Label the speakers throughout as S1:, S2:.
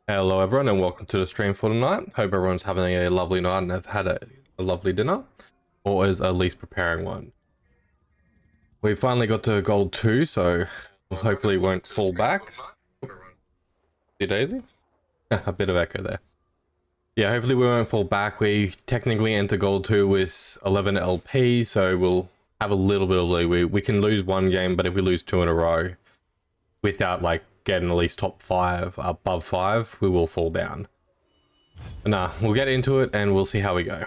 S1: Hello everyone and welcome to the stream for tonight. Hope everyone's having a lovely night and have had a lovely dinner, or is at least preparing one. We finally got to gold 2, so hopefully it won't fall back. See Daisy? A bit of echo there. Yeah, hopefully we won't fall back. We technically enter gold 2 with 11 LP, so we'll have a little bit of leeway. We can lose one game, but if we lose 2 in a row without like getting at least top 5, above 5, we will fall down. Nah, we'll get into it and we'll see how we go.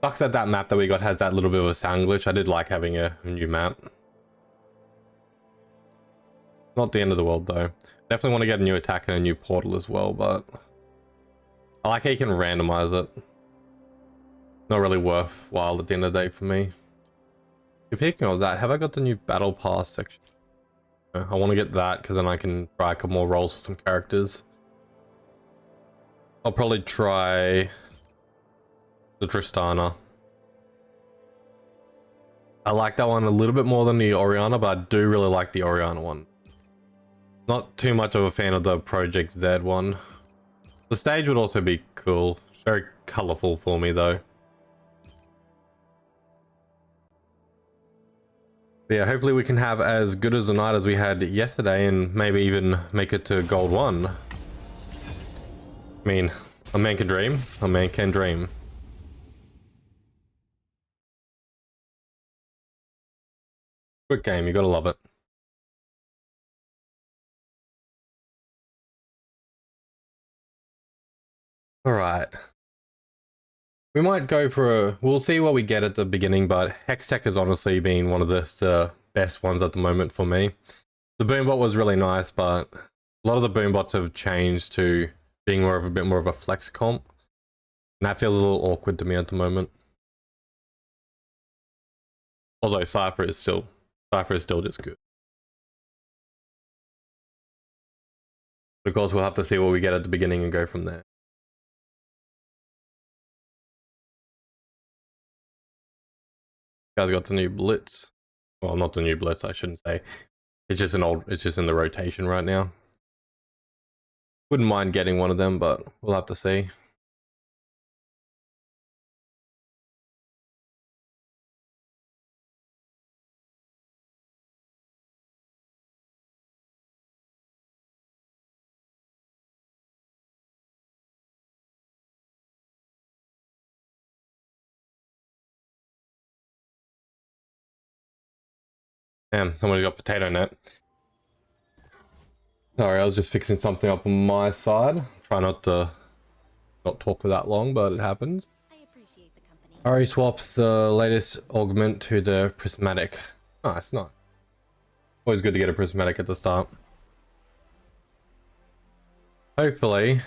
S1: Sucks that map that we got has that little bit of a sound glitch. I did like having a new map. Not the end of the world though. Definitely want to get a new attack and a new portal as well, but I like how you can randomize it. Not really worthwhile at the end of the day for me. Speaking of that, have I got the new battle pass section? I want to get that because then I can try a couple more roles for some characters. I'll probably try the Tristana. I like that one a little bit more than the Oriana, but I do really like the Oriana one. Not too much of a fan of the Project Z one. The stage would also be cool. It's very colorful for me though. But yeah, hopefully we can have as good as a night as we had yesterday and maybe even make it to gold 1. I mean, a man can dream. A man can dream. Quick game, you gotta love it. Alright. We might go for a... We'll see what we get at the beginning, but Hextech has honestly been one of the best ones at the moment for me. The Boombot was really nice, but a lot of the Boombots have changed to being a bit more of a flex comp. And that feels a little awkward to me at the moment. Although Cypher is still just good. But of course, we'll have to see what we get at the beginning and go from there. Guys got the new Blitz. Well, not the new Blitz, I shouldn't say. It's just in the rotation right now. Wouldn't mind getting one of them, but we'll have to see. Damn, somebody got potato net. Sorry, I was just fixing something up on my side. Try not to not talk for that long, but it happens.
S2: I appreciate the company.
S1: Ari swaps the latest augment to the prismatic. Nice, nice. Always good to get a prismatic at the start. Hopefully.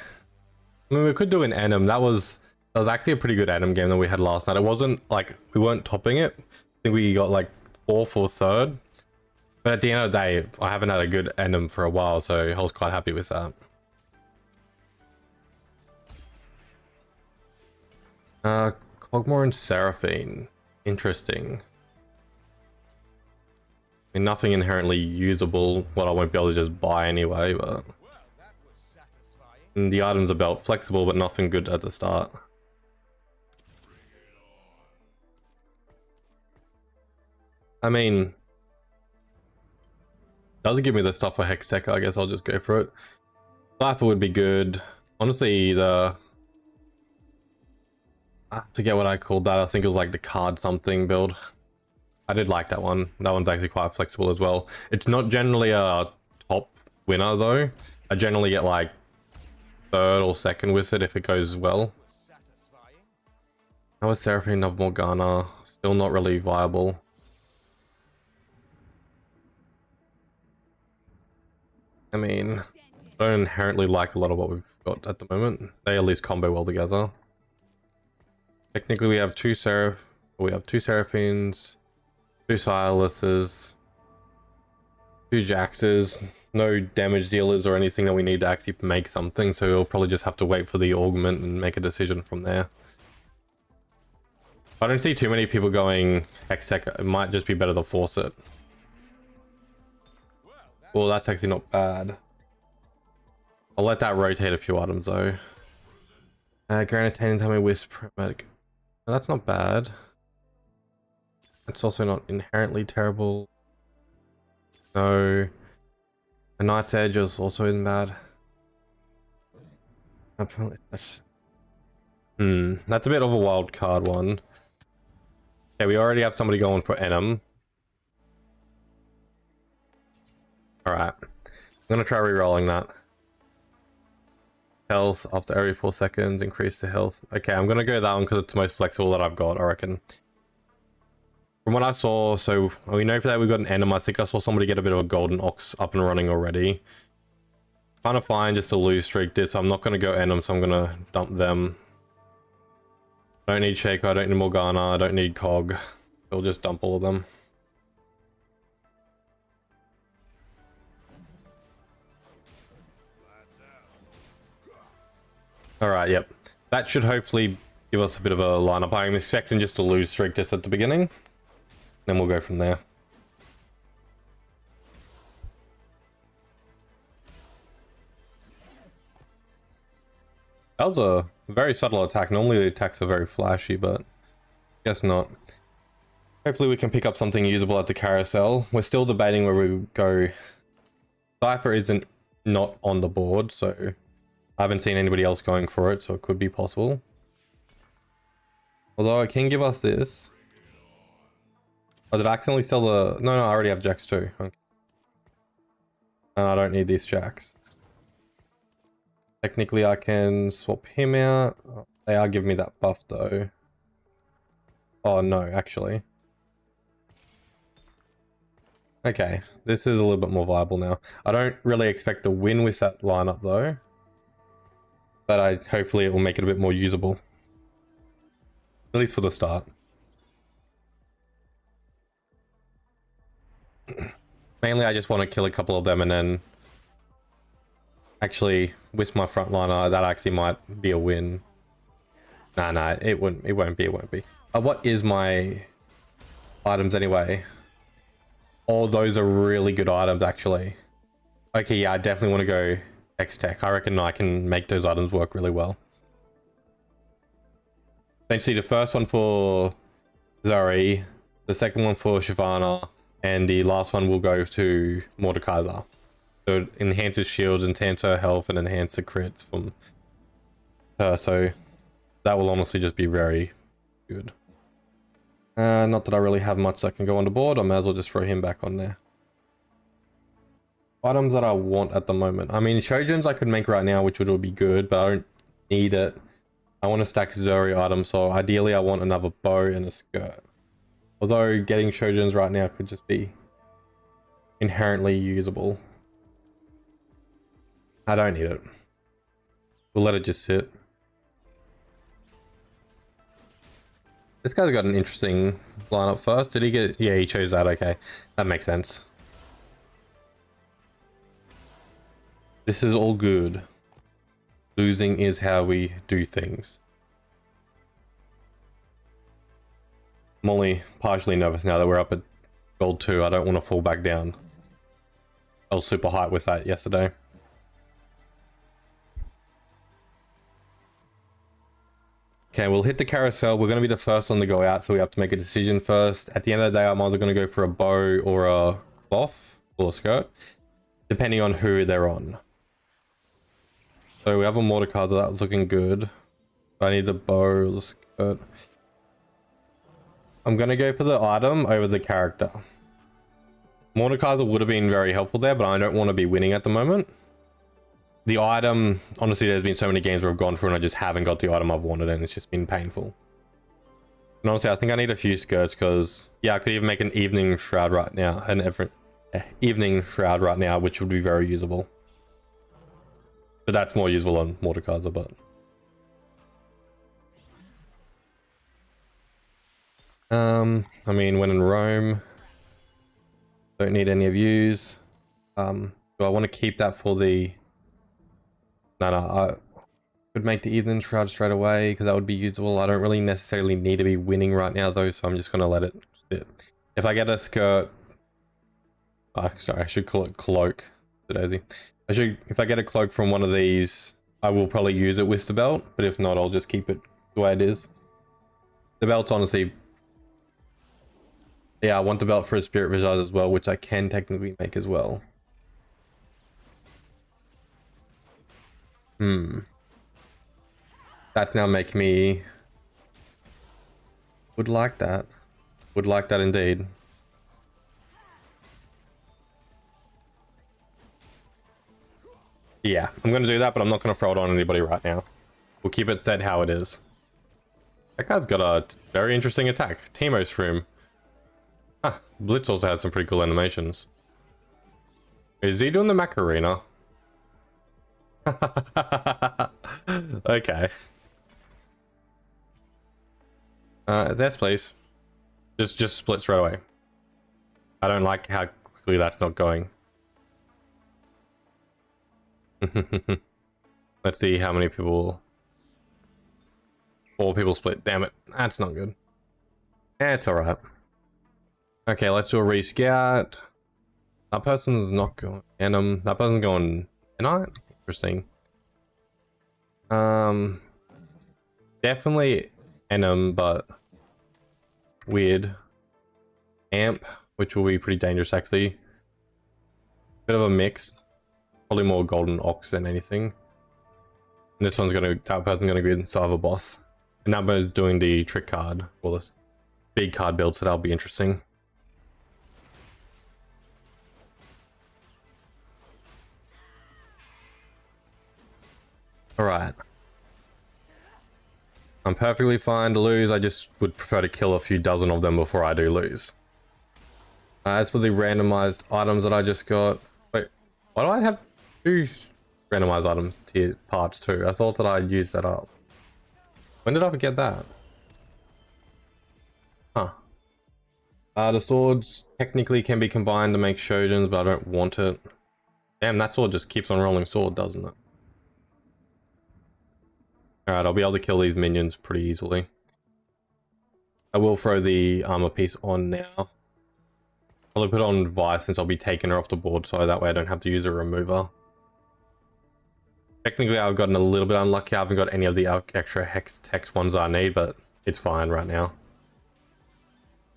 S1: I mean, we could do an Enem. That was actually a pretty good Enem game that we had last night. It wasn't like we weren't topping it. I think we got like 4th or 3rd. But at the end of the day, I haven't had a good Enem for a while, so I was quite happy with that. Cogmore and Seraphine. Interesting. I mean, nothing inherently usable, what I won't be able to just buy anyway, but... And the items are belt flexible, but nothing good at the start. I mean... Doesn't give me the stuff for Hextech, I guess I'll just go for it. Cypher would be good. Honestly, I forget what I called that. I think it was like the card something build. I did like that one. That one's actually quite flexible as well. It's not generally a top winner though. I generally get like 3rd or 2nd with it if it goes well. How is Seraphine of Morgana? Still not really viable. I mean, I don't inherently like a lot of what we've got at the moment. They at least combo well together. Technically, we have two Seraphines, 2 Silas's, 2 Jaxes, no damage dealers or anything that we need to actually make something, so we'll probably just have to wait for the augment and make a decision from there. I don't see too many people going Hextech. It might just be better to force it. Well, that's actually not bad. I'll let that rotate a few items though. Granitane, Tummy Wisp, Medic. No, that's not bad. It's also not inherently terrible. No. A Knight's Edge also isn't bad. That's a bit of a wild card one. Yeah, we already have somebody going for Enum. Alright. I'm gonna try re-rolling that. Health after every 4 seconds, increase the health. Okay, I'm gonna go that one because it's the most flexible that I've got, I reckon. From what I saw, so we know for that we've got an Enum. I think I saw somebody get a bit of a Golden Ox up and running already. Kind of fine just to lose streak this. I'm not gonna go Enum, so I'm gonna dump them. I don't need Shaco, I don't need Morgana, I don't need Cog. We'll just dump all of them. Alright, yep. That should hopefully give us a bit of a lineup. I'm expecting just to lose streak just at the beginning. Then we'll go from there. That was a very subtle attack. Normally the attacks are very flashy, but guess not. Hopefully we can pick up something usable at the carousel. We're still debating where we go. Cypher isn't not on the board, so I haven't seen anybody else going for it, so it could be possible. Although it can give us this. Oh, did I accidentally sell the... No, I already have Jacks too. Okay. I don't need these Jacks. Technically, I can swap him out. Oh, they are giving me that buff though. Oh no, actually. Okay, this is a little bit more viable now. I don't really expect to win with that lineup though. But hopefully it will make it a bit more usable. At least for the start. Mainly I just want to kill a couple of them and then actually with my frontliner that actually might be a win. Nah, it won't be. What is my items anyway? Oh, those are really good items actually. Okay, yeah, I definitely want to go X-Tech. I reckon I can make those items work really well. Essentially the first one for Zuri, the second one for Shyvana, and the last one will go to Mordekaiser. So it enhances shields, enhances her health, and enhances the crits from her. So that will honestly just be very good. Not that I really have much that can go on the board. I may as well just throw him back on there. Items that I want at the moment. I mean, Shojins I could make right now, which would be good, but I don't need it. I want to stack Zuri items, so ideally I want another bow and a skirt. Although getting Shojins right now could just be inherently usable. I don't need it. We'll let it just sit. This guy's got an interesting lineup first. Did he get... Yeah, he chose that. Okay. That makes sense. This is all good. Losing is how we do things. I'm only partially nervous now that we're up at gold 2. I don't want to fall back down. I was super hyped with that yesterday. Okay, we'll hit the carousel. We're going to be the first one to go out, so we have to make a decision first. At the end of the day, I'm either going to go for a bow or a cloth or a skirt, depending on who they're on. So we have a Mordekaiser, that was looking good. I need the bow or the skirt. I'm going to go for the item over the character. Mordekaiser would have been very helpful there, but I don't want to be winning at the moment. The item, honestly, there's been so many games where I've gone through and I just haven't got the item I've wanted and it's just been painful. And honestly, I think I need a few skirts because, yeah, I could even make an evening shroud right now, evening shroud right now, which would be very usable. But that's more usable on Mordekaiser, but... I mean, when in Rome, don't need any of yous. Do I want to keep that for the... No, I could make the evening shroud straight away because that would be usable. I don't really necessarily need to be winning right now though, so I'm just going to let it sit. If I get a skirt... Oh, sorry, I should call it cloak. Daisy. Actually, if I get a cloak from one of these, I will probably use it with the belt, but if not, I'll just keep it the way it is. The belt's honestly... Yeah, I want the belt for a Spirit Visage as well, which I can technically make as well. That's now making me... Would like that. Would like that indeed. Yeah, I'm going to do that, but I'm not going to throw it on anybody right now. We'll keep it set how it is. That guy's got a very interesting attack. Teemo Shroom. Ah, Blitz also has some pretty cool animations. Is he doing the Macarena? Okay. That's please. Just split straight away. I don't like how quickly that's not going. Let's see how many people... 4 people split. Damn it. That's not good. Yeah, it's alright. Okay, let's do a rescout. That person's not going Enum. That person's going Enite? Interesting. Definitely Enum, but weird. Amp, which will be pretty dangerous actually. Bit of a mix. Probably more Golden Ox than anything. And this one's gonna, that person's gonna be inside of a boss. And that one's doing the trick card, or this big card build, so that'll be interesting. Alright. I'm perfectly fine to lose, I just would prefer to kill a few dozen of them before I do lose. As for the randomized items that I just got... Wait, why do I have 2 randomized item tier parts too? I thought that I'd used that up. When did I forget that? Huh. The swords technically can be combined to make Shojins, but I don't want it. Damn, that sword just keeps on rolling sword, doesn't it? Alright, I'll be able to kill these minions pretty easily. I will throw the armor piece on now. I'll put on Vi since I'll be taking her off the board, so that way I don't have to use a remover. Technically, I've gotten a little bit unlucky. I haven't got any of the extra hex text ones I need, but it's fine right now.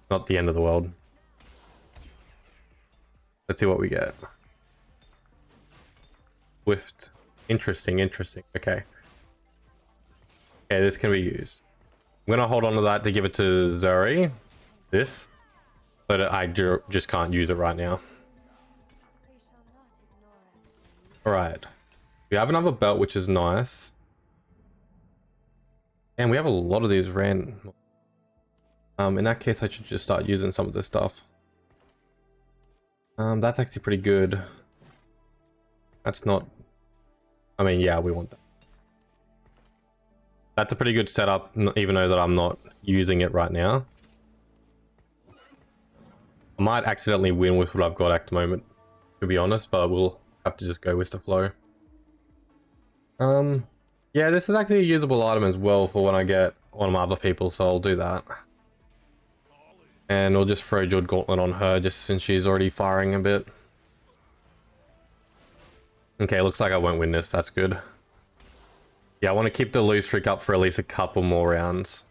S1: Not the end of the world. Let's see what we get. Swift. Interesting, interesting. Okay. Okay, this can be used. I'm gonna hold on to that to give it to Zuri. This. But I just can't use it right now. Alright. We have another belt, which is nice. And we have a lot of these random. In that case, I should just start using some of this stuff. That's actually pretty good. That's not... I mean, yeah, we want that. That's a pretty good setup, even though that I'm not using it right now. I might accidentally win with what I've got at the moment, to be honest, but we'll have to just go with the flow. Yeah, this is actually a usable item as well for when I get one of my other people, so I'll do that. And we'll just throw Jeweled Gauntlet on her, just since she's already firing a bit. Okay, looks like I won't win this, that's good. Yeah, I want to keep the lose streak up for at least a couple more rounds.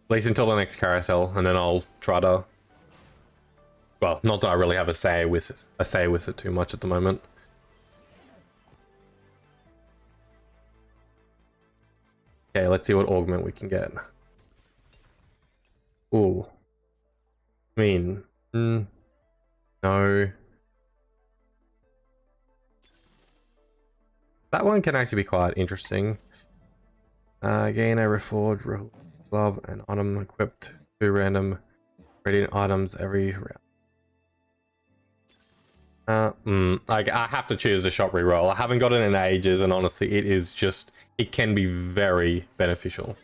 S1: At least until the next carousel, and then I'll try to... Well, not that I really have a say with it too much at the moment. Okay, let's see what augment we can get. Ooh. I mean, no. That one can actually be quite interesting. Gain a reforged glove and item equipped 2 random radiant items every round. I have to choose the shot reroll. I haven't got it in ages, and honestly, it is just... It can be very beneficial.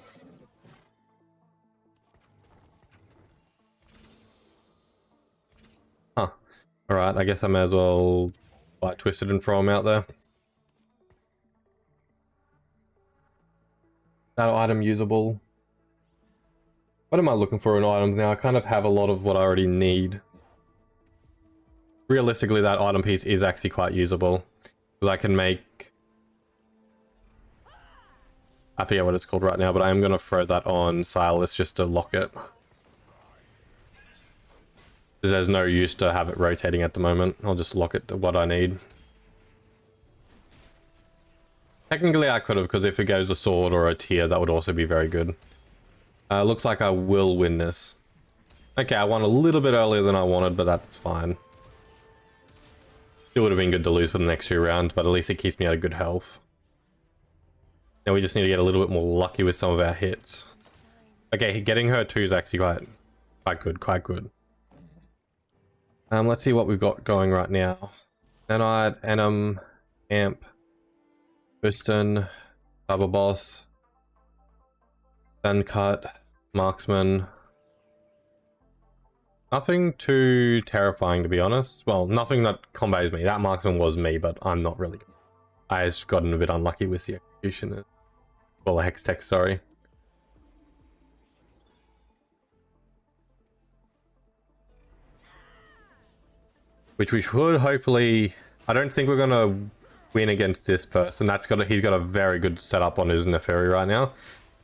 S1: Huh. Alright, I guess I may as well bite Twisted and throw him out there. That item usable. What am I looking for in items now? I kind of have a lot of what I already need. realistically, that item piece is actually quite usable. Because I can make... I forget what it's called right now, but I am going to throw that on Silas just to lock it. Because there's no use to have it rotating at the moment. I'll just lock it to what I need. Technically I could have, because if it goes a sword or a tier, that would also be very good. Looks like I will win this. Okay, I won a little bit earlier than I wanted, but that's fine. It would have been good to lose for the next 2 rounds, but at least it keeps me at a good health. Now we just need to get a little bit more lucky with some of our hits. Okay, getting her 2 is actually quite good, quite good. Let's see what we've got going right now. Nanite, Enum, Amp, Piston, Double Boss, Cut, Marksman. Nothing too terrifying, to be honest. Well, nothing that combos me. That Marksman was me, but I'm not really good. I just gotten a bit unlucky with the execution. Well, the Hextech, sorry. Which we should hopefully... I don't think we're going to win against this person. He's got a very good setup on his Neferi right now.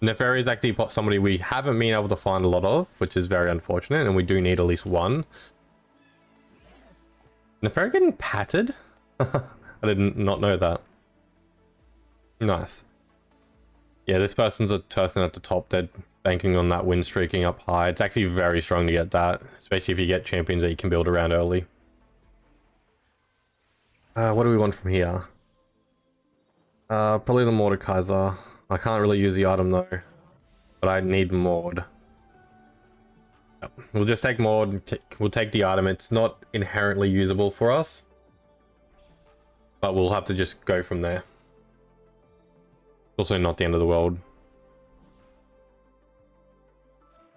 S1: Neferi is actually somebody we haven't been able to find a lot of, which is very unfortunate, and we do need at least one. Neferi getting patted? I did not know that. Nice. Yeah, this person's a person at the top. They're banking on that win streaking up high. It's actually very strong to get that, especially if you get champions that you can build around early. What do we want from here? Probably the Mordekaiser. I can't really use the item though, but I need Mord. Yep. We'll just take Mord. We'll take the item. It's not inherently usable for us, but we'll have to just go from there. Also not the end of the world.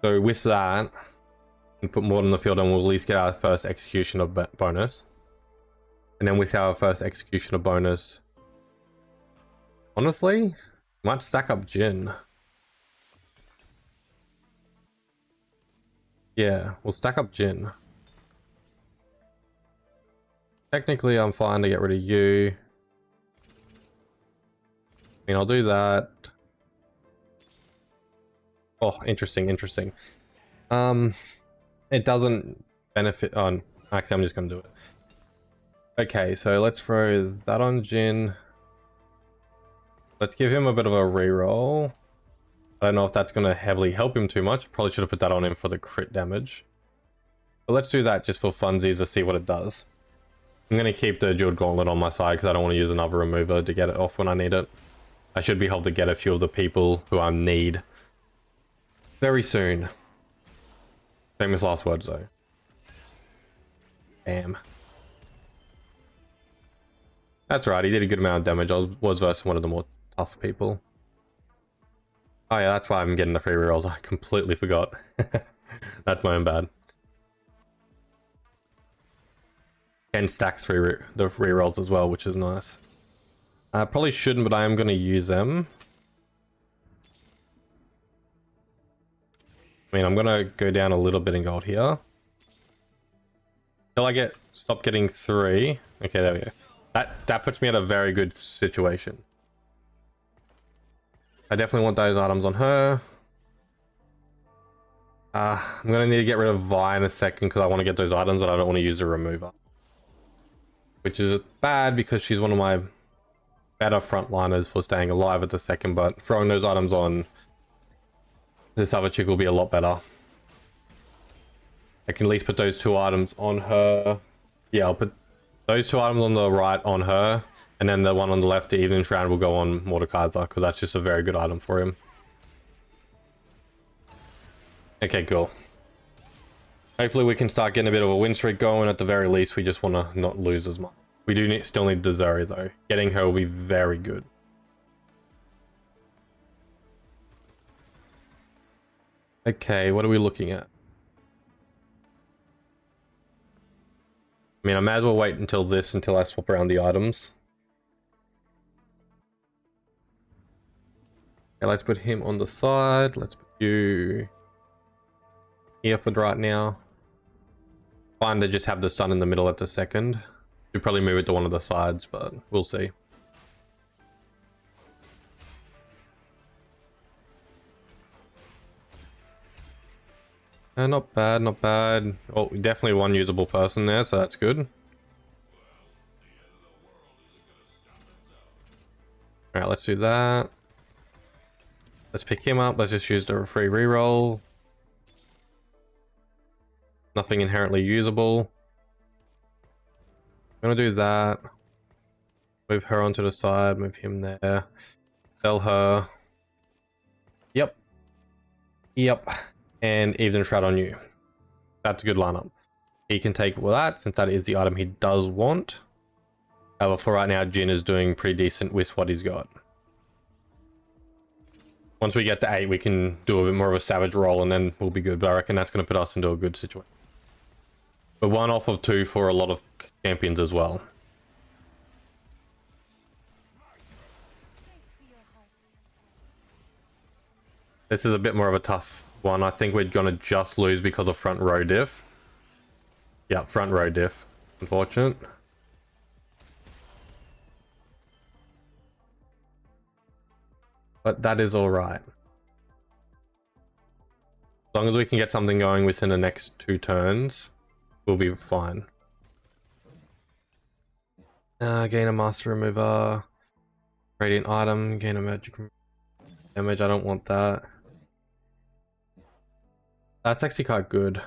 S1: So with that, we put Mord on the field and we'll at least get our first execution of bonus. And then with our first execution of bonus, honestly, might stack up Jhin. Yeah, we'll stack up Jhin. Technically, I'm fine to get rid of you. I mean, I'll do that. Oh, interesting, interesting. It doesn't benefit on... Actually, I'm just going to do it. Okay, so let's throw that on Jhin. Let's give him a bit of a reroll. I don't know if that's going to heavily help him too much. Probably should have put that on him for the crit damage. But let's do that just for funsies to see what it does. I'm going to keep the Jeweled Gauntlet on my side because I don't want to use another remover to get it off when I need it. I should be able to get a few of the people who I need very soon. Famous last words though. Bam. That's right, he did a good amount of damage. I was versus one of the more tough people. Oh yeah, that's why I'm getting the free rerolls. I completely forgot. That's my own bad. 10 stacks the rerolls as well, which is nice. I probably shouldn't, but I am going to use them. I mean, I'm going to go down a little bit in gold here. Till I stop getting 3. Okay, there we go. That puts me at a very good situation. I definitely want those items on her. I'm going to need to get rid of Vi in a second because I want to get those items and I don't want to use the remover. Which is bad because she's one of my better frontliners for staying alive at the second, but throwing those items on this other chick will be a lot better. I can at least put those 2 items on her. Yeah, I'll put those 2 items on the right on her, and then the one on the left, the Evening Shroud, will go on Mordekaiser, because that's just a very good item for him. Okay, cool. Hopefully we can start getting a bit of a win streak going. At the very least, we just want to not lose as much. We do still need Desiree, though. Getting her will be very good. Okay, what are we looking at? I mean, I may as well wait until I swap around the items. Okay, let's put him on the side. Let's put you here for right now. Fine to just have the sun in the middle at the second. We'd probably move it to one of the sides, but we'll see. Not bad, not bad. Oh, definitely one usable person there, so that's good. Alright, let's do that. Let's pick him up. Let's just use the free reroll. Nothing inherently usable. I'm gonna do that. Move her onto the side, move him there. Sell her. Yep. Yep. And Eves and Shroud on you. That's a good lineup. He can take all that, since that is the item he does want. However, for right now, Jhin is doing pretty decent with what he's got. Once we get to 8, we can do a bit more of a savage roll, and then we'll be good. But I reckon that's going to put us into a good situation. But 1 off of 2 for a lot of champions as well. This is a bit more of a tough one. I think we're gonna just lose because of front row diff. Yeah, front row diff. Unfortunate. But that is alright. As long as we can get something going within the next 2 turns, we'll be fine. Gain a master remover. Radiant item. Gain a magic damage. I don't want that. That's actually quite good.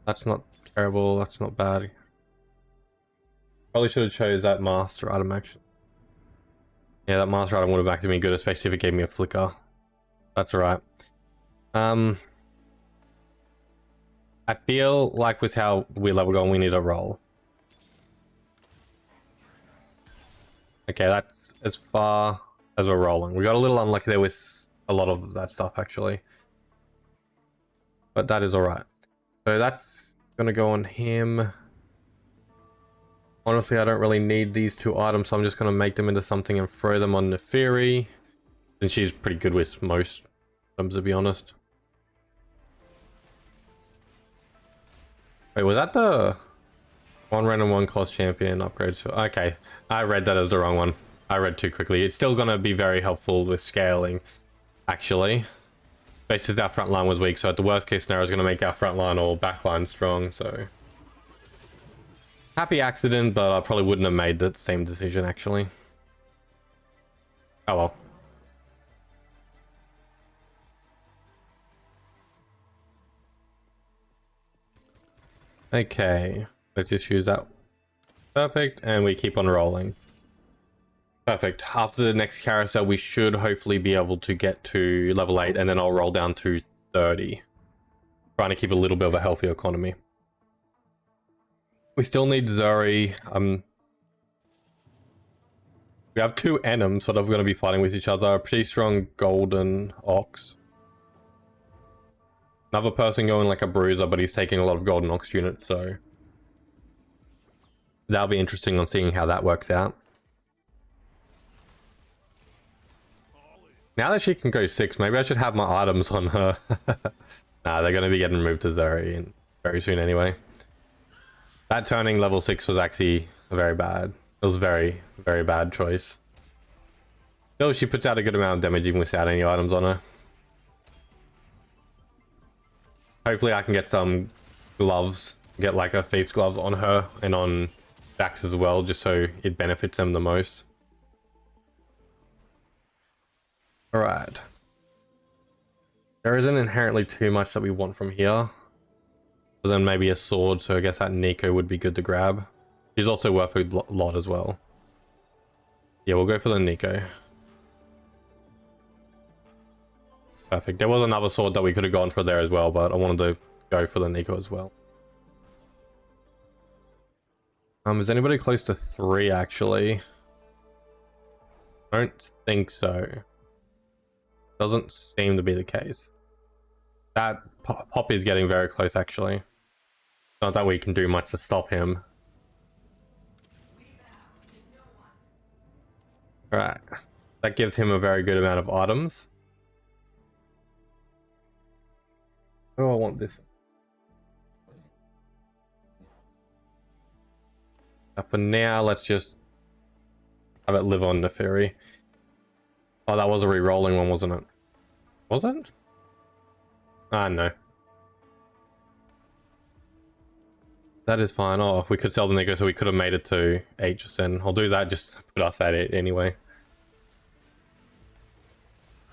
S1: That's not terrible. That's not bad. Probably should have chose that master item actually. Yeah, that master item would have actually been good, especially if it gave me a flicker. That's alright. I feel like with how we're level going, we need a roll. Okay, that's as far as we're rolling. We got a little unlucky there with a lot of that stuff actually. But that is alright. So that's gonna go on him. Honestly, I don't really need these 2 items, so I'm just gonna make them into something and throw them on Neferi. And she's pretty good with most items, to be honest. Wait, was that the 1 random 1 cost champion upgrades? Okay, I read that as the wrong one. I read too quickly. It's still gonna be very helpful with scaling, actually. Basically, our front line was weak, so at the worst case scenario is going to make our front line or back line strong, so... Happy accident, but I probably wouldn't have made that same decision, actually. Oh well. Okay, let's just use that. Perfect, and we keep on rolling. Perfect. After the next carousel, we should hopefully be able to get to level 8, and then I'll roll down to 30. Trying to keep a little bit of a healthy economy. We still need Zuri. We have 2 Enem sort of going to be fighting with each other. A pretty strong Golden Ox. Another person going like a Bruiser, but he's taking a lot of Golden Ox units, so... That'll be interesting on seeing how that works out. Now that she can go 6, maybe I should have my items on her. Nah, they're going to be getting moved to Zuri very soon anyway. That turning level 6 was actually very bad. It was a very, very bad choice. Still, she puts out a good amount of damage even without any items on her. Hopefully I can get some gloves. Get like a thief's gloves on her and on Jax as well, just so it benefits them the most. Alright. There isn't inherently too much that we want from here. But then maybe a sword, so I guess that Neeko would be good to grab. She's also worth a lot as well. Yeah, we'll go for the Neeko. Perfect. There was another sword that we could have gone for there as well, but I wanted to go for the Neeko as well. Is anybody close to 3 actually? I don't think so. Doesn't seem to be the case. That Pop is getting very close actually. Not that we can do much to stop him. Alright. That gives him a very good amount of items. What do I want this? For now, let's just have it live on Neferi. Oh, that was a re-rolling one, wasn't it? Was it? Ah, no. That is fine. Oh, we could sell the nigger, so we could have made it to HSN. I'll do that, just put us at it anyway.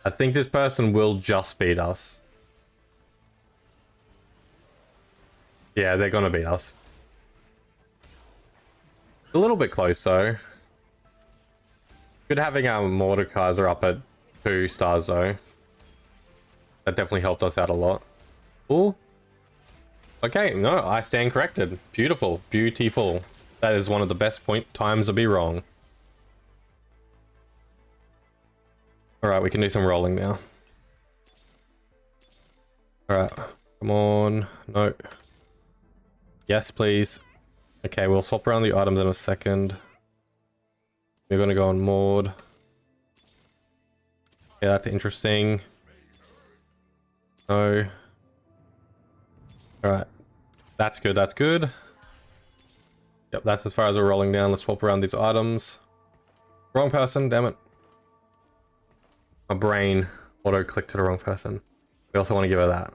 S1: I think this person will just beat us. Yeah, they're gonna beat us. A little bit close though. Good having our Mordekaiser up at 2 stars though. That definitely helped us out a lot. Ooh. Okay, no, I stand corrected. Beautiful, beautiful. That is one of the best times to be wrong. Alright, we can do some rolling now. Alright, come on. No. Yes, please. Okay, we'll swap around the items in a second. We're going to go on Maud. Yeah, that's interesting. No. Alright. That's good, that's good. Yep, that's as far as we're rolling down. Let's swap around these items. Wrong person, damn it. My brain auto-clicked to the wrong person. We also want to give her that.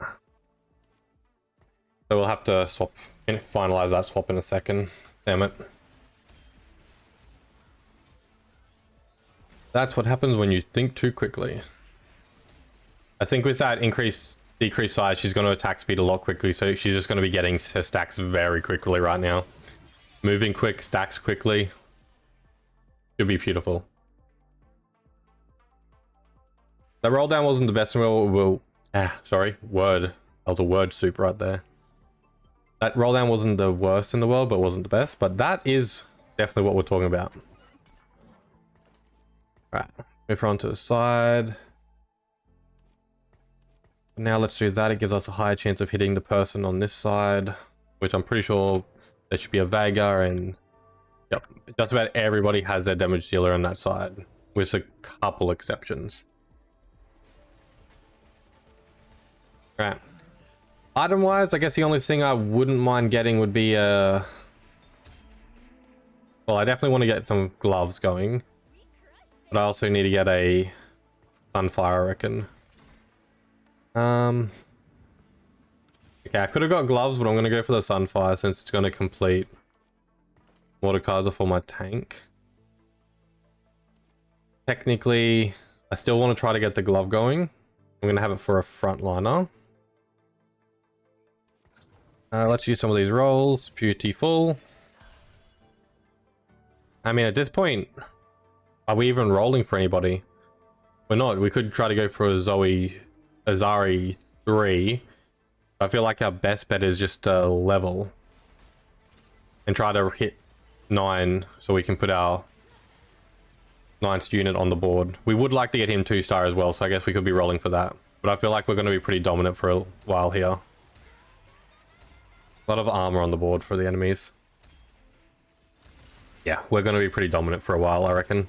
S1: So we'll have to swap, finalize that swap in a second. Damn it. That's what happens when you think too quickly. I think with that decreased size, she's going to attack speed a lot quickly, so she's just going to be getting her stacks very quickly right now. Moving quick, stacks quickly. Should be beautiful. That roll down wasn't the best in the world. Word. That was a word soup right there. That roll down wasn't the worst in the world, but wasn't the best. But that is definitely what we're talking about. Alright, move her onto the side. Now let's do that. It gives us a higher chance of hitting the person on this side, which I'm pretty sure there should be a Vega, and yep, just about everybody has their damage dealer on that side, with a couple exceptions. Alright. Item wise, I guess the only thing I wouldn't mind getting would be well, I definitely want to get some gloves going, but I also need to get a Sunfire, I reckon. Okay, I could have got gloves, but I'm going to go for the Sunfire since it's going to complete Mordekaiser for my tank. Technically, I still want to try to get the glove going. I'm going to have it for a frontliner. Let's use some of these rolls. Beautiful. I mean, at this point, are we even rolling for anybody? We're not. We could try to go for a Azari 3. I feel like our best bet is just to level and try to hit 9 so we can put our 9th unit on the board. We would like to get him 2-star as well, so I guess we could be rolling for that. But I feel like we're going to be pretty dominant for a while here. A lot of armor on the board for the enemies. Yeah, we're going to be pretty dominant for a while, I reckon.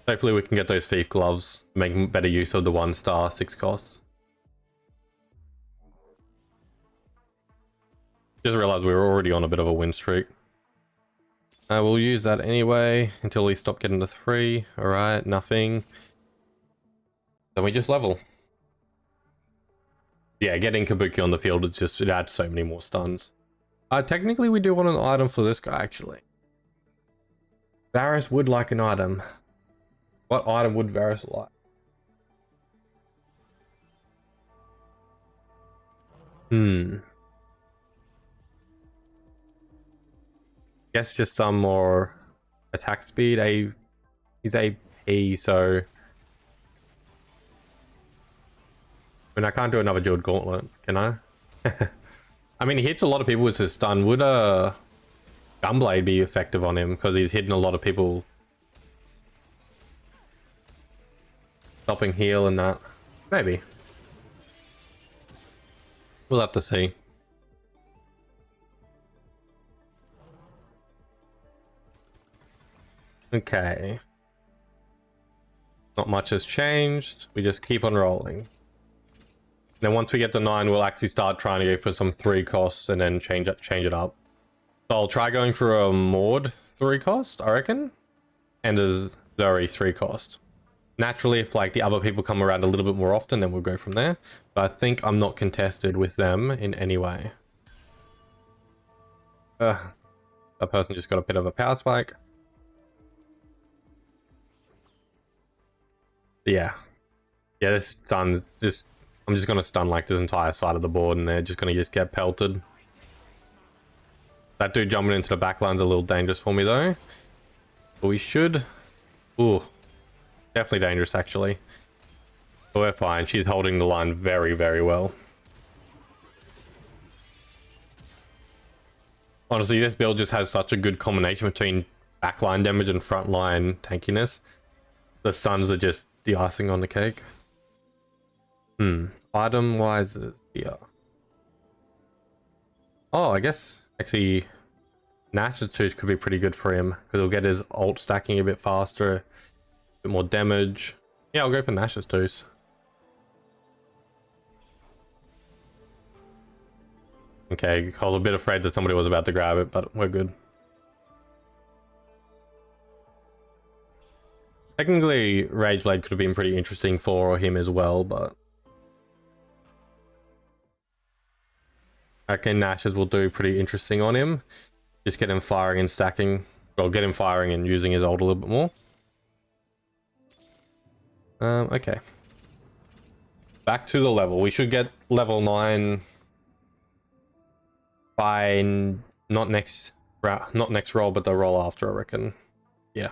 S1: Hopefully we can get those thief gloves, make better use of the 1-star 6 costs. Just realized we were already on a bit of a win streak. We'll use that anyway until we stop getting to 3. Alright, nothing. Then we just level. Yeah, getting Kabuki on the field is just, it adds so many more stuns. Technically we do want an item for this guy actually. Varus would like an item. What item would Varus like? Guess just some more attack speed. He's AP, so I mean, I can't do another Jeweled Gauntlet, can I? I mean, he hits a lot of people with his stun. Would a Gunblade be effective on him? Because he's hitting a lot of people. Stopping heal and that. Maybe. We'll have to see. Okay. Not much has changed. We just keep on rolling. Then once we get to 9, we'll actually start trying to go for some 3 costs and then change it up. So I'll try going for a Maud 3 cost, I reckon, and a Zuri 3 cost. Naturally, if like the other people come around a little bit more often, then we'll go from there. But I think I'm not contested with them in any way. That person just got a bit of a power spike. Yeah. Yeah, this stun, I'm just gonna stun like this entire side of the board and they're just gonna just get pelted. That dude jumping into the back line's a little dangerous for me though. But we should... Ooh. Definitely dangerous actually. But we're fine. She's holding the line very, very well. Honestly, this build just has such a good combination between backline damage and frontline tankiness. The stuns are just the icing on the cake. Item wise is here. Oh, I guess actually Nash's Tooth could be pretty good for him because he'll get his ult stacking a bit faster, a bit more damage. Yeah, I'll go for Nash's Tooth. Okay, I was a bit afraid that somebody was about to grab it, but we're good. Technically, Rageblade could have been pretty interesting for him as well, but I reckon Nash's will do pretty interesting on him. Just get him firing and stacking. Well, get him firing and using his ult a little bit more. Okay. Back to the level. We should get level 9 by not next roll, but the roll after, I reckon. Yeah.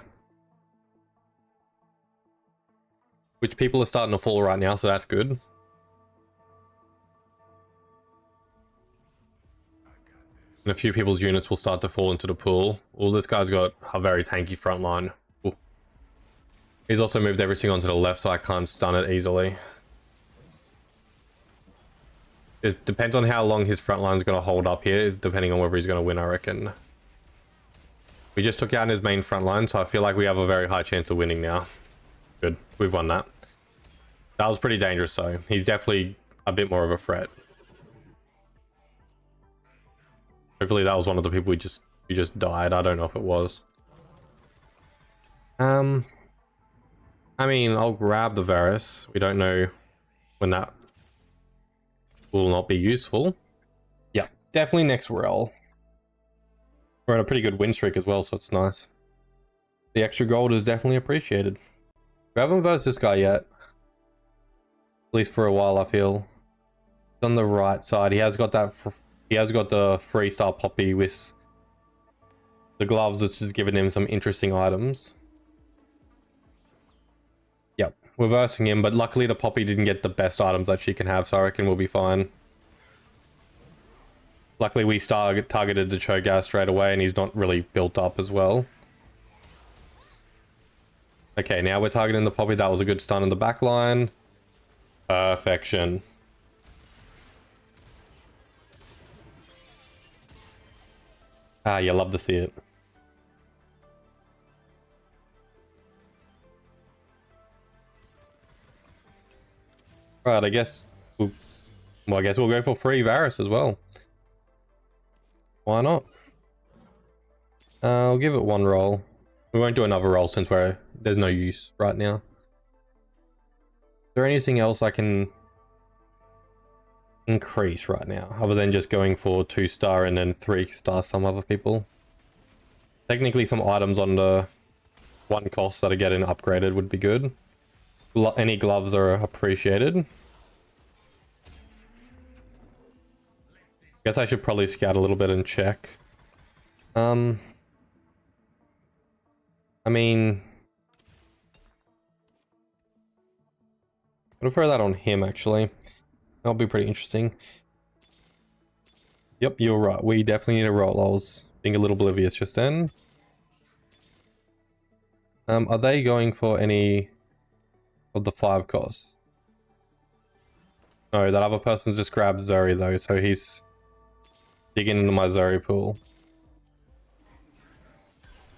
S1: Which people are starting to fall right now, so that's good. And a few people's units will start to fall into the pool. Well, this guy's got a very tanky front line. Ooh. He's also moved everything onto the left, so I can't stun it easily. It depends on how long his front line's going to hold up here, depending on whether he's going to win, I reckon. We just took out his main front line, so I feel like we have a very high chance of winning now. Good, we've won that. That was pretty dangerous, though. He's definitely a bit more of a threat. Hopefully that was one of the people who just died. I don't know if it was. I mean, I'll grab the Varus. We don't know when that will not be useful. Yeah, definitely next roll. We're on a pretty good win streak as well, so it's nice. The extra gold is definitely appreciated. We haven't versed this guy yet. At least for a while, I feel. He's on the right side. He has got that... He has got the 3-star Poppy with the gloves, which has given him some interesting items. Yep, we're versing him, but luckily the Poppy didn't get the best items that she can have, so I reckon we'll be fine. Luckily we targeted the Cho'Gath straight away, and he's not really built up as well. Okay, now we're targeting the Poppy. That was a good stun in the back line. Perfection. Ah, you love to see it. Right, I guess we'll go for free Varus as well. Why not? I'll give it one roll. We won't do another roll since there's no use right now. Is there anything else I can increase right now other than just going for 2-star and then 3-star some other people? Technically some items on the 1 cost that are getting upgraded would be good. Any gloves are appreciated. Guess I should probably scout a little bit and check. I mean, I'll throw that on him actually. That'll be pretty interesting. Yep, you're right. We definitely need a roll. I was being a little oblivious just then. Are they going for any of the 5 costs? No, that other person's just grabbed Zuri though, so he's digging into my Zuri pool.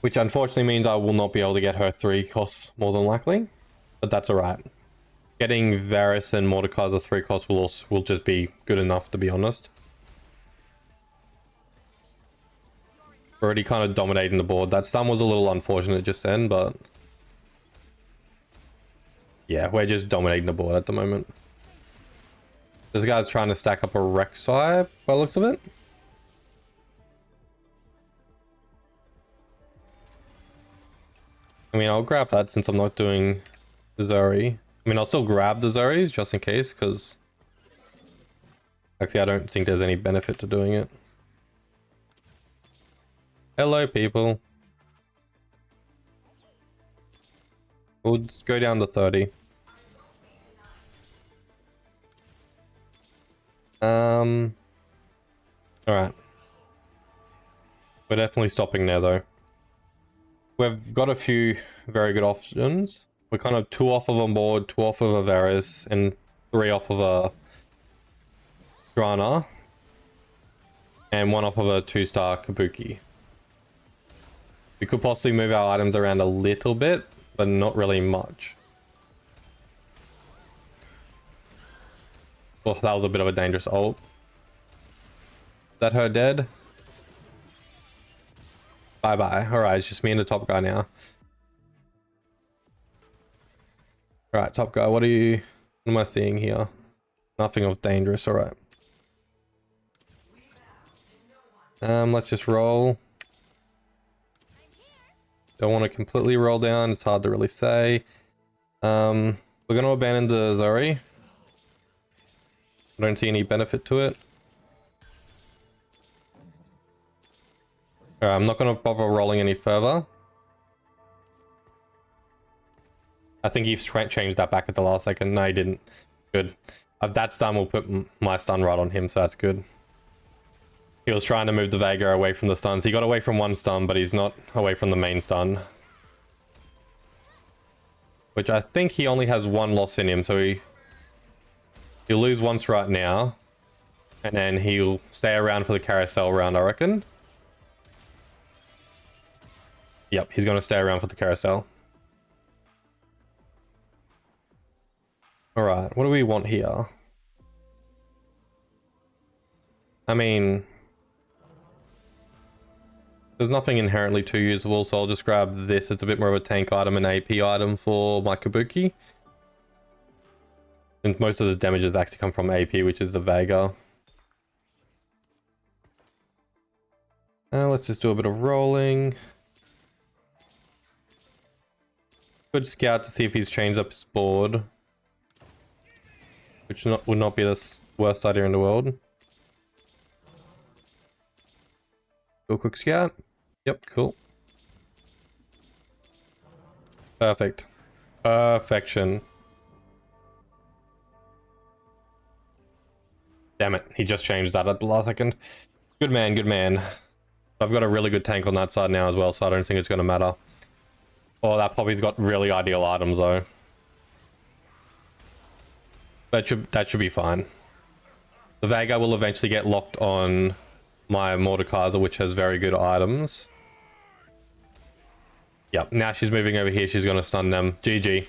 S1: Which unfortunately means I will not be able to get her 3 costs more than likely, but that's alright. Getting Varus and Mordecai the 3 costs will just be good enough, to be honest. Already kind of dominating the board. That stun was a little unfortunate just then, but yeah, we're just dominating the board at the moment. This guy's trying to stack up a Rek'Sai by the looks of it. I mean, I'll grab that since I'm not doing the Zeri. I mean, I'll still grab the Zeris just in case, because actually I don't think there's any benefit to doing it. Hello, people. We'll just go down to 30. Alright. We're definitely stopping there, though. We've got a few very good options. We're kind of 2 off of a board, 2 off of a Varus, and 3 off of a Drana. And 1 off of a 2-star Kabuki. We could possibly move our items around a little bit, but not really much. Oh, that was a bit of a dangerous ult. Is that her dead? Bye-bye. Alright, it's just me and the top guy now. Alright, top guy, what am I seeing here? Nothing of dangerous, alright. Let's just roll. Don't want to completely roll down, it's hard to really say. We're going to abandon the Zeri. I don't see any benefit to it. Alright, I'm not going to bother rolling any further. I think he's changed that back at the last second. No, he didn't. Good. That stun will put my stun right on him, so that's good. He was trying to move the Veigar away from the stuns. He got away from one stun, but he's not away from the main stun. Which I think he only has 1 loss in him, so he'll lose once right now. And then he'll stay around for the carousel round, I reckon. Yep, he's going to stay around for the carousel. Alright, what do we want here? I mean, there's nothing inherently too usable, so I'll just grab this. It's a bit more of a tank item and AP item for my Kabuki. And most of the damages actually come from AP, which is the Veigar. Let's just do a bit of rolling. Good scout to see if he's changed up his board. Which would not be the worst idea in the world. Do a quick scout. Yep, cool. Perfect. Perfection. Damn it, he just changed that at the last second. Good man, good man. I've got a really good tank on that side now as well, so I don't think it's going to matter. Oh, that Poppy's got really ideal items though. That should be fine. The Veigar will eventually get locked on my Mordekaiser, which has very good items. Yep, now she's moving over here. She's going to stun them. GG.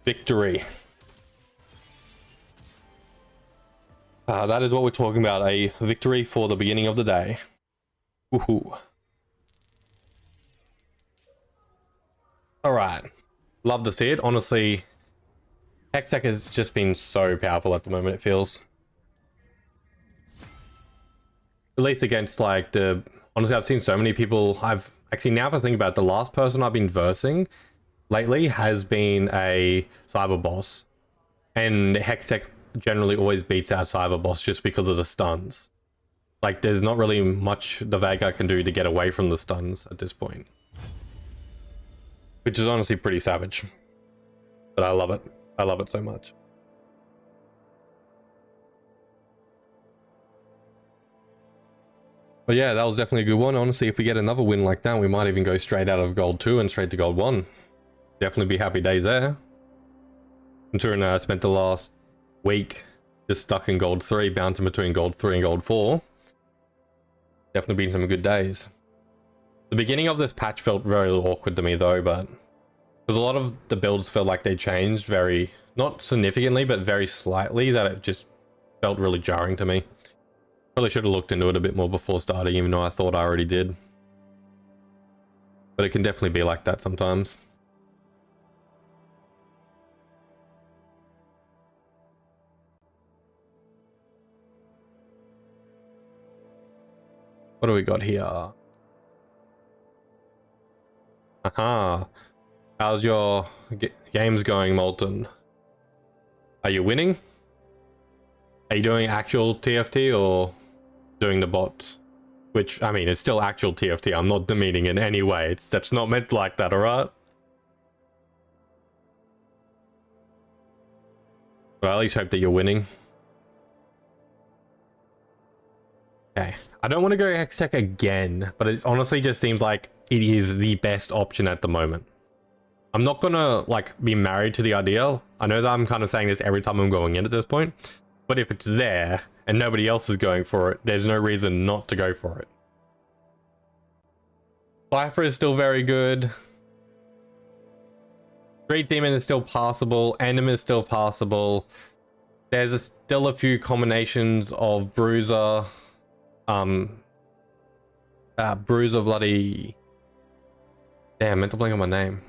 S1: Victory. That is what we're talking about. A victory for the beginning of the day. Woohoo. Alright. Love to see it. Honestly, Hextech has just been so powerful at the moment, it feels. At least against like the... Honestly, I've seen so many people... Actually, now if I think about it, the last person I've been versing lately has been a cyber boss. And Hextech generally always beats out cyber boss just because of the stuns. Like, there's not really much the Veigar can do to get away from the stuns at this point. Which is honestly pretty savage. But I love it. I love it so much. But yeah, that was definitely a good one. Honestly, if we get another win like that, we might even go straight out of Gold 2 and straight to Gold 1. Definitely be happy days there. Considering I spent the last week just stuck in Gold 3, bouncing between Gold 3 and Gold 4. Definitely been some good days. The beginning of this patch felt very awkward to me though, but because a lot of the builds felt like they changed very, not significantly, but very slightly, that it just felt really jarring to me. Probably should have looked into it a bit more before starting, even though I thought I already did. But it can definitely be like that sometimes. What do we got here? Aha. How's your games going, Molten? Are you winning? Are you doing actual TFT or doing the bots? Which, I mean, it's still actual TFT. I'm not demeaning in any way. That's not meant like that, alright? Well, I at least hope that you're winning. Okay. I don't want to go Hextech again, but it honestly just seems like it is the best option at the moment. I'm not gonna, like, be married to the idea. I know that I'm kind of saying this every time I'm going in at this point, but if it's there and nobody else is going for it, there's no reason not to go for it. Cypher is still very good. Street Demon is still passable. Enderman is still passable. There's still a few combinations of Bruiser. Bruiser bloody... Damn, I meant to blank on my name.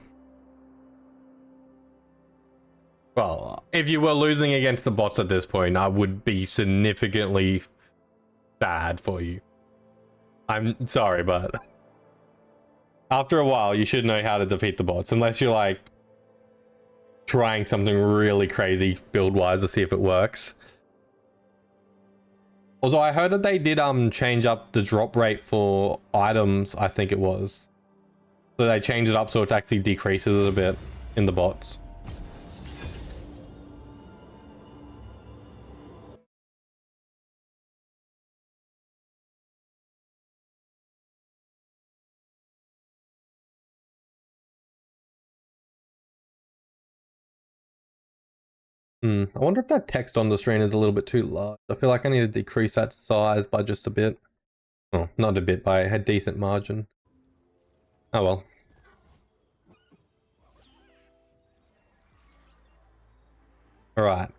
S1: Well, if you were losing against the bots at this point, I would be significantly bad for you. I'm sorry, but after a while, you should know how to defeat the bots, unless you're like trying something really crazy build-wise to see if it works. Although I heard that they did change up the drop rate for items, I think it was. So they changed it up so it actually decreases a bit in the bots. I wonder if that text on the screen is a little bit too large. I feel like I need to decrease that size by just a bit. Oh, not a bit, by a decent margin. Oh well. Alright.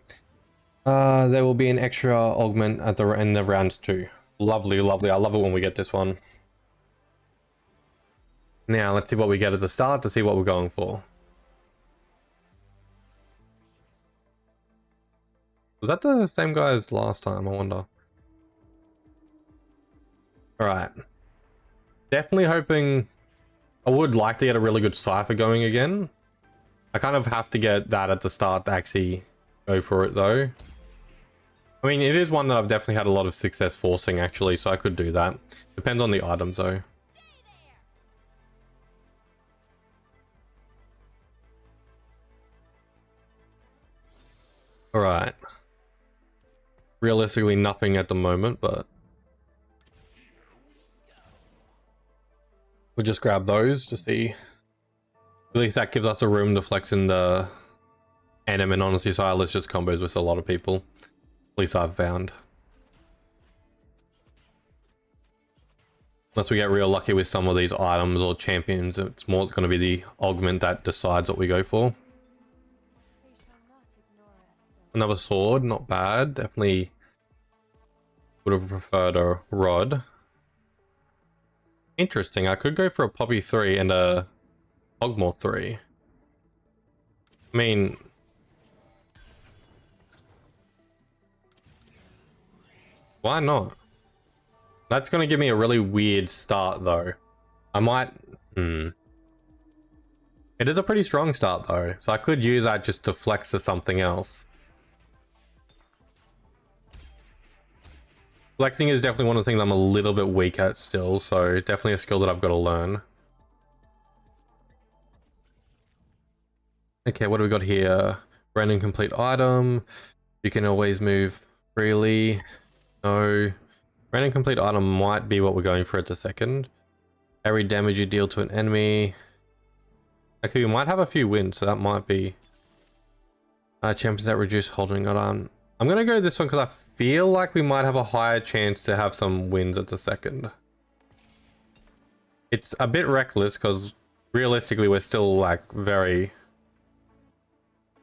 S1: There will be an extra augment at the end of round 2. Lovely, lovely. I love it when we get this one. Now, let's see what we get at the start to see what we're going for. Was that the same guy as last time, I wonder? Alright. Definitely hoping... I would like to get a really good Cypher going again. I kind of have to get that at the start to actually go for it, though. I mean, it is one that I've definitely had a lot of success forcing, actually, so I could do that. Depends on the items, though. Alright. Realistically, nothing at the moment, but... we'll just grab those to see. At least that gives us a room to flex in the Enderman, and honestly, Silas just combos with a lot of people. At least I've found. Unless we get real lucky with some of these items or champions, it's more going to be the augment that decides what we go for. Another sword, not bad. Definitely would have preferred a rod. Interesting, I could go for a Poppy 3 and a Ogmore 3. I mean... why not? That's going to give me a really weird start, though. I might... It is a pretty strong start, though. So I could use that just to flex to something else. Flexing is definitely one of the things I'm a little bit weak at still, so definitely a skill that I've got to learn. Okay, what do we got here? Random complete item. You can always move freely. No. Random complete item might be what we're going for at the second. Every damage you deal to an enemy. Actually, we might have a few wins, so that might be... champions that reduce holding on. I'm going to go this one because I feel like we might have a higher chance to have some wins at the second. It's a bit reckless because realistically we're still like very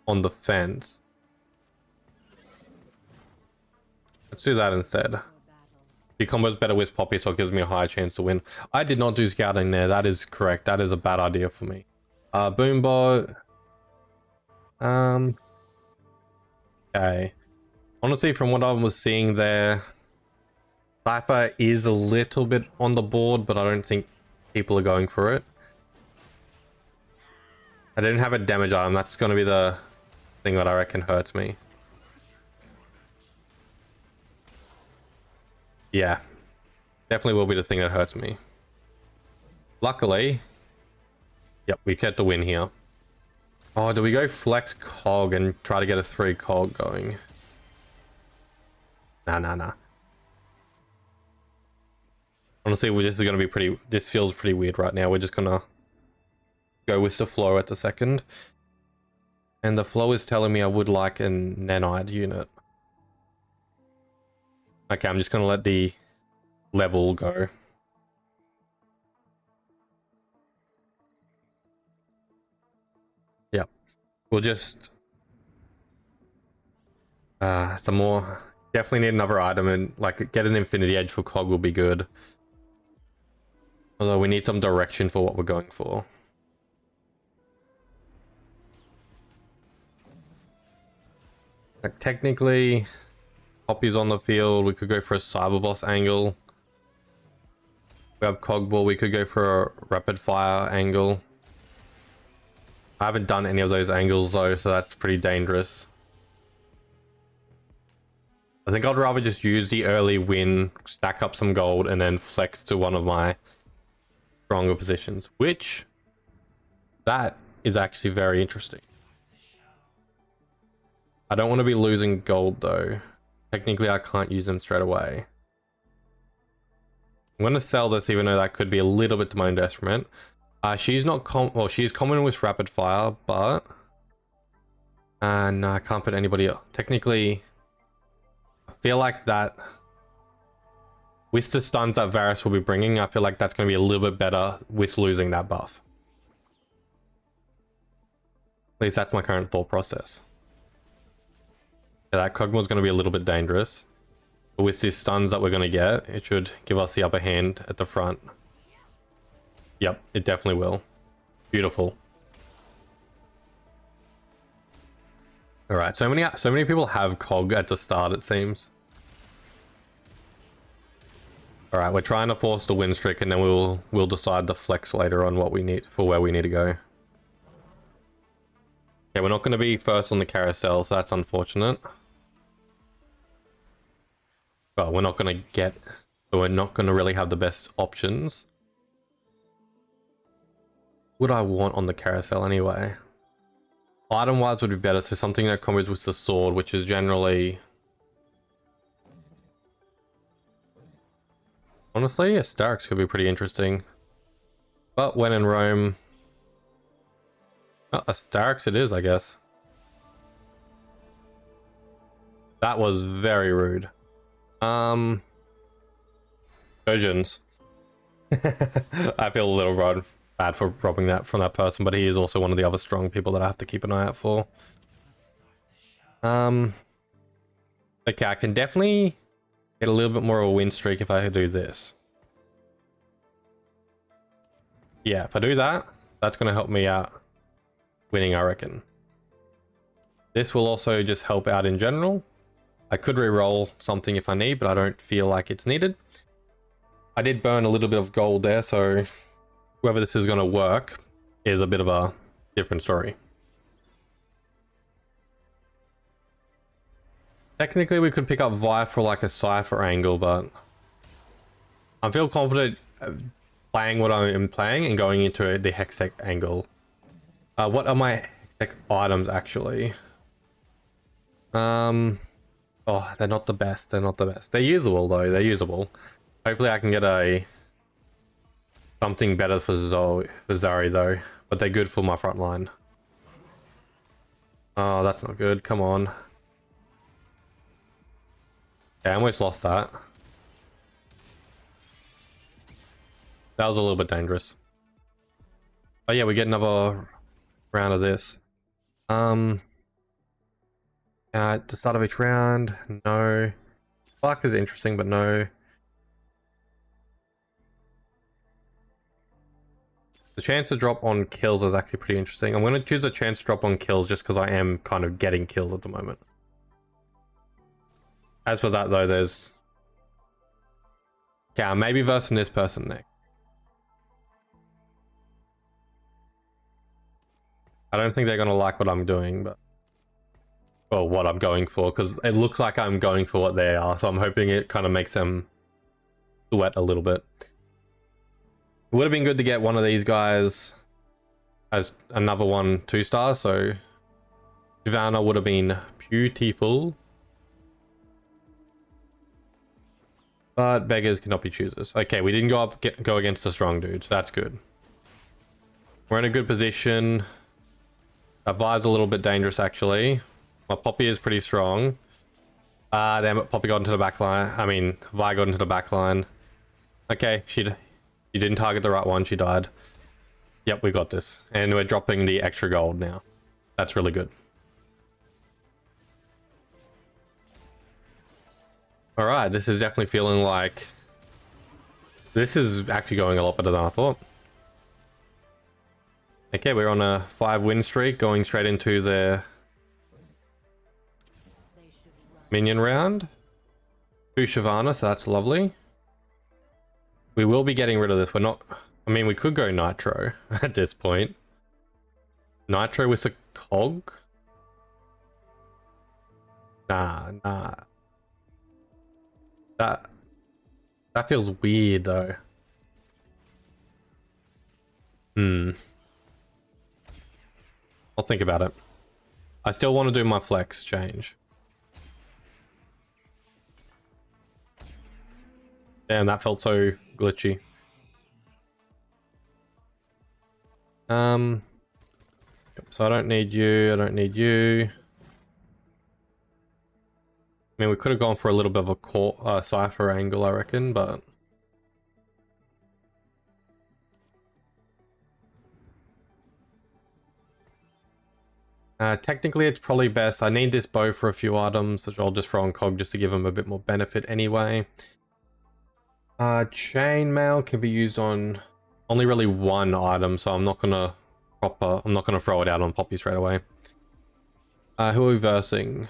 S1: on the fence. Let's do that instead. He combos better with Poppy, so it gives me a higher chance to win. I did not do scouting there. That is correct. That is a bad idea for me. Boombot. Okay. Honestly, from what I was seeing there, Cypher is a little bit on the board, but I don't think people are going for it. I didn't have a damage item. That's going to be the thing that I reckon hurts me. Yeah. Definitely will be the thing that hurts me. Luckily, yep, we get the win here. Oh, do we go flex cog and try to get a 3 cog going? Nah. Honestly, this is going to be pretty... This feels pretty weird right now. We're just going to go with the flow at the second. And the flow is telling me I would like a nanite unit. Okay, I'm just going to let the level go. Yep. We'll just... some more... Definitely need another item, and like get an infinity edge for cog will be good. Although we need some direction for what we're going for. Like technically, Poppy's on the field. We could go for a cyber boss angle. We have Cogball. We could go for a rapid fire angle. I haven't done any of those angles though, so that's pretty dangerous. I think I'd rather just use the early win, stack up some gold, and then flex to one of my stronger positions, which that is actually very interesting. I don't want to be losing gold though. Technically, I can't use them straight away. I'm going to sell this even though that could be a little bit to my detriment. She's not well, she's common with rapid fire, but no, I can't put anybody else. Technically, I feel like that with the stuns that Varus will be bringing, I feel like that's going to be a little bit better with losing that buff. At least that's my current thought process. Yeah, that Kog'Maw is going to be a little bit dangerous. But with these stuns that we're going to get, it should give us the upper hand at the front. Yep, it definitely will. Beautiful. Alright, so many people have Cog at the start, it seems. Alright, we're trying to force the win streak, and then we'll decide the flex later on what we need for where we need to go. Okay, we're not going to be first on the carousel, so that's unfortunate. Well, we're not going to get... So we're not going to really have the best options. What would I want on the carousel anyway? Item-wise would be better, so something that combos with the sword, which is generally... Honestly, Asterix could be pretty interesting. But when in Rome... Oh, Asterix it is, I guess. That was very rude. Urgens. I feel a little bad for robbing that from that person, but he is also one of the other strong people that I have to keep an eye out for. Okay, I can definitely get a little bit more of a win streak if I do this. Yeah, if I do that, that's going to help me out winning, I reckon. This will also just help out in general. I could re-roll something if I need, but I don't feel like it's needed. I did burn a little bit of gold there, so whether this is going to work is a bit of a different story. Technically, we could pick up Vi for like a Cypher angle, but I feel confident playing what I am playing and going into the Hextech angle. What are my Hextech items actually? Oh, they're not the best. They're not the best. They're usable though. They're usable. Hopefully, I can get something better for Zari though. But they're good for my front line. Oh, that's not good. Come on. Okay, I almost lost that. That was a little bit dangerous. Oh yeah, we get another round of this. At the start of each round, no. Spark is interesting, but no. The chance to drop on kills is actually pretty interesting. I'm going to choose a chance to drop on kills just because I am kind of getting kills at the moment. As for that though, there's... Yeah, maybe versing this person next. I don't think they're going to like what I'm doing, but... Well, what I'm going for, because it looks like I'm going for what they are, so I'm hoping it kind of makes them sweat a little bit. It would have been good to get one of these guys as another 2 stars, so Shyvana would have been beautiful. But beggars cannot be choosers. Okay, we didn't go against the strong dude, so that's good. We're in a good position. That Vi's a little bit dangerous, actually. My Poppy is pretty strong. Damn it, Poppy got into the back line. I mean, Vi got into the back line. Okay, she didn't target the right one, she died. Yep, we got this. And we're dropping the extra gold now. That's really good. Alright, this is definitely feeling like... This is actually going a lot better than I thought. Okay, we're on a 5-win streak, going straight into the minion round. 2 Shyvana, so that's lovely. We will be getting rid of this. We're not... I mean, we could go Nitro at this point. Nitro with a Cog? Nah. That feels weird though. I'll think about it. I still want to do my flex change. Damn, that felt so glitchy. So I don't need you, I don't need you. I mean, we could have gone for a little bit of a Cypher angle, I reckon, but... technically, it's probably best. I need this bow for a few items, which I'll just throw on Cog just to give him a bit more benefit anyway. Chainmail can be used on only really one item, so I'm not gonna throw it out on Poppy straight away. Who are we versing?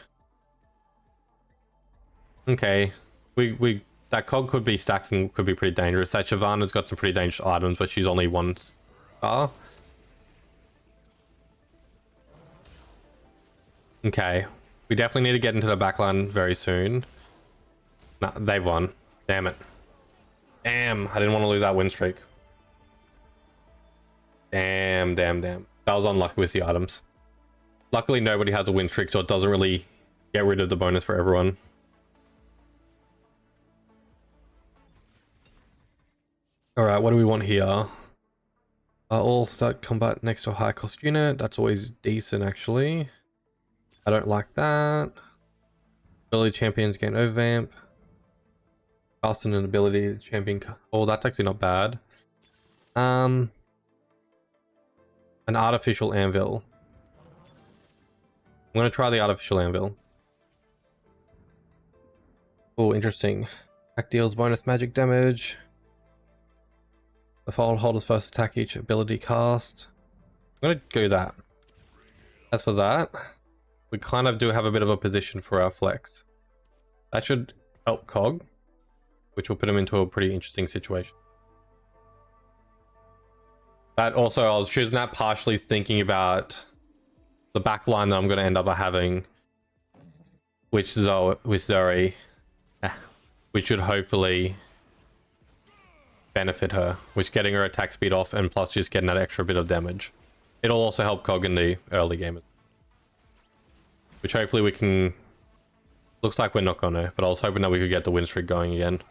S1: Okay, that Cog could be stacking, could be pretty dangerous. That Shyvana's got some pretty dangerous items, but she's only 1 star. Okay, we definitely need to get into the backline very soon. Nah, they've won. Damn it. Damn, I didn't want to lose that win streak. Damn. That was unlucky with the items. Luckily, nobody has a win streak, so it doesn't really get rid of the bonus for everyone. Alright, what do we want here? All start combat next to a high cost unit. That's always decent, actually. I don't like that. Ability champions gain overvamp. Casting an ability champion. Oh, that's actually not bad. An artificial anvil. I'm gonna try the artificial anvil. Oh, interesting. Attack deals bonus magic damage. The file holder's first attack each ability cast. I'm gonna go that. As for that, we kind of do have a bit of a position for our flex. That should help Cog, which will put him into a pretty interesting situation. That also, I was choosing that partially thinking about the back line that I'm going to end up having, with Zoe, which should hopefully benefit her, which getting her attack speed off and plus just getting that extra bit of damage. It'll also help Cog in the early game, which hopefully we can... Looks like we're not gonna, but I was hoping that we could get the win streak going again.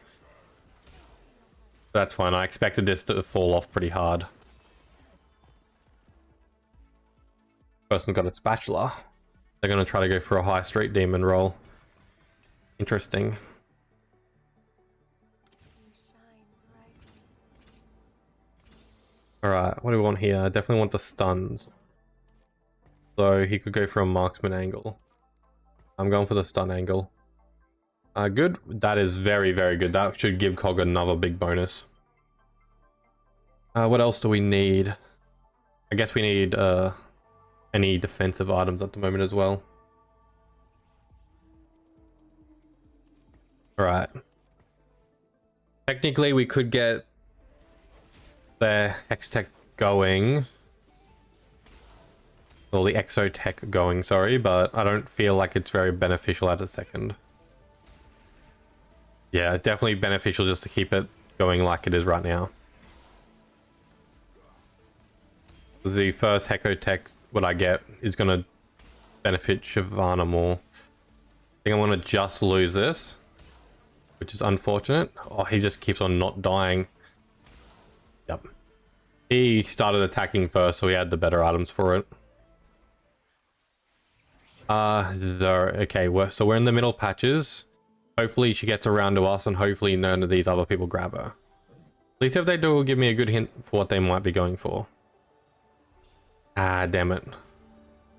S1: That's fine. I expected this to fall off pretty hard. Person got a spatula. They're gonna try to go for a high street demon roll. Interesting. Alright, what do we want here? I definitely want the stuns. So he could go for a marksman angle. I'm going for the stun angle. Good. That is very, very good. That should give Cog another big bonus. What else do we need? I guess we need any defensive items at the moment as well. Alright. Technically, we could get the Hextech going. Or the Exotech going, sorry, but I don't feel like it's very beneficial at a second. Yeah, definitely beneficial just to keep it going like it is right now. The first Hexotech, what I get, is going to benefit Shyvana more. I think I'm going to just lose this, which is unfortunate. Oh, he just keeps on not dying. Yep. He started attacking first, so he had the better items for it. Okay, so we're in the middle patches. Hopefully she gets around to us, and hopefully none of these other people grab her. At least if they do, will give me a good hint for what they might be going for. Ah, damn it.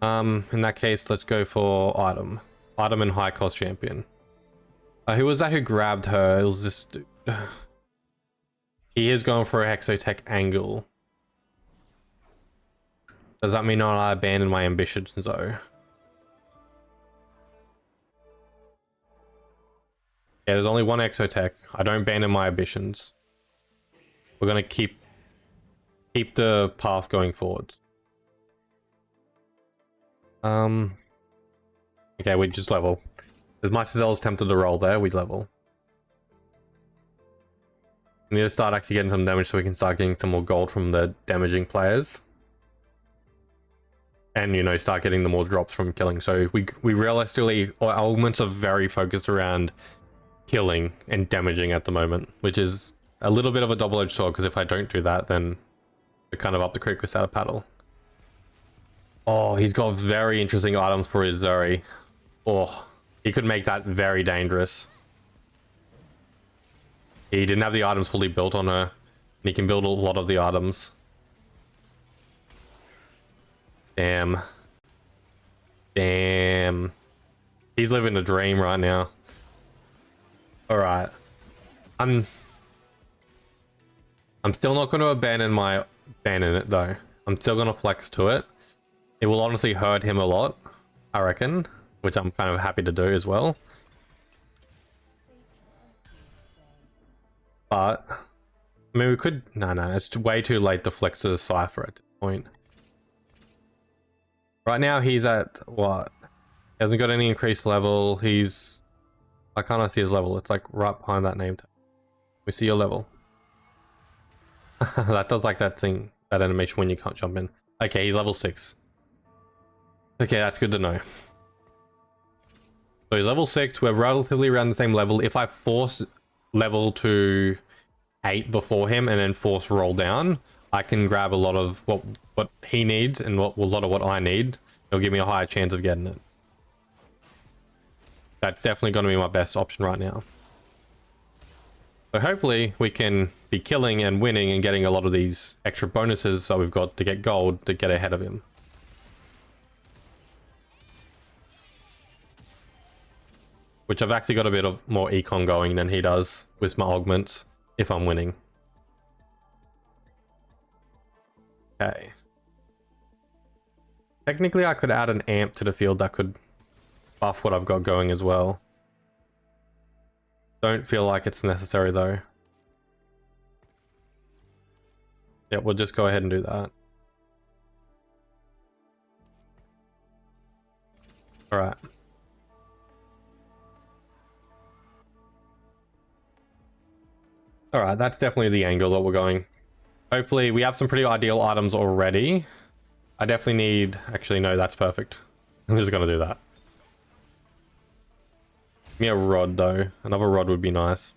S1: In that case, let's go for item. Item and high cost champion. Who was that who grabbed her? It was this dude. He is going for a Hexotech angle. Does that mean I abandon my ambitions though? Yeah, there's only one Exotech. I don't abandon my ambitions. We're gonna keep the path going forwards. Okay, we just level. As much as I was tempted to roll there, we level. We need to start actually getting some damage so we can start getting some more gold from the damaging players. And, you know, start getting the more drops from killing. So we realistically, our augments are very focused around killing and damaging at the moment, which is a little bit of a double-edged sword, because if I don't do that, then we're kind of up the creek without a paddle. Oh, he's got very interesting items for his Zuri. Oh, he could make that very dangerous. He didn't have the items fully built on her, and he can build a lot of the items. Damn. Damn. He's living a dream right now. Alright. I'm still not going to abandon it though. I'm still going to flex to it. It will honestly hurt him a lot, I reckon, which I'm kind of happy to do as well. But I mean, we could... No, it's way too late to flex to the Cypher at this point. Right now he's at what? He hasn't got any increased level. He's... I can't see his level. It's like right behind that name tag. We see your level. That does like that thing, that animation when you can't jump in. Okay, he's level 6. Okay, that's good to know. So he's level 6. We're relatively around the same level. If I force level to 8 before him and then force roll down, I can grab a lot of what he needs and a lot of what I need. It'll give me a higher chance of getting it. That's definitely going to be my best option right now. So hopefully we can be killing and winning and getting a lot of these extra bonuses that we've got to get gold to get ahead of him. Which I've actually got a bit of more econ going than he does with my augments if I'm winning. Okay. Technically I could add an amp to the field that could buff what I've got going as well. Don't feel like it's necessary though. Yeah, we'll just go ahead and do that. Alright. Alright, that's definitely the angle that we're going. Hopefully, we have some pretty ideal items already. I definitely need... Actually, no, that's perfect. I'm just gonna do that. Give me a rod though. Another rod would be nice.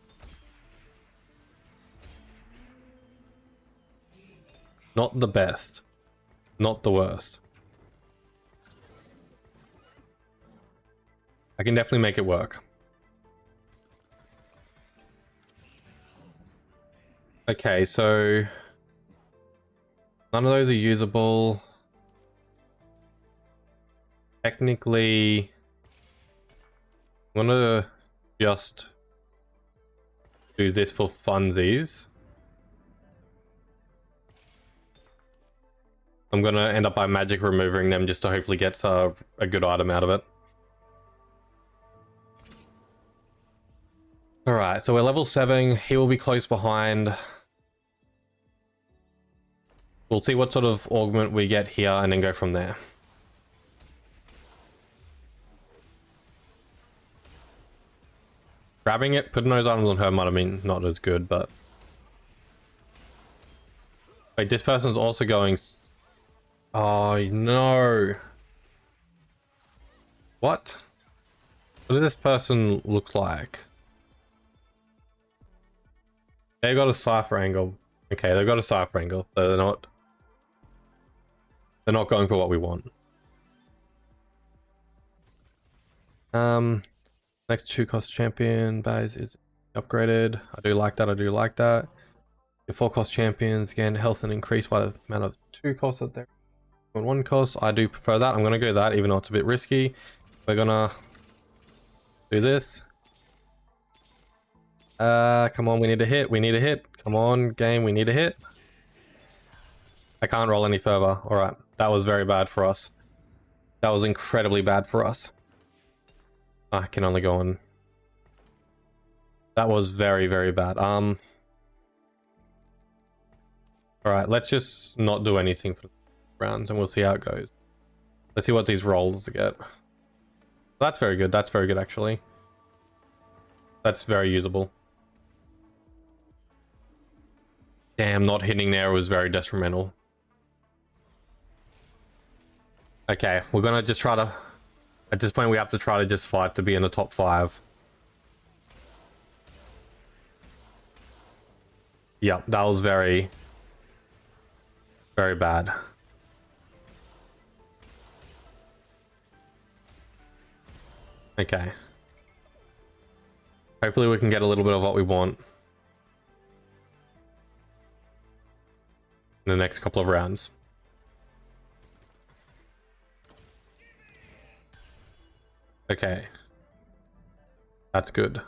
S1: Not the best. Not the worst. I can definitely make it work. Okay, so... None of those are usable. Technically... I'm gonna just do this for funsies. I'm gonna end up by magic removing them just to hopefully get a good item out of it. Alright, so we're level 7. He will be close behind. We'll see what sort of augment we get here and then go from there. Grabbing it, putting those items on her might have been not as good, but... Wait, this person's also going... Oh, no. What? What does this person look like? They got a Cypher angle. Okay, they've got a Cypher angle, so they're not going for what we want. Next 2 cost champion base is upgraded. I do like that. I do like that. Your 4 cost champions gain health and increase by the amount of 2 costs that they're on 1 cost. I do prefer that. I'm gonna go that, even though it's a bit risky. We're gonna do this. Come on, we need a hit. We need a hit. Come on, game, we need a hit. I can't roll any further. All right, that was very bad for us. That was incredibly bad for us. I can only go on. That was very, very bad. All right, let's just not do anything for rounds and we'll see how it goes. Let's see what these rolls get. That's very good. That's very good, actually. That's very usable. Damn, not hitting there was very detrimental. Okay, we're gonna just try to... At this point, we have to try to just fight to be in the top 5. Yeah, that was very, very bad. Okay. Hopefully we can get a little bit of what we want in the next couple of rounds. Okay. That's good.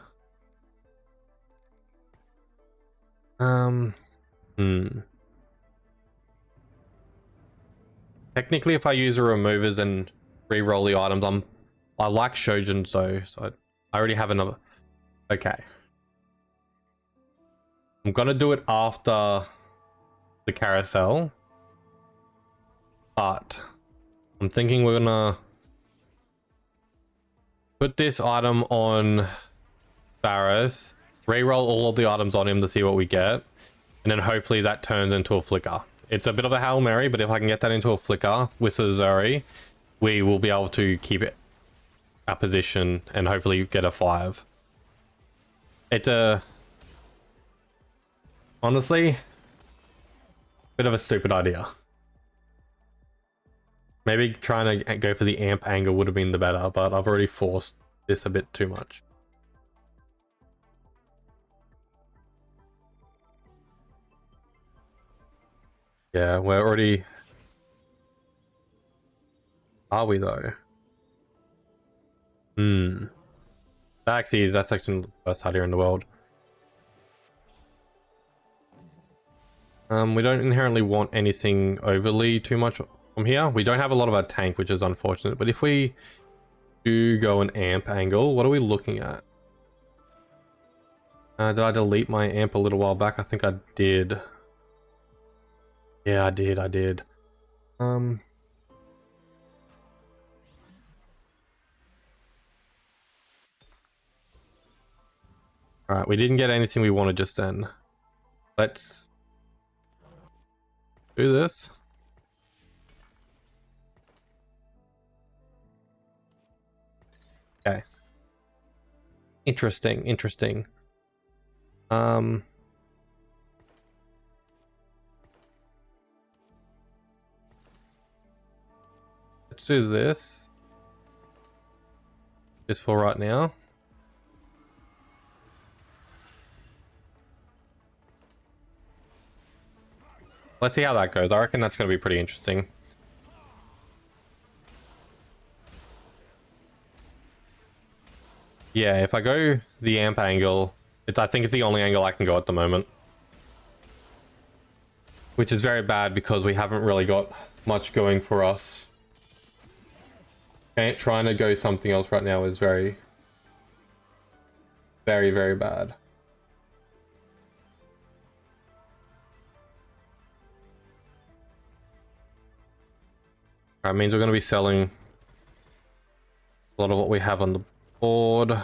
S1: Technically, if I use the removers and re-roll the items, I like Shojin, so I already have another. Okay. I'm gonna do it after the carousel, but I'm thinking we're gonna put this item on Barris, re-roll all of the items on him to see what we get, and then hopefully that turns into a flicker. It's a bit of a Hail Mary, but if I can get that into a flicker with Zuri, we will be able to keep it our position and hopefully get a 5. It's a... honestly, bit of a stupid idea. Maybe trying to go for the amp angle would have been the better, but I've already forced this a bit too much. Yeah, we're already... Are we though? That's actually the best idea in the world. We don't inherently want anything overly too much from here. We don't have a lot of our tank, which is unfortunate, but if we do go an amp angle, what are we looking at? Did I delete my amp a little while back? I think I did. Yeah, I did. Alright, we didn't get anything we wanted just then. Let's do this. Okay. Interesting. Let's do this. Just for right now. Let's see how that goes. I reckon that's going to be pretty interesting. Yeah, if I go the amp angle, I think it's the only angle I can go at the moment. which is very bad because we haven't really got much going for us. Okay, trying to go something else right now is very, very, very bad. That means we're going to be selling a lot of what we have on the board.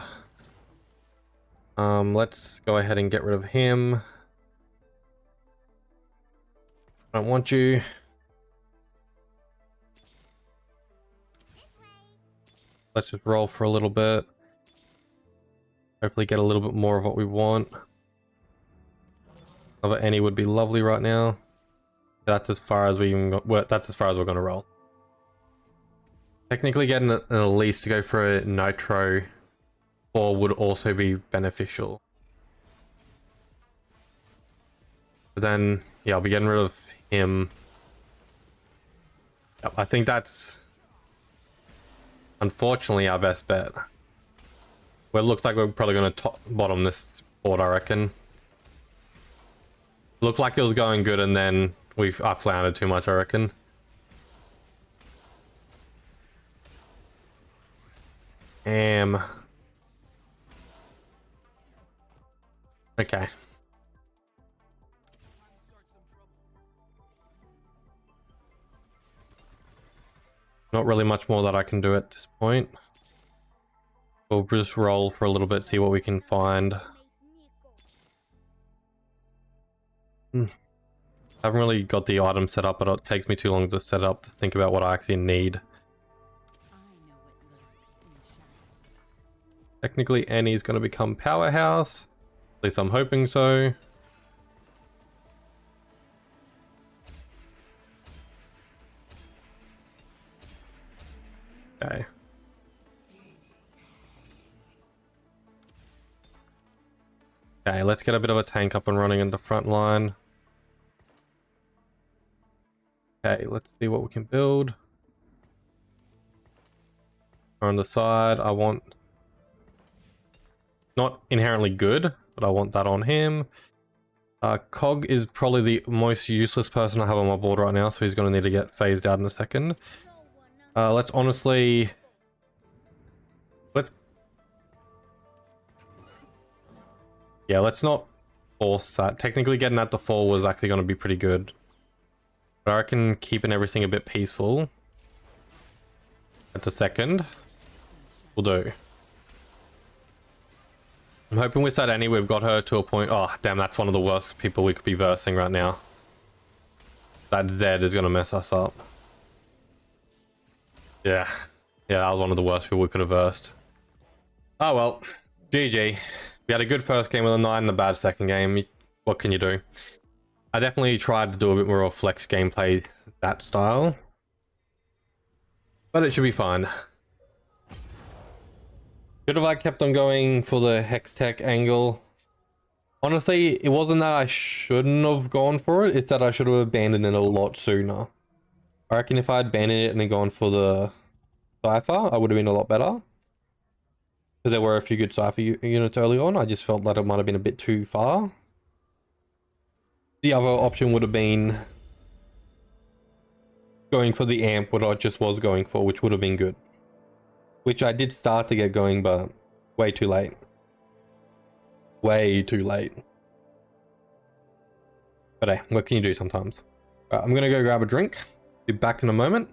S1: Let's go ahead and get rid of him. I don't want you. Let's just roll for a little bit. Hopefully get a little bit more of what we want. Another any would be lovely right now. That's as far as we even got, well, that's as far as we're going to roll. Technically getting an Elise to go for a Nitro 4 would also be beneficial. But then, yeah, I'll be getting rid of him. Yep, I think that's unfortunately our best bet. Well, it looks like we're probably going to bottom this board, I reckon. Looked like it was going good and then I floundered too much, I reckon. Okay. Not really much more that I can do at this point. We'll just roll for a little bit, see what we can find. I haven't really got the item set up, but it takes me too long to set up to think about what I actually need. Technically, Annie's going to become Powerhouse. At least I'm hoping so. Okay. Okay, let's get a bit of a tank up and running in the front line. Okay, let's see what we can build. On the side, I want... not inherently good, but I want that on him. Cog is probably the most useless person I have on my board right now, so he's going to need to get phased out in a second. Let's honestly... let's not force that. Technically getting that to fall was actually going to be pretty good. But I reckon keeping everything a bit peaceful at the second will do. I'm hoping with that Annie we've got her to a point... oh, damn, that's one of the worst people we could be versing right now. That Zed is going to mess us up. Yeah, that was one of the worst people we could have versed. Oh well, GG. We had a good first game with a 9 and a bad second game. What can you do? I definitely tried to do a bit more of flex gameplay, that style. But it should be fine. Should have I kept on going for the Hextech angle? Honestly, it wasn't that I shouldn't have gone for it, it's that I should have abandoned it a lot sooner. I reckon if I had abandoned it and then gone for the Cypher, I would have been a lot better. So there were a few good Cypher units early on, I just felt that it might have been a bit too far. The other option would have been going for the amp, what I just was going for, which would have been good. Which I did start to get going, but way too late. Way too late. But hey, what can you do sometimes? Right, I'm gonna go grab a drink. Be back in a moment.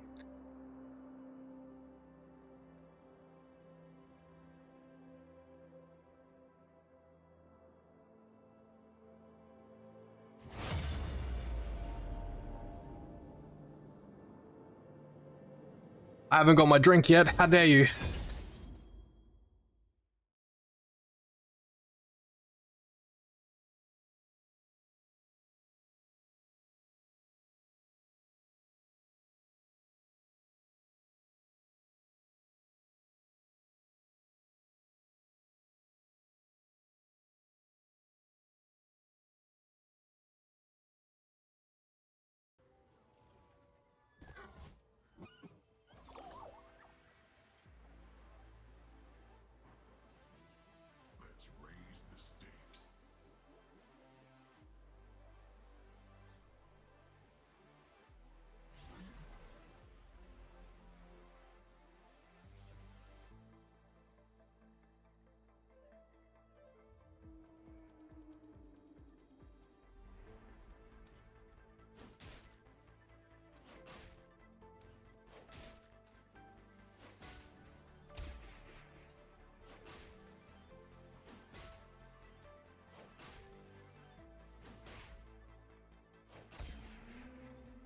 S1: I haven't got my drink yet. How dare you?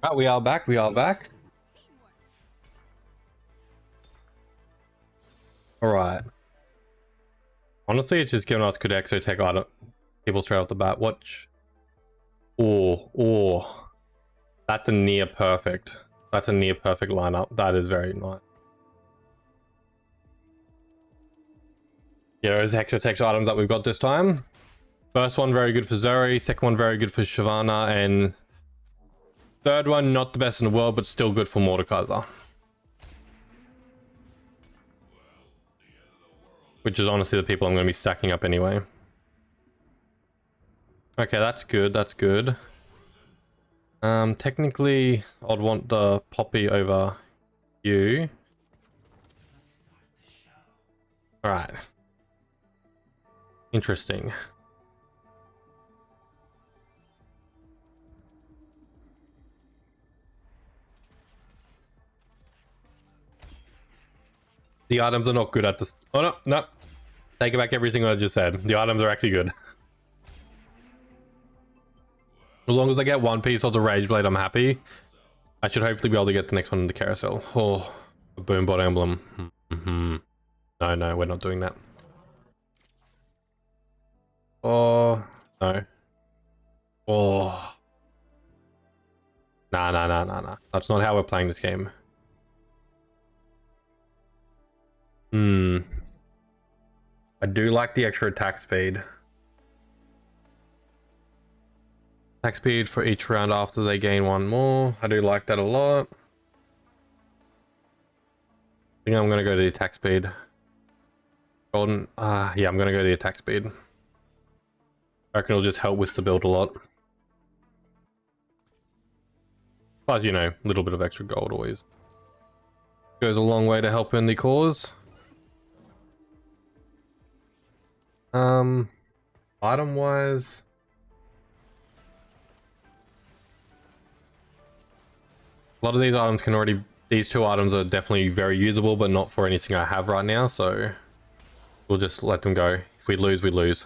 S1: Right, we are back. We are back. All right. Honestly, it's just giving us good exotech item people straight off the bat. Watch. Oh, that's a near perfect. That's a near perfect lineup. That is very nice. Yeah, those exotech items that we've got this time. First one very good for Zuri. Second one very good for Shyvana, and third one not the best in the world, but still good for Mordekaiser. Which is honestly the people I'm going to be stacking up anyway. Okay, that's good. That's good. Technically, I'd want the Poppy over you. All right. Interesting. The items are not good at this. Oh, no, no. Take back everything I just said. The items are actually good. As long as I get one piece of the Rage Blade, I'm happy. I should hopefully be able to get the next one in the carousel. Oh, a Boombot emblem. No, we're not doing that. Oh, no. Oh. Nah. That's not how we're playing this game. I do like the extra attack speed. Attack speed for each round after they gain one more. I do like that a lot. I think I'm gonna go to the attack speed. Golden, yeah, I'm gonna go to the attack speed. I reckon it'll just help with the build a lot. Plus, you know, a little bit of extra gold always goes a long way to help in the cause. Item wise, a lot of these items can already, these two items are definitely very usable, but not for anything I have right now, so we'll just let them go. If we lose, we lose.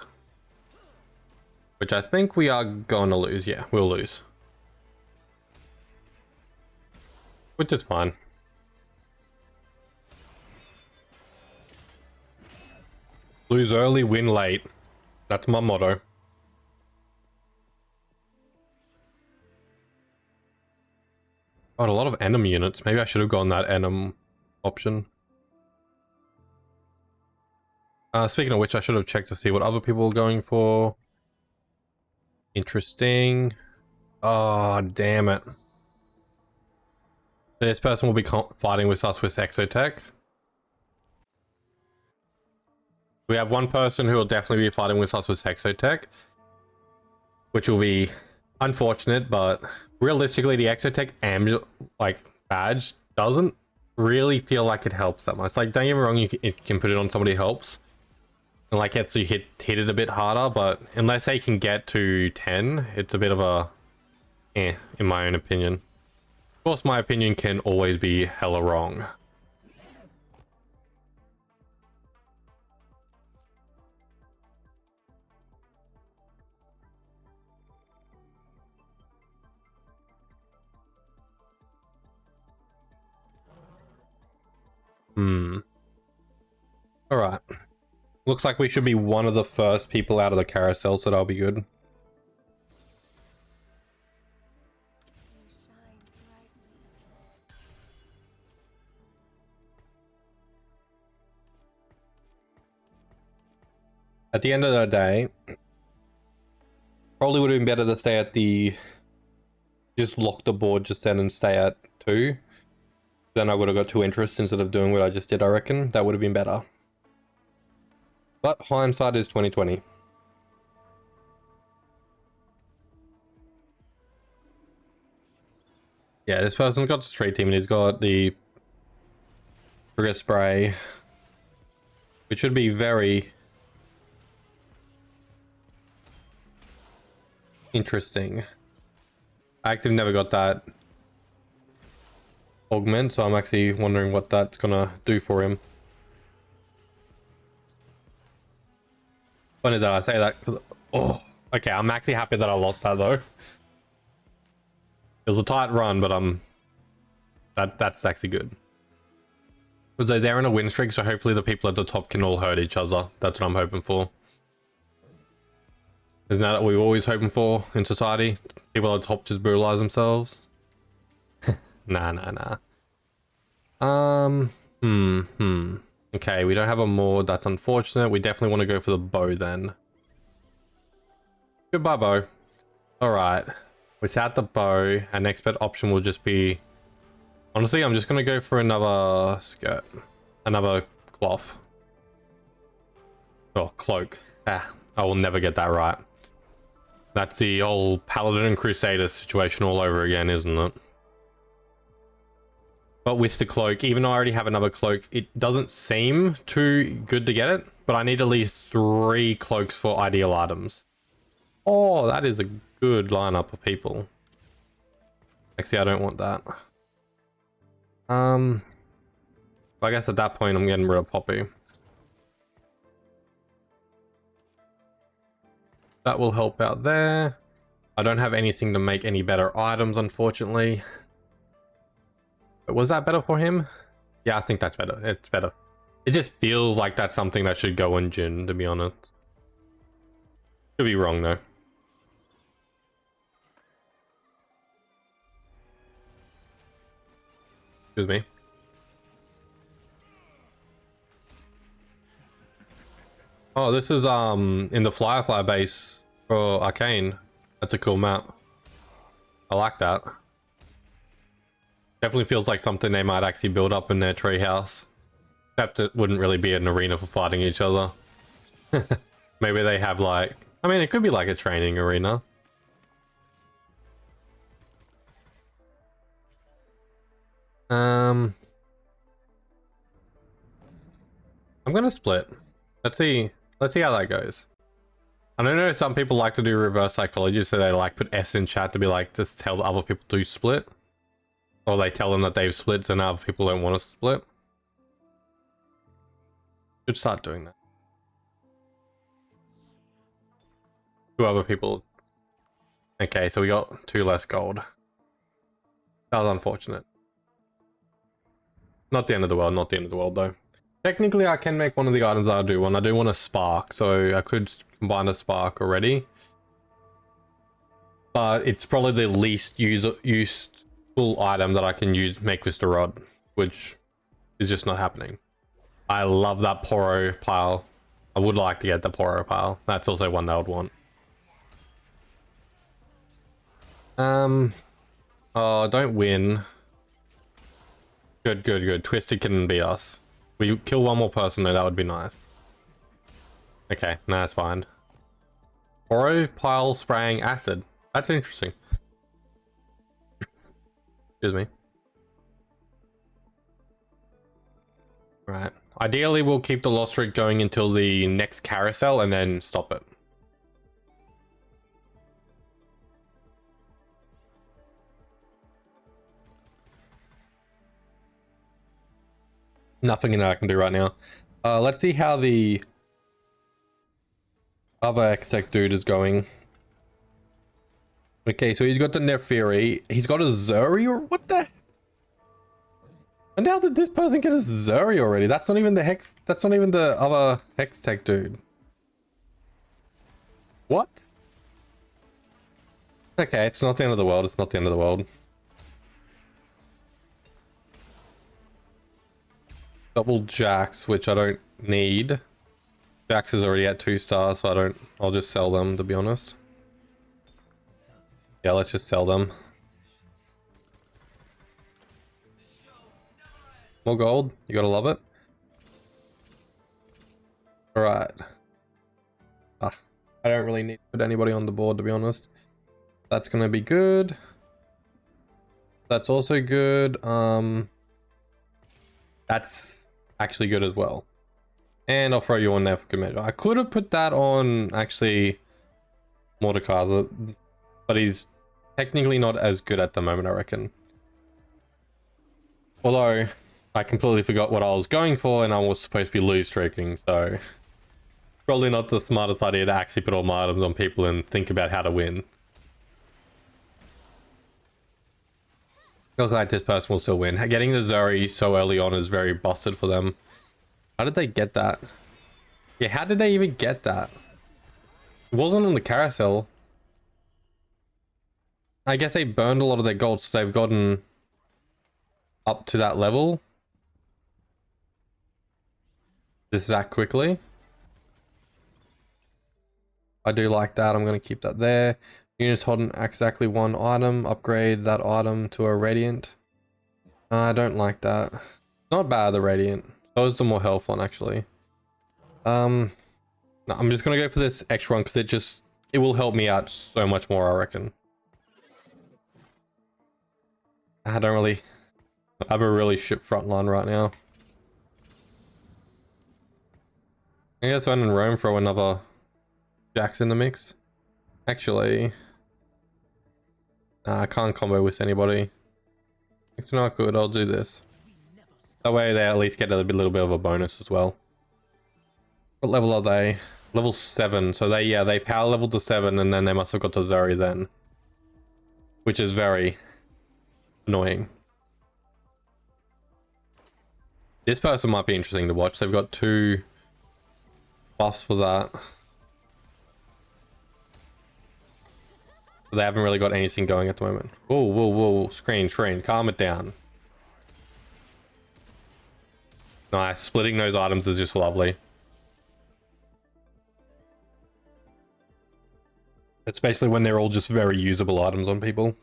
S1: Which I think we are going to lose. Yeah, we'll lose. Which is fine. Lose early, win late. That's my motto. Got a lot of Enem units. Maybe I should have gone that Enem option. Speaking of which, I should have checked to see what other people are going for. Interesting. Oh, damn it. This person will be fighting with us with Exotech. We have one person who will definitely be fighting with us with Exotech, which will be unfortunate, but realistically, the Exotech badge doesn't really feel like it helps that much. Like, don't get me wrong, you can put it on somebody who helps, and like it so you hit it a bit harder, but unless they can get to 10, it's a bit of a in my own opinion. Of course, my opinion can always be hella wrong. All right. Looks like we should be one of the first people out of the carousel, so that'll be good. At the end of the day, probably would have been better to stay at the... Just lock the board just then and stay at 2. Then I would have got 2 interests instead of doing what I just did, I reckon. That would have been better. But hindsight is 2020. Yeah, this person's got the straight team and he's got the trigger spray, which should be very interesting. Active never got that augment, so I'm actually wondering what that's gonna do for him. Funny that I say that because, oh, okay, I'm actually happy that I lost that though. It was a tight run, but that's actually good. So they're in a win streak, so hopefully the people at the top can all hurt each other. That's what I'm hoping for. Isn't that what we're always hoping for in society? People at the top just brutalize themselves? Nah. Okay, we don't have a Maud. That's unfortunate. We definitely want to go for the bow then. Goodbye, bow. Alright. Without the bow, our next best option will just be... Honestly, I'm just going to go for another skirt. Another cloth. Oh, cloak. Ah, I will never get that right. That's the old Paladin and Crusader situation all over again, isn't it? But with the cloak, even though I already have another cloak, it doesn't seem too good to get it. But I need at least 3 cloaks for ideal items. Oh, that is a good lineup of people. Actually, I don't want that. I guess at that point I'm getting rid of Poppy. That will help out there. I don't have anything to make any better items, unfortunately. But was that better for him? Yeah, I think that's better. It's better. It just feels like that's something that should go on Jhin, to be honest. Could be wrong though. Excuse me. Oh, this is in the Firefly base for Arcane. That's a cool map. I like that. Definitely feels like something they might actually build up in their treehouse. Except it wouldn't really be an arena for fighting each other. Maybe they have like... I mean, it could be like a training arena. I'm gonna split. Let's see how that goes. I don't know, some people like to do reverse psychology, so they like put S in chat to be like, just tell other people to split. Or they tell them that they've split, so now other people don't want to split. Should start doing that. 2 other people. Okay, so we got 2 less gold. That was unfortunate. Not the end of the world, not the end of the world though. Technically, I can make one of the items that I do want. I do want a spark, so I could combine a spark already. But it's probably the least useful item that I can make this the rod, which is just not happening. I love that Poro pile. I would like to get the Poro pile. That's also one that I would want. Oh, don't win. Good. Twisted can beat us. We kill one more person though, that would be nice. Okay, nah, that's fine. Poro pile spraying acid. That's interesting. Excuse me. Right. Ideally, we'll keep the loss streak going until the next carousel and then stop it. Nothing that I can do right now. Let's see how the other X-Tech dude is going. Okay, so he's got the Neferi. He's got a Zuri, or what the? And how did this person get a Zuri already? That's not even the Hex. That's not even the other X-Tech dude. What? Okay, it's not the end of the world. It's not the end of the world. Double Jax, which I don't need. Jax is already at 2 stars, so I'll just sell them, to be honest. Yeah, let's just sell them. More gold, you gotta love it. Alright. I don't really need to put anybody on the board, to be honest. That's gonna be good. That's also good. That's actually good as well. And I'll throw you on there for good measure. I could have put that on, actually, Mordecai, but he's technically not as good at the moment, I reckon. Although, I completely forgot what I was going for, and I was supposed to be lose streaking, so... Probably not the smartest idea to actually put all my items on people and think about how to win. Looks like this person will still win. Getting the Zuri so early on is very busted for them. How did they get that? Yeah, how did they even get that? It wasn't on the carousel. I guess they burned a lot of their gold, so they've gotten up to that level this that quickly. I do like that. I'm going to keep that there. Units holding exactly one item. Upgrade that item to a Radiant. I don't like that. Not bad, the Radiant. Those are the more health one, actually. No, I'm just going to go for this extra one because it will help me out so much more, I reckon. I have a really shit front line right now. I guess when in Rome throw another Jax in the mix. Actually, I can't combo with anybody. It's not good. I'll do this. That way they at least get a little bit of a bonus as well. What level are they? Level 7. So they power level to 7 and then they must have got to Zuri then. Which is very annoying. This person might be interesting to watch. They've got 2 buffs for that. They haven't really got anything going at the moment. Whoa, whoa, whoa. Screen, calm it down. Nice. Splitting those items is just lovely. Especially when they're all just very usable items on people.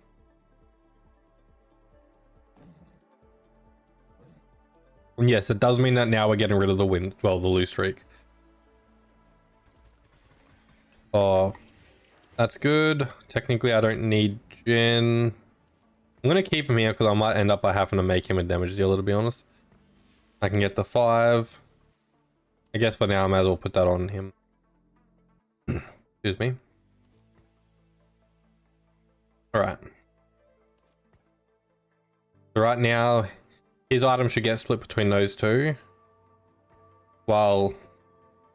S1: And yes, it does mean that now we're getting rid of the the lose streak. Oh, that's good. Technically, I don't need Jhin. I'm going to keep him here because I might end up by having to make him a damage dealer, to be honest. I can get the 5. I guess for now, I might as well put that on him. Excuse me. Alright. So right now, his item should get split between those 2. While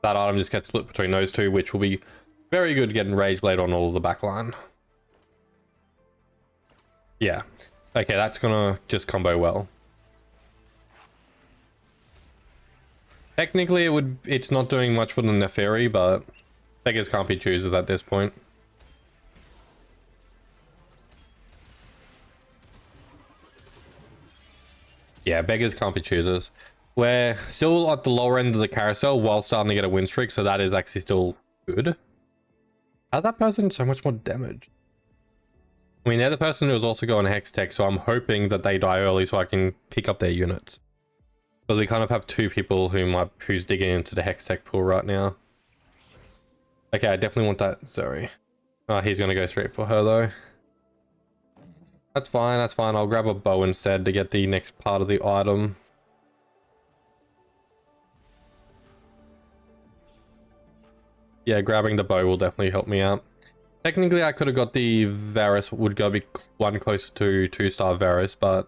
S1: that item just gets split between those 2, which will be very good getting Rage Blade on all of the backline. Yeah. Okay, that's gonna just combo well. Technically, it's not doing much for the Neferi, but beggars can't be choosers at this point. Yeah, beggars can't be choosers. We're still at the lower end of the carousel while starting to get a win streak, so that is actually still good. How's that person so much more damage? I mean, they're the person who's also going Hex Tech, so I'm hoping that they die early so I can pick up their units. Because we kind of have 2 people who's digging into the Hex Tech pool right now. Okay, I definitely want that Zuri. Oh, he's going to go straight for her though. That's fine, that's fine. I'll grab a bow instead to get the next part of the item. Yeah, grabbing the bow will definitely help me out. Technically, I could have got the Varus, would go be one closer to 2-star Varus, but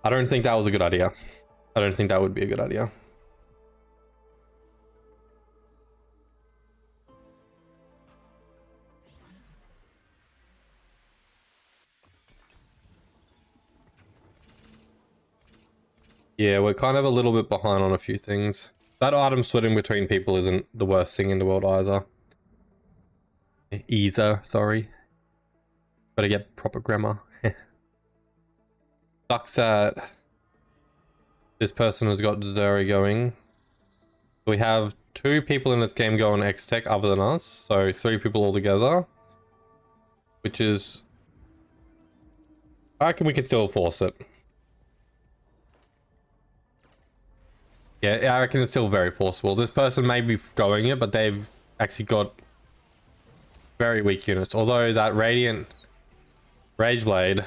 S1: I don't think that was a good idea. I don't think that would be a good idea. Yeah, we're kind of a little bit behind on a few things. That item splitting between people isn't the worst thing in the world either. Sorry. Better get proper grammar. Sucks that this person has got Zuri going. We have 2 people in this game going X-Tech other than us, so 3 people altogether. Which is... I reckon we can still force it. Yeah, I reckon it's still very forcible. This person may be going it, but they've actually got very weak units. Although that Radiant Rage Blade,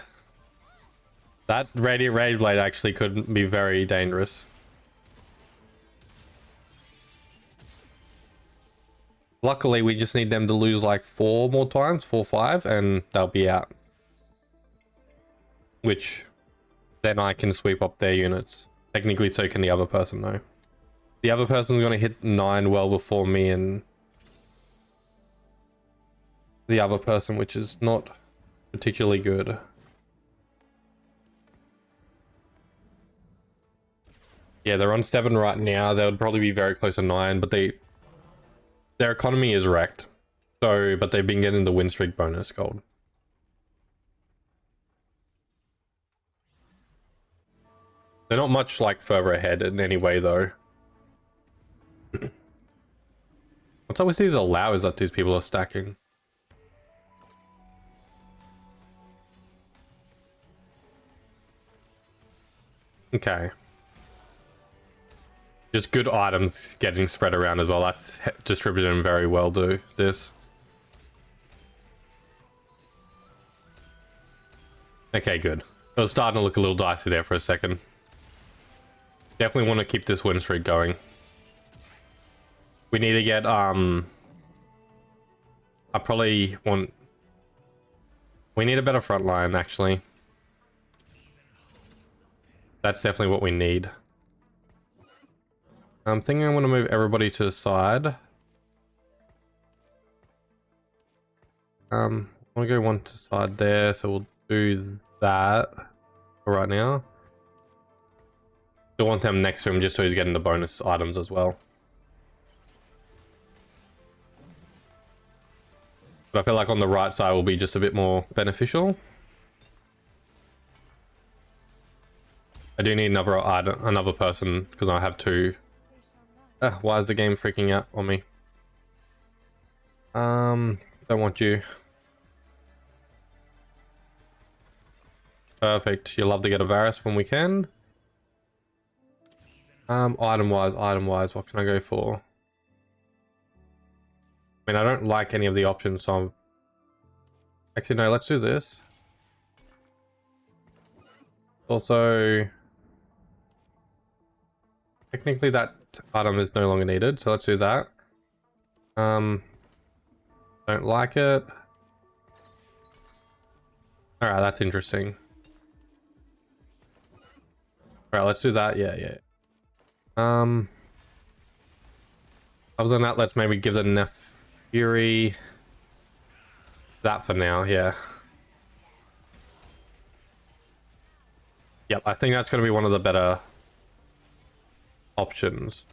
S1: that Radiant Rage Blade actually could be very dangerous. Luckily, we just need them to lose like 4 more times, 4 or 5, and they'll be out. Which, then I can sweep up their units. Technically, so can the other person though. The other person's going to hit 9 well before me and the other person, which is not particularly good. Yeah, they're on 7 right now. They would probably be very close to 9, but their economy is wrecked. So, but they've been getting the win streak bonus gold. They're not much like further ahead in any way though. What's up with these allowers that these people are stacking? Okay. Just good items getting spread around as well. That's distributed them very well, do this. Okay, good. It was starting to look a little dicey there for a second. Definitely want to keep this win streak going. We need to get, I probably want... We need a better front line, actually. That's definitely what we need. I'm thinking I'm going to move everybody to the side. I want to go one to the side there, so we'll do that for right now. Still want them next to him just so he's getting the bonus items as well. But I feel like on the right side will be just a bit more beneficial. I do need another person because I have 2. Why is the game freaking out on me? Don't want you. Perfect. You love to get a Varus when we can. Item wise, what can I go for? I mean, I don't like any of the options, so I'm... Actually, no, let's do this. Also, technically that item is no longer needed, so let's do that. Don't like it. Alright, that's interesting. Alright, let's do that. Yeah. Other than that, let's maybe give the Nefury that for now. Yeah. Yep, I think that's going to be one of the better options.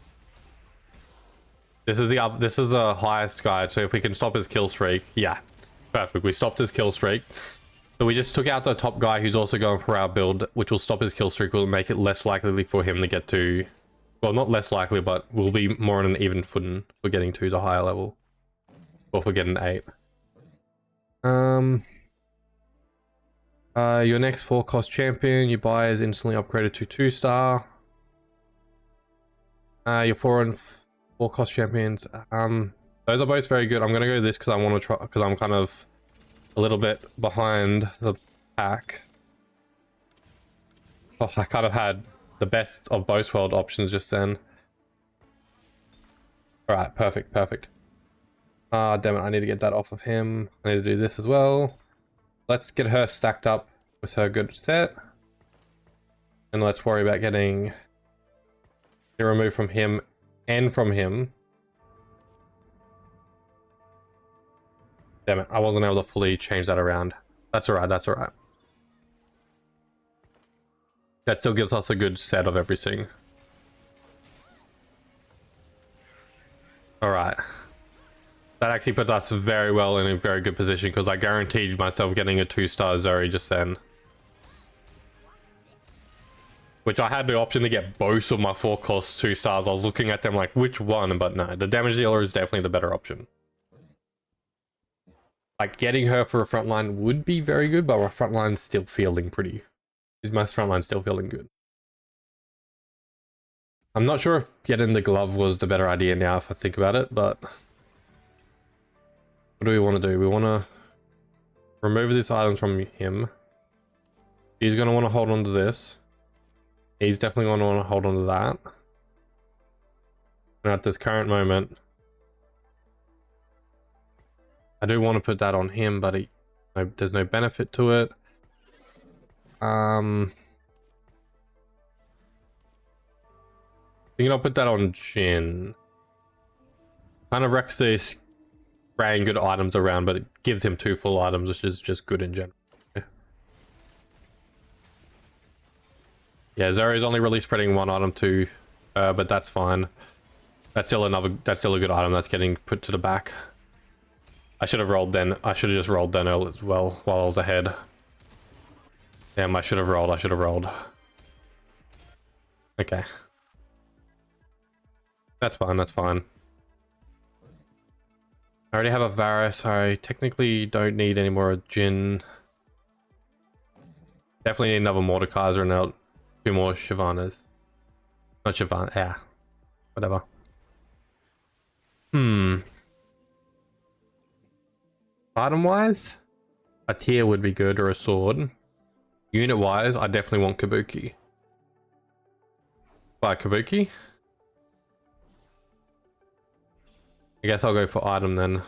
S1: This is the highest guy, so if we can stop his kill streak, yeah, perfect. We stopped his kill streak. So we just took out the top guy who's also going for our build, which will stop his kill streak. Will make it less likely for him to get to, well, not less likely, but we'll be more on an even footing for getting to the higher level, or for getting 8. Your next 4-cost champion you buy is instantly upgraded to 2-star. Your 4 and 4-cost champions, those are both very good. I'm gonna go this because I want to try, because I'm kind of a little bit behind the pack. Oh, I kind of had the best of both world options just then. All right, perfect. Ah, damn it, I need to get that off of him. I need to do this as well. Let's get her stacked up with her good set. And let's worry about getting it removed from him and from him. Damn it, I wasn't able to fully change that around. That's alright, that's alright. That still gives us a good set of everything. Alright. That actually puts us very well in a very good position because I guaranteed myself getting a 2-star Zuri just then. Which I had the option to get both of my 4-cost 2-stars. I was looking at them like, which one? But no, the damage dealer is definitely the better option. Like, getting her for a frontline would be very good, but my frontline's still feeling pretty... My frontline's still feeling good. I'm not sure if getting the glove was the better idea now if I think about it, but... What do we want to do? We want to remove these items from him. He's going to want to hold on to this. He's definitely going to want to hold on to that. And at this current moment... I do want to put that on him, but there's no benefit to it. I think I'll put that on Jhin. Kind of wrecks this spraying good items around, but it gives him 2 full items, which is just good in general. Yeah, Zero's only really spreading one item too, but that's fine. That's still a good item that's getting put to the back. I should have rolled then. I should have just rolled then as well while I was ahead. Damn, I should have rolled. Okay. That's fine. I already have a Varus. I technically don't need any more Jhin. Definitely need another Mordekaiser and now 2 more Shyvanas. Not Shyvana, yeah. Whatever. Item-wise, a tier would be good, or a sword. Unit-wise, I definitely want Kabuki. Buy Kabuki. I guess I'll go for item then.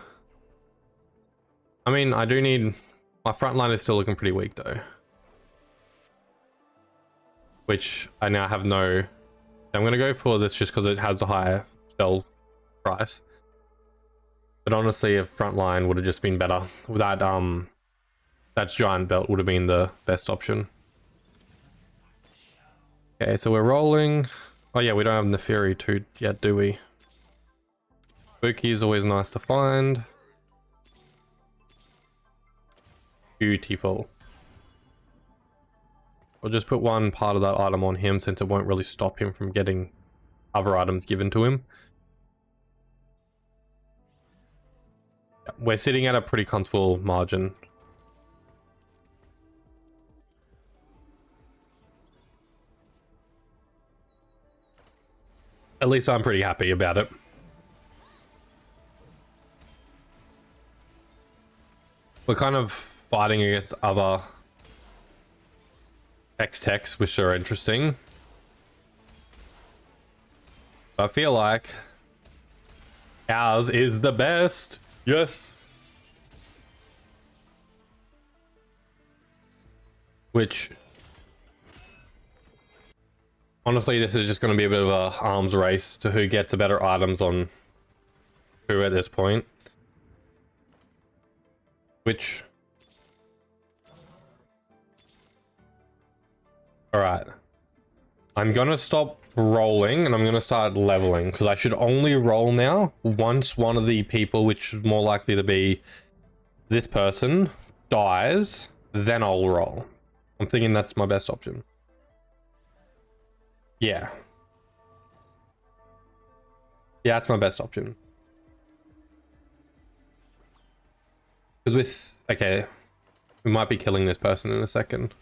S1: I mean, I do need... My front line is still looking pretty weak though. Which I now have no... I'm going to go for this just because it has the higher sell price. But honestly, a front line would have just been better. That giant belt would have been the best option. Okay, so we're rolling. Oh yeah, we don't have the Fury 2 yet, do we? Kabuki is always nice to find. Beautiful. We'll just put one part of that item on him since it won't really stop him from getting other items given to him. We're sitting at a pretty comfortable margin. At least I'm pretty happy about it. We're kind of fighting against other X-Techs, which are interesting. I feel like ours is the best. Yes. Which, honestly, this is just going to be a bit of a arms race to who gets the better items on who at this point. Which, all right, I'm gonna stop rolling and I'm gonna start leveling because I should only roll now once one of the people, which is more likely to be this person, dies, then I'll roll. I'm thinking that's my best option. Yeah, that's my best option. Because with, okay, we might be killing this person in a second.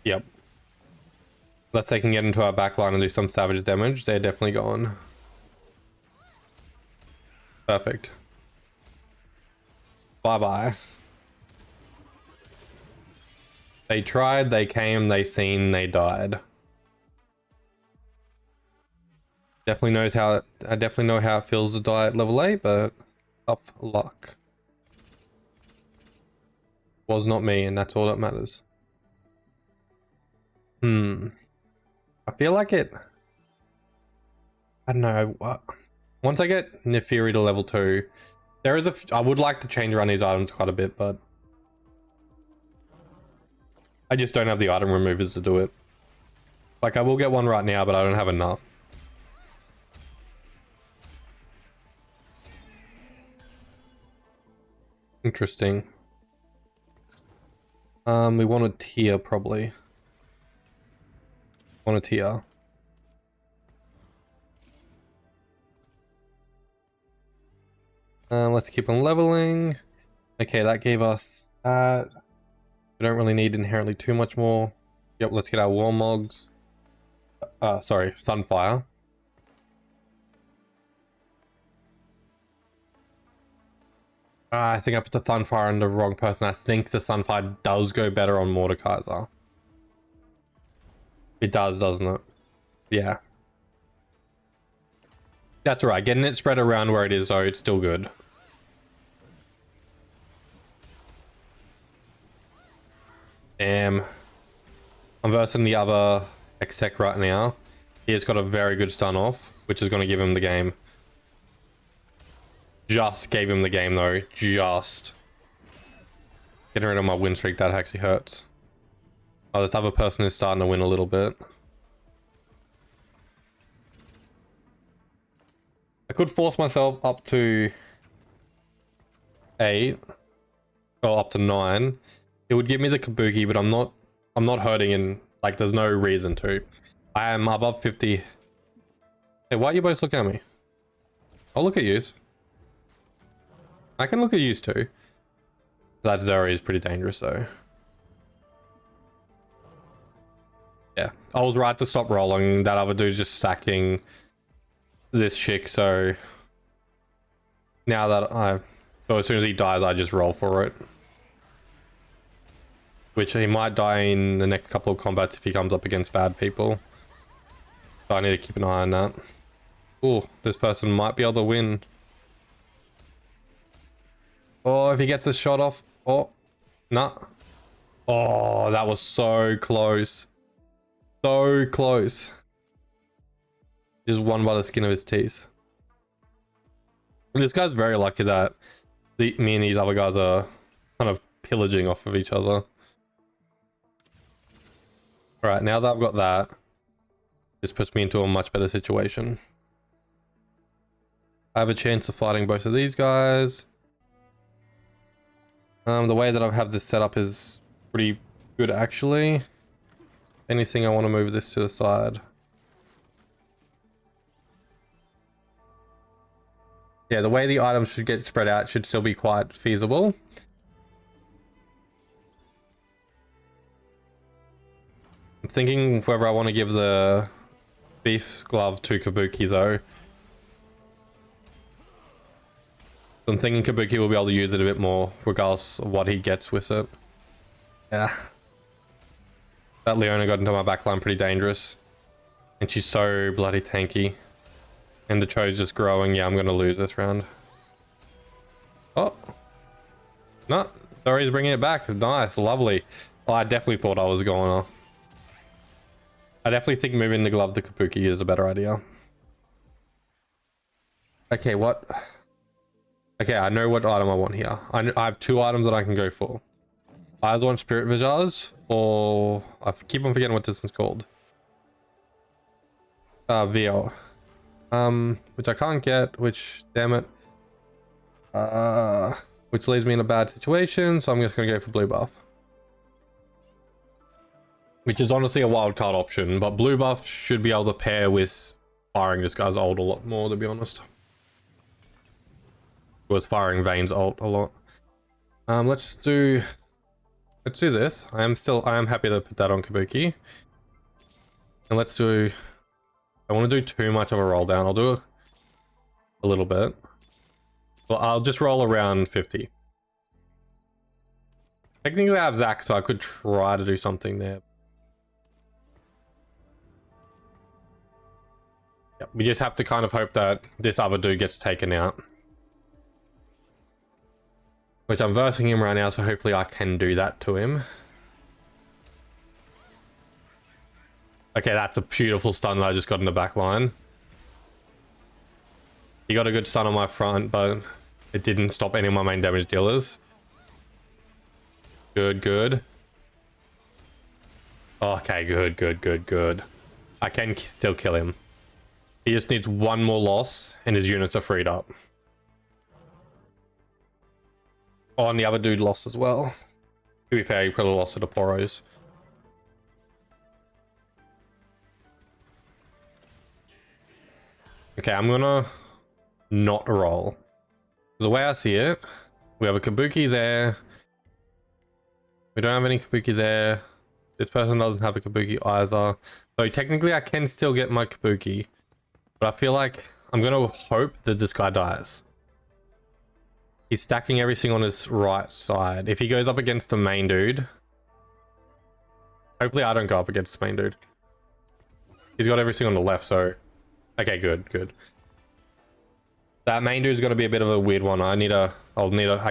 S1: Yep. Unless they can get into our backline and do some savage damage, they're definitely gone. Perfect. Bye-bye. They tried, they came, they seen, they died. Definitely knows how I definitely know how it feels to die at level 8, but tough luck. Was not me, and that's all that matters. I feel like it, I don't know what. Once I get Nefiri to level 2, there is I would like to change around these items quite a bit, but I just don't have the item removers to do it. Like, I will get one right now, but I don't have enough. Interesting. We want a tier probably. Want a tier. Let's keep on leveling. Okay, that gave us that. We don't really need inherently too much more. Yep, let's get our Warmogs. Sorry, Sunfire. I think I put the Sunfire on the wrong person. I think the Sunfire does go better on Mordekaiser. It does, doesn't it? Yeah. That's right. Getting it spread around where it is, though, it's still good. Damn. I'm versing the other X-Tech right now. He has got a very good stun off, which is going to give him the game. Just gave him the game, though. Just. Getting rid of my win streak, that actually hurts. Oh, this other person is starting to win a little bit. I could force myself up to 8 or up to 9. It would give me the Kabuki, but I'm not hurting, and like there's no reason to. I am above 50. Hey, why are you both looking at me? I'll look at yous. I can look at yous too. That Zeri is pretty dangerous though. Yeah, I was right to stop rolling. That other dude's just stacking this chick, so now that so as soon as he dies, I just roll for it. Which he might die in the next couple of combats if he comes up against bad people. So I need to keep an eye on that. Oh, this person might be able to win. Oh, if he gets a shot off. Oh, nah. Oh, that was so close. So close. Just won by the skin of his teeth. And this guy's very lucky that me and these other guys are kind of pillaging off of each other. Alright, now that I've got that, this puts me into a much better situation. I have a chance of fighting both of these guys. The way that I have this set up is pretty good actually. Anything, I want to move this to the side. Yeah, the way the items should get spread out should still be quite feasible. I'm thinking whether I want to give the beef glove to Kabuki though. I'm thinking Kabuki will be able to use it a bit more regardless of what he gets with it. Yeah. That Leona got into my backline pretty dangerous. And she's so bloody tanky. And the Cho's just growing. Yeah, I'm going to lose this round. Oh. No. Sorry, he's bringing it back. Nice. Lovely. Oh, I definitely thought I was going off. I definitely think moving the glove to Kabuki is a better idea. Okay, what? Okay, I know what item I want here. I have 2 items that I can go for. I either want Spirit Visage, or I keep on forgetting what this is called. VO. Which I can't get, which, damn it. Which leaves me in a bad situation, so I'm just gonna go for blue buff. Which is honestly a wild card option, but blue buff should be able to pair with firing this guy's ult a lot more, to be honest. Was firing Vayne's ult a lot. Let's do this. I am happy to put that on Kabuki. And let's do, I want to do too much of a roll down. I'll do a little bit. Well, I'll just roll around 50. Technically I have Zac, so I could try to do something there. Yeah, we just have to kind of hope that this other dude gets taken out. Which I'm versing him right now, so hopefully I can do that to him. Okay, that's a beautiful stun that I just got in the back line. He got a good stun on my front, but it didn't stop any of my main damage dealers. Good, good. Okay, good, good, good, good. I can still kill him. He just needs one more loss, and his units are freed up. Oh, and the other dude lost as well. To be fair, he probably lost to the Poros. Okay, I'm gonna not roll. The way I see it, we have a Kabuki there. We don't have any Kabuki there. This person doesn't have a Kabuki either. So technically I can still get my Kabuki. But I feel like I'm gonna hope that this guy dies. He's stacking everything on his right side. If he goes up against the main dude... Hopefully I don't go up against the main dude. He's got everything on the left, so... Okay, good, good. That main dude's gonna be a bit of a weird one. I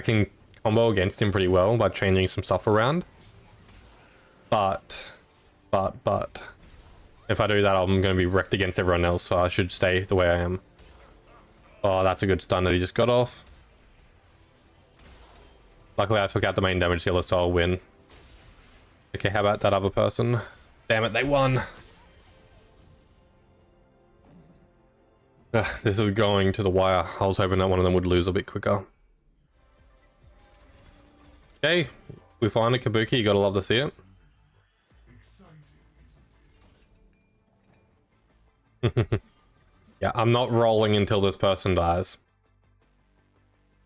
S1: can combo against him pretty well by changing some stuff around. But... If I do that, I'm gonna be wrecked against everyone else, so I should stay the way I am. Oh, that's a good stun that he just got off. Luckily I took out the main damage healer, so I'll win. Okay, how about that other person? Damn it, they won. Ugh, this is going to the wire. I was hoping that one of them would lose a bit quicker. Okay, we find a Kabuki. You gotta love to see it. Yeah, I'm not rolling until this person dies.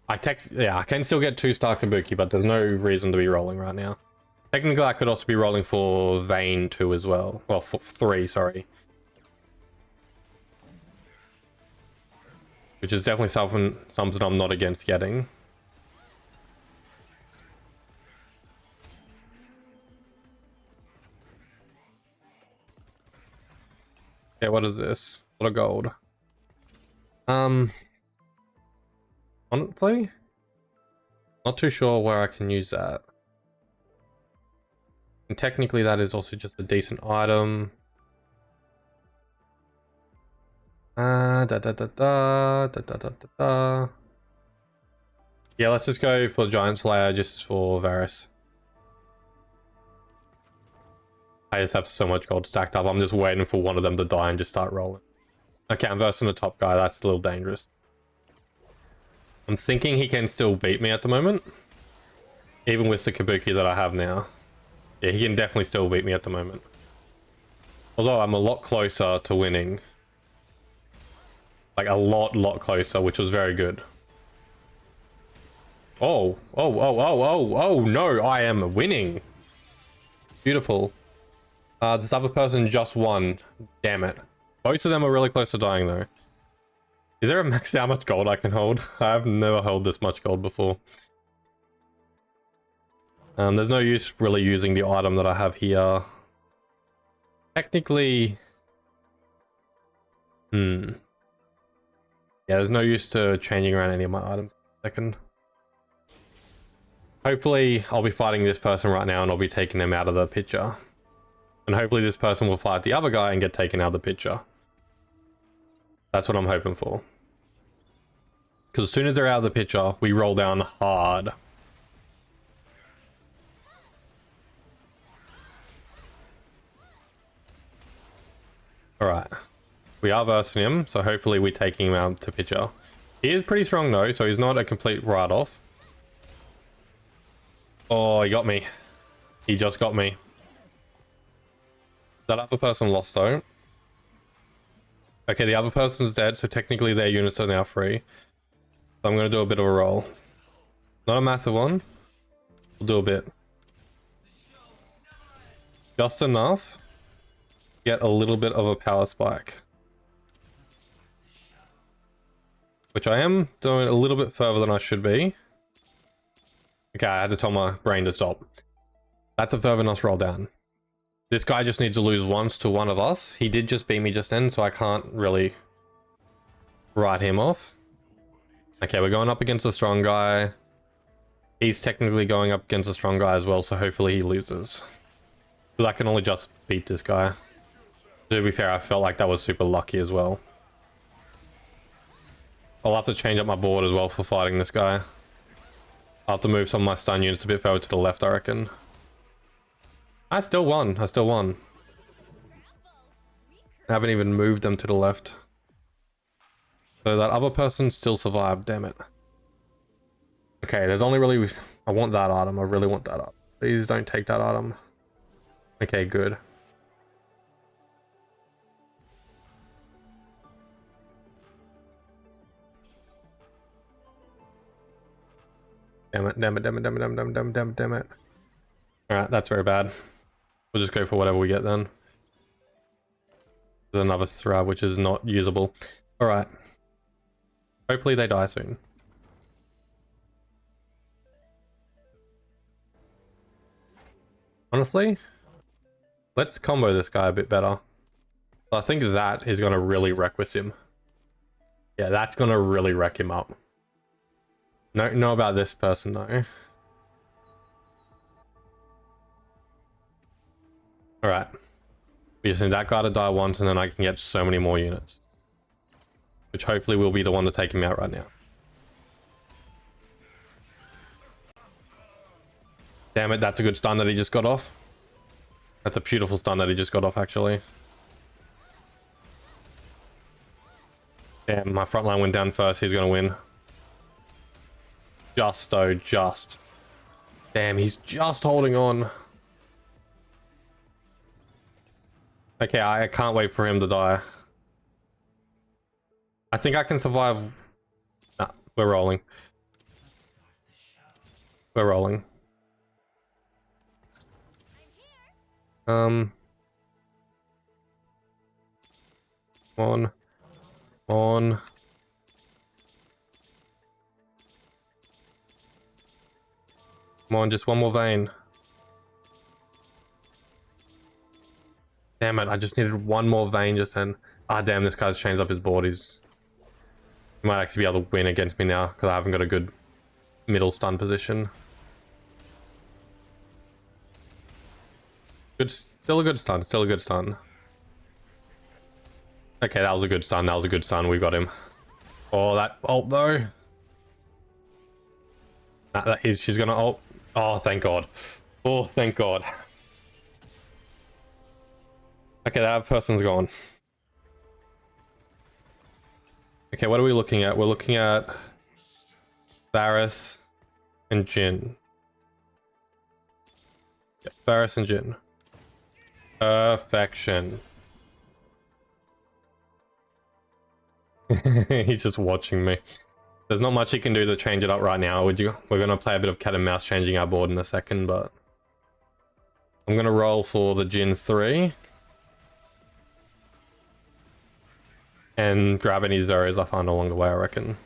S1: I can still get 2-star Kabuki, but there's no reason to be rolling right now. Technically, I could also be rolling for Vayne 2 as well. Well, for 3, sorry. Which is definitely something I'm not against getting. Okay, what is this? What a gold. Honestly, not too sure where I can use that. And technically that is also just a decent item. Yeah, let's just go for Giant Slayer just for Varus. I just have so much gold stacked up. I'm just waiting for one of them to die and just start rolling. Okay, I'm versing the top guy. That's a little dangerous. I'm thinking he can still beat me at the moment. Even with the Kabuki that I have now. Yeah, he can definitely still beat me at the moment. Although I'm a lot closer to winning. Like a lot closer, which was very good. Oh no, I am winning. Beautiful. This other person just won. Damn it. Both of them are really close to dying though. Is there a max how much gold I can hold? I've never held this much gold before. There's no use really using the item that I have here. Technically... Yeah, there's no use to changing around any of my items. Second. Hopefully, I'll be fighting this person right now and I'll be taking them out of the picture. And hopefully this person will fight the other guy and get taken out of the picture. That's what I'm hoping for. Because as soon as they're out of the picture, we roll down hard. Alright. We are versing him, so hopefully we're taking him out to picture. He is pretty strong though, so he's not a complete write-off. Oh, he got me. He just got me. That other person lost though. Okay, the other person's dead, so technically their units are now free. So I'm going to do a bit of a roll. Not a massive one. We'll do a bit. Just enough. Get a little bit of a power spike. Which I am doing a little bit further than I should be. Okay, I had to tell my brain to stop. That's a further nice roll down. This guy just needs to lose once to one of us. He did just beat me just then, so I can't really write him off. Okay, we're going up against a strong guy. He's technically going up against a strong guy as well, so hopefully he loses. But I can only just beat this guy. To be fair, I felt like that was super lucky as well. I'll have to change up my board as well for fighting this guy. I'll have to move some of my stun units a bit further to the left, I reckon. I still won. I still won. I haven't even moved them to the left. So that other person still survived, damn it. Okay, there's only really... I want that item. I really want that item. Please don't take that item. Okay, good. Damn it, damn it, damn it, damn it, damn it, damn it, damn it, damn it, damn it. Alright, that's very bad. We'll just go for whatever we get then. There's another Thrab which is not usable. Alright. Hopefully they die soon. Honestly, let's combo this guy a bit better. I think that is going to really wreck with him. Yeah, that's going to really wreck him up. No, know about this person though. Alright. We just need that guy to die once and then I can get so many more units. Which hopefully will be the one to take him out right now. Damn it, that's a good stun that he just got off. That's a beautiful stun that he just got off, actually. Damn, my front line went down first. He's gonna win. Just, though, just. Damn, he's just holding on. Okay, I can't wait for him to die. I think I can survive. Nah, we're rolling. We're rolling. On. On. Come on, just one more vein. Damn it, I just needed one more vein just then. Ah, damn, this guy's changed up his board. He might actually be able to win against me now because I haven't got a good middle stun position. Good, still a good stun, still a good stun. Okay, that was a good stun, that was a good stun. We got him. Oh, that ult though. She's gonna ult. Oh, thank God. Oh, thank God. Okay, that person's gone. Okay, what are we looking at? We're looking at Varus and Jhin. Yeah, Varus and Jhin. Perfection. He's just watching me. There's not much he can do to change it up right now. We're gonna play a bit of cat and mouse changing our board in a second, but I'm gonna roll for the Jhin 3 and grab any Zeri's I find along the way, I reckon.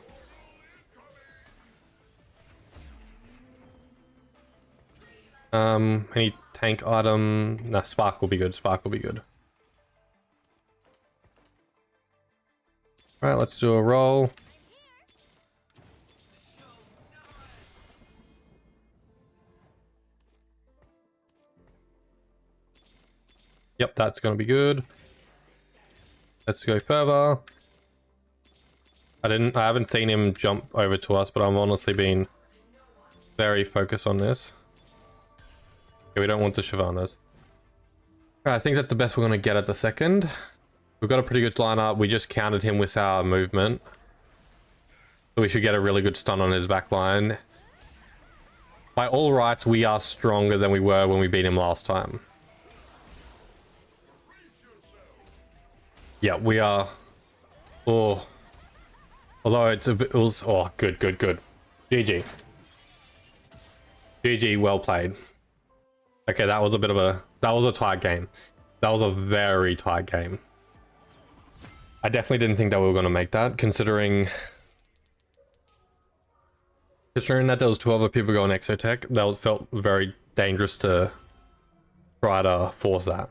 S1: Any tank item? Nah, Spark will be good. Spark will be good. All right, let's do a roll. Yep, that's going to be good. Let's go further. I haven't seen him jump over to us, but I'm honestly being very focused on this. Okay, we don't want the Shyvanas. Right, I think that's the best we're going to get at the second. We've got a pretty good lineup. We just countered him with our movement. So we should get a really good stun on his back line. By all rights, we are stronger than we were when we beat him last time. Yeah, we are. Oh. Although it was... Oh, good. GG. GG, well played. Okay, that was a bit of a... That was a tight game. That was a very tight game. I definitely didn't think that we were going to make that, considering that there was 2 other people going Exotech. That felt very dangerous to try to force that.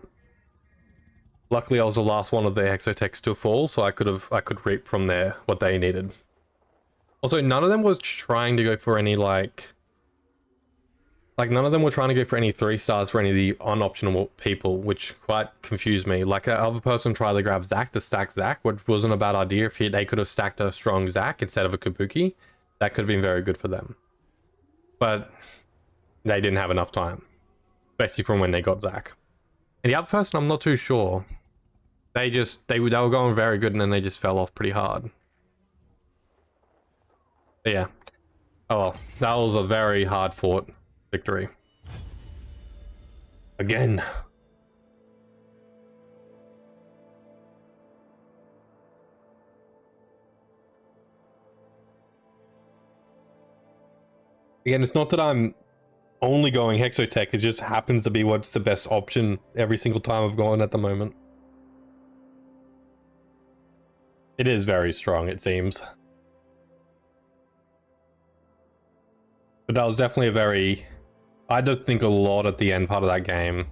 S1: Luckily, I was the last one of the Exotechs to fall, so I could reap from there what they needed. Also, none of them was trying to go for any like none of them were trying to go for any 3 stars for any of the unoptional people, which quite confused me. Like that other person tried to grab Zac to stack Zac, which wasn't a bad idea. If they could have stacked a strong Zac instead of a Kabuki, that could have been very good for them. But they didn't have enough time, especially from when they got Zac. And the other person, I'm not too sure. They were going very good and then they just fell off pretty hard. But yeah. Oh well, that was a very hard fought victory. Again. Again, it's not that I'm only going Hexotech, it just happens to be what's the best option every single time I've gone at the moment. It is very strong, it seems. But that was definitely a very... I did think a lot at the end part of that game.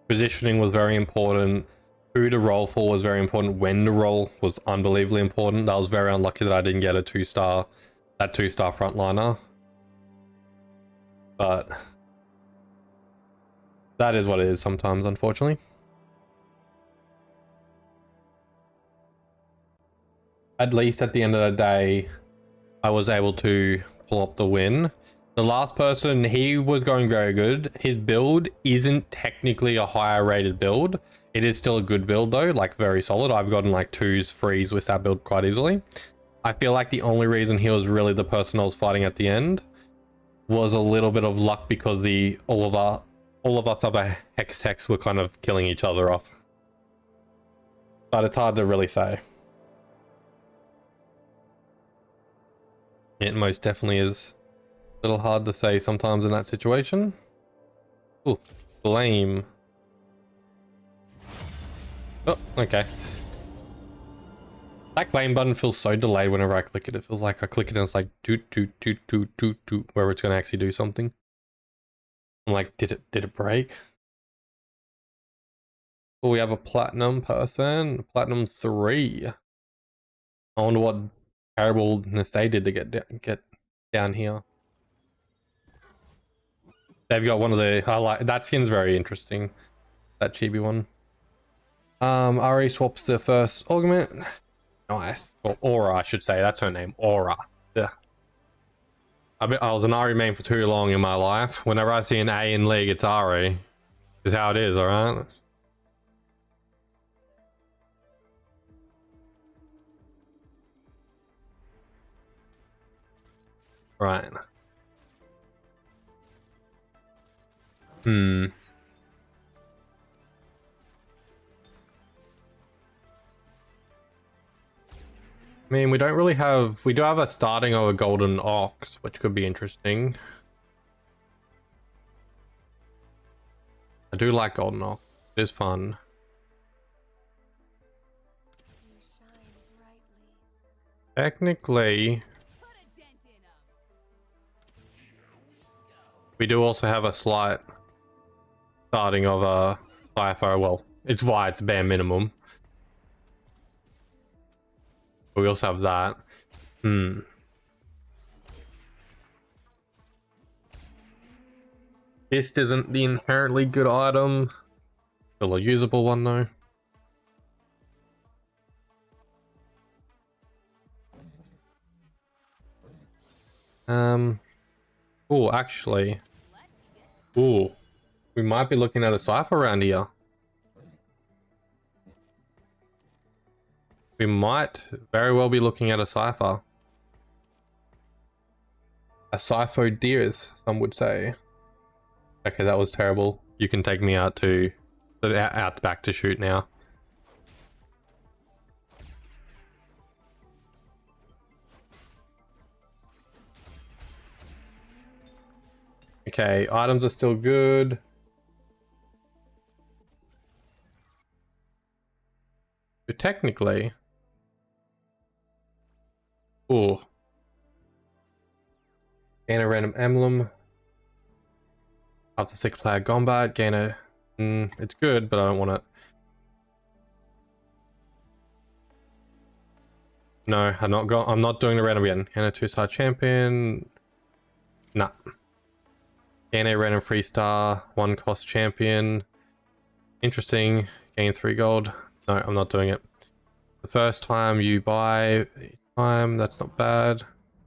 S1: Positioning was very important. Who to roll for was very important. When to roll was unbelievably important. That was very unlucky that I didn't get a 2-star, that 2-star frontliner. But that is what it is sometimes, unfortunately. At least at the end of the day, I was able to pull up the win. The last person, he was going very good. His build isn't technically a higher rated build. It is still a good build though, like very solid. I've gotten like 2s, 3s with that build quite easily. I feel like the only reason he was really the person I was fighting at the end was a little bit of luck because all of us other Hextechs were kind of killing each other off. But it's hard to really say. It most definitely is a little hard to say sometimes in that situation. Ooh, flame. Oh, okay. That claim button feels so delayed whenever I click it. It feels like I click it and it's like toot toot toot toot toot toot, where it's gonna actually do something. I'm like, did it break? Oh, we have a platinum person, platinum 3. I wonder what terribleness they did to get down here. They've got one of the, I like that skin's very interesting. That chibi one. Ari swaps the first augment. Nice. Or Aura, I should say. That's her name. Aura. Yeah. I was an Ari main for too long in my life. Whenever I see an A in League, it's Ari. Is how it is, alright? Right. I mean, we don't really have... We do have a starting of a Golden Ox, which could be interesting. I do like Golden Ox. It is fun. Technically... We do also have a slight starting of a Cypher. Well, it's why it's bare minimum. We also have that. Fist isn't the inherently good item. Still a usable one though. Oh, actually. Oh, we might be looking at a Cypher around here. We might very well be looking at a Cypher. A Cypher Deers, some would say. Okay, that was terrible. You can take me out to out back to shoot now. Okay, items are still good. But technically... Ooh. Gain a random emblem. After 6-player combat, gain a... it's good, but I don't want it. No, I'm not doing the random again. Gain a 2-star champion. Nah. Gain a random 3-star, 1-cost champion. Interesting. Gain 3 gold. No, I'm not doing it. The first time you buy, that's not bad.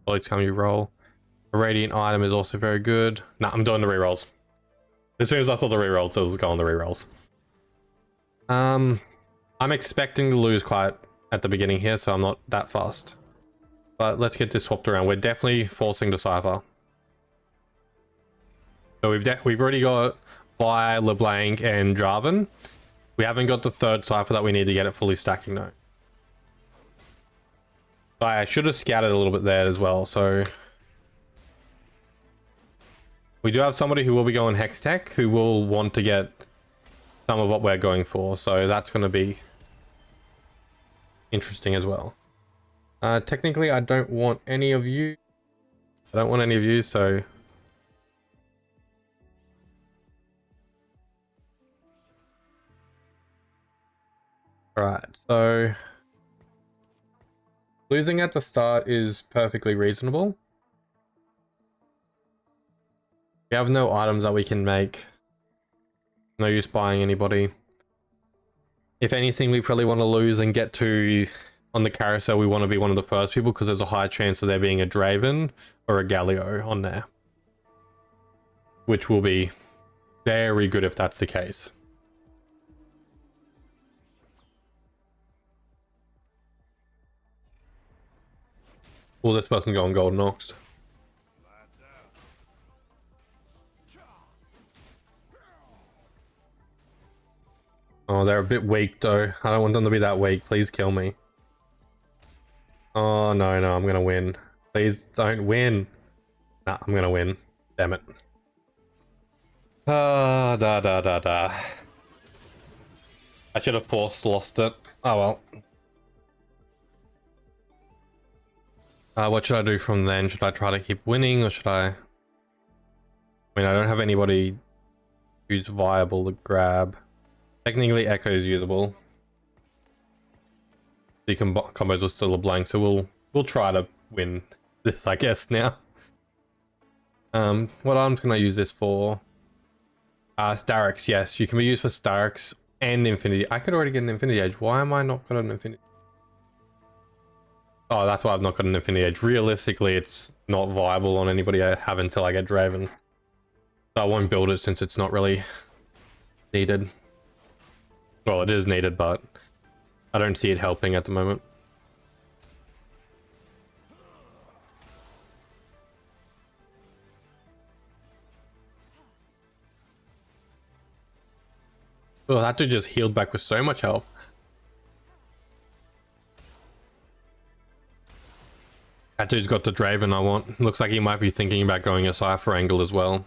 S1: Well, each time you roll. A radiant item is also very good. Nah, I'm doing the rerolls. As soon as I saw the rerolls, it was going the rerolls. I'm expecting to lose quite at the beginning here, so I'm not that fast. But let's get this swapped around. We're definitely forcing the Cypher. So we've already got Vi, LeBlanc, and Jarvan. We haven't got the third Cypher that we need to get it fully stacking though. I should have scouted a little bit there as well, so... We do have somebody who will be going Hextech, who will want to get some of what we're going for, so that's going to be interesting as well. Technically, I don't want any of you. I don't want any of you, so... Alright, so... Losing at the start is perfectly reasonable. We have no items that we can make. No use buying anybody. If anything, we probably want to lose and get to... On the carousel, we want to be one of the first people because there's a high chance of there being a Draven or a Galio on there. which will be very good if that's the case. Will this person go on Golden Ox? Oh, they're a bit weak though. I don't want them to be that weak. Please kill me. Oh, no, I'm gonna win. Please don't win. Nah, I'm gonna win. Damn it. Ah, da. I should have lost it. Oh well. What should I do from then? Should I try to keep winning or should I... I mean, I don't have anybody who's viable to grab. Technically, Echo is usable. The combos are still a blank, so we'll try to win this, I guess, now. What items can I use this for? Starix, yes. You can be used for Starix and Infinity. I could already get an Infinity Edge. Why am I not got an Infinity? Oh, that's why I've not got an Infinity Edge. Realistically, it's not viable on anybody I have until I get Draven. So I won't build it since it's not really needed. Well, it is needed, but I don't see it helping at the moment. Oh, that dude just healed back with so much health. That dude's got the Draven I want. Looks like he might be thinking about going a Cypher angle as well.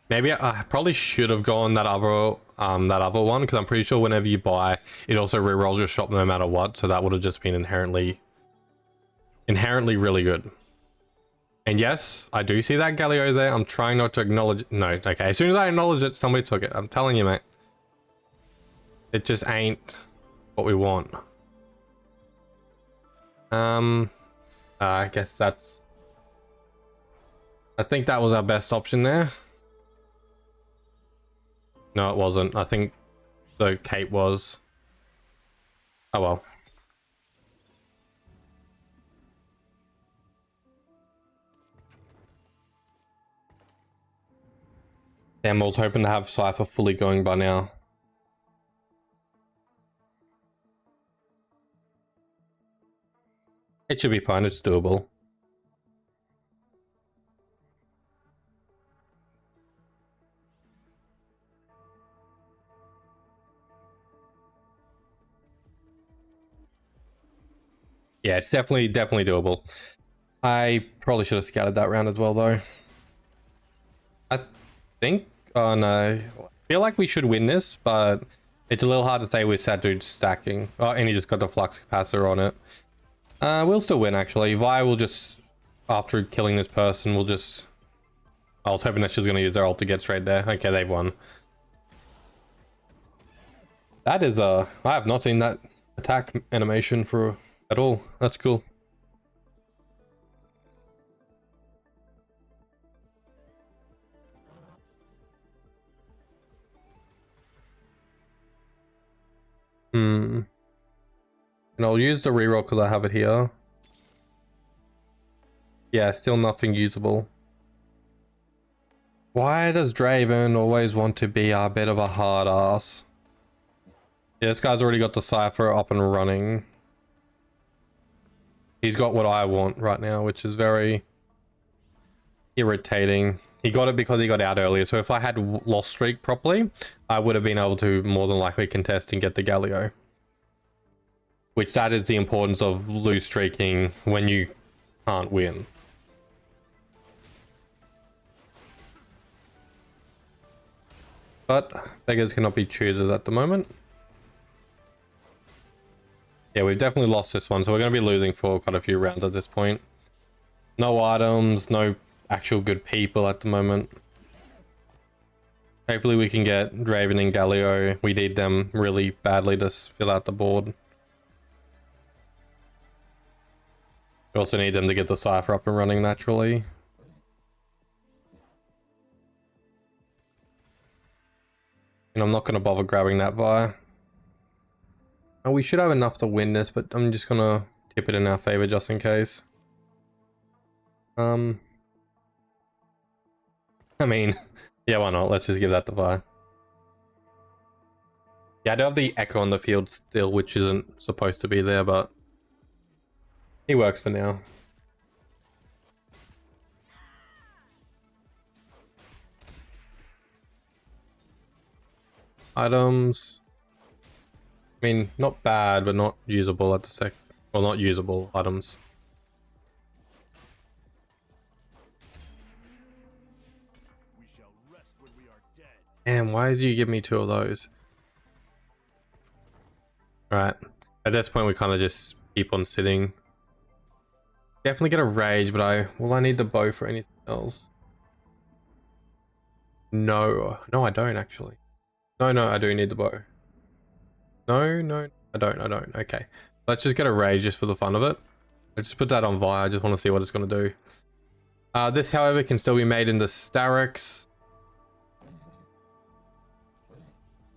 S1: Maybe I probably should have gone that other one, because I'm pretty sure whenever you buy, it also rerolls your shop no matter what. So that would have just been inherently really good. And yes, I do see that Galio there. I'm trying not to acknowledge. No, okay. As soon as I acknowledge it, somebody took it. I'm telling you, mate. It just ain't what we want. I guess that's... I think that was our best option there. No, it wasn't. I think the Kate was. Oh well. Damn, I was hoping to have Cypher fully going by now. It should be fine, it's doable. Yeah, it's definitely doable. I probably should have scouted that round as well, though. I think... Oh, no. I feel like we should win this, but it's a little hard to say with sad dude stacking. Oh, and he just got the flux capacitor on it. We'll still win, actually. Vi will just... After killing this person, we'll just... I was hoping that she's going to use their ult to get straight there. Okay, they've won. That is I have not seen that attack animation for... at all. That's cool. And I'll use the reroll because I have it here. Yeah, still nothing usable. Why does Draven always want to be a bit of a hard ass? Yeah, this guy's already got the Cypher up and running. He's got what I want right now, which is very irritating. He got it because he got out earlier. So if I had lost streak properly, I would have been able to more than likely contest and get the Galio. Which that is the importance of lose streaking when you can't win. But beggars cannot be choosers at the moment. Yeah, we've definitely lost this one, so we're going to be losing for quite a few rounds at this point. No items, no actual good people at the moment. Hopefully we can get Draven and Galio. We need them really badly to fill out the board. We also need them to get the Cypher up and running naturally. And I'm not going to bother grabbing that Vi. Oh, we should have enough to win this, but I'm just gonna tip it in our favor just in case. I mean, yeah, why not? Let's just give that the Vi. Yeah, I do have the Echo on the field still, which isn't supposed to be there, but he works for now. Items. I mean, not bad, but not usable at the sec. Well, not usable items.
S2: We shall rest when we are dead.
S1: Damn, why did you give me 2 of those? Right. At this point, we kind of just keep on sitting. Definitely get a rage, but I need the bow for anything else. No, I don't actually. No, I do need the bow. No, I don't. Okay. Let's just get a rage just for the fun of it. I just put that on Vi. I just want to see what it's going to do. This, however, can still be made in the Starix.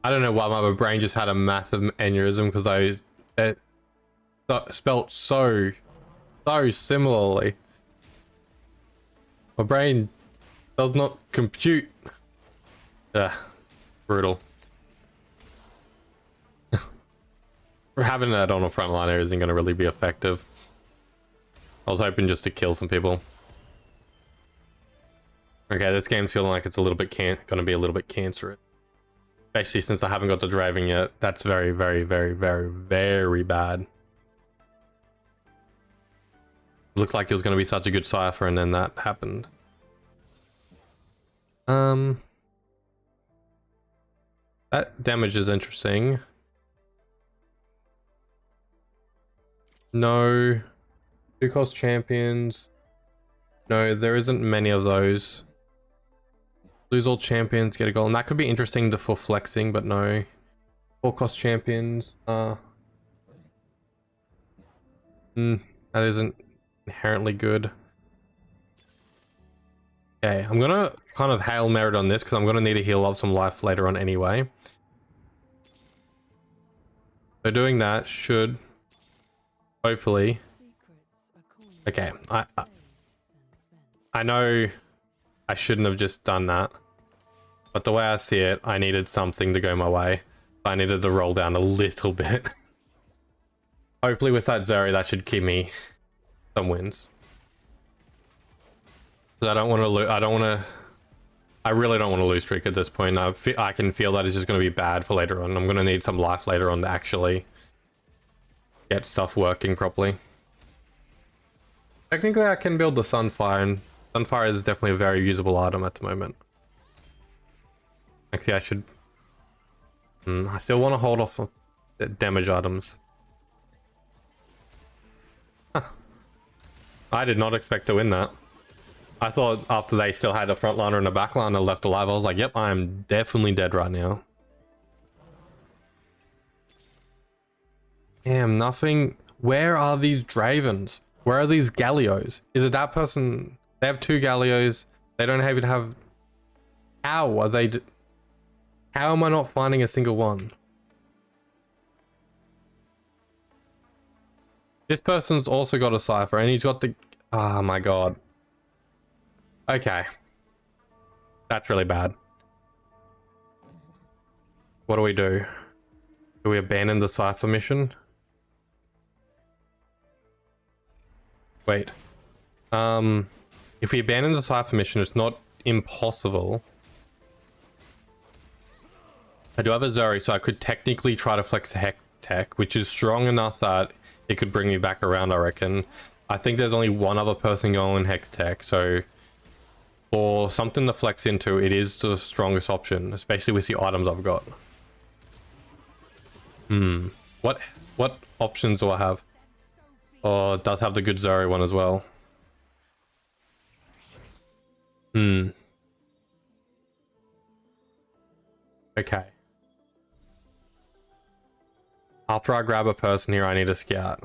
S1: I don't know why my brain just had a massive aneurysm because it spelt so similarly. My brain does not compute. Brutal. Having that on a frontliner isn't going to really be effective. I was hoping just to kill some people. Okay, this game's feeling like it's a little bit going to be a little bit cancerous. Especially since I haven't got to Draven yet. That's very, very, very, very, very bad. Looked like it was going to be such a good Cypher and then that happened. That damage is interesting. No. 2-cost champions. No, there isn't many of those. Lose all champions, get a goal. And that could be interesting for flexing, but no. 4-cost champions. That isn't inherently good. Okay, I'm gonna kind of Hail Merit on this because I'm gonna need to heal up some life later on anyway. So doing that should hopefully. Okay, I know I shouldn't have just done that, but the way I see it, I needed something to go my way. I needed to roll down a little bit. Hopefully with that Zeri, that should keep me some wins. I don't want to lose. I really don't want to lose streak at this point. I can feel that it's just going to be bad for later on. I'm going to need some life later on to actually get stuff working properly. Technically, I can build the Sunfire, and Sunfire is definitely a very usable item at the moment. Actually, I should. I still want to hold off on the damage items. Huh. I did not expect to win that. I thought after they still had a frontliner and a backliner left alive, I was like, yep, I am definitely dead right now. Damn, nothing. Where are these Dravens? Where are these Gallios? Is it that person? They have 2 Gallios. They don't even have... How are they... How am I not finding a single one? This person's also got a Cypher and he's got the... Oh my god. Okay. That's really bad. What do we do? Do we abandon the Cypher mission? Wait. If we abandon the Cypher mission, it's not impossible. I do have a Zeri, so I could technically try to flex a Hex Tech, which is strong enough that it could bring me back around, I reckon. I think there's only one other person going Hex Tech, so for something to flex into, it is the strongest option, especially with the items I've got. What options do I have? Oh, it does have the good Zeri one as well. Okay. After I grab a person here, I need a scout.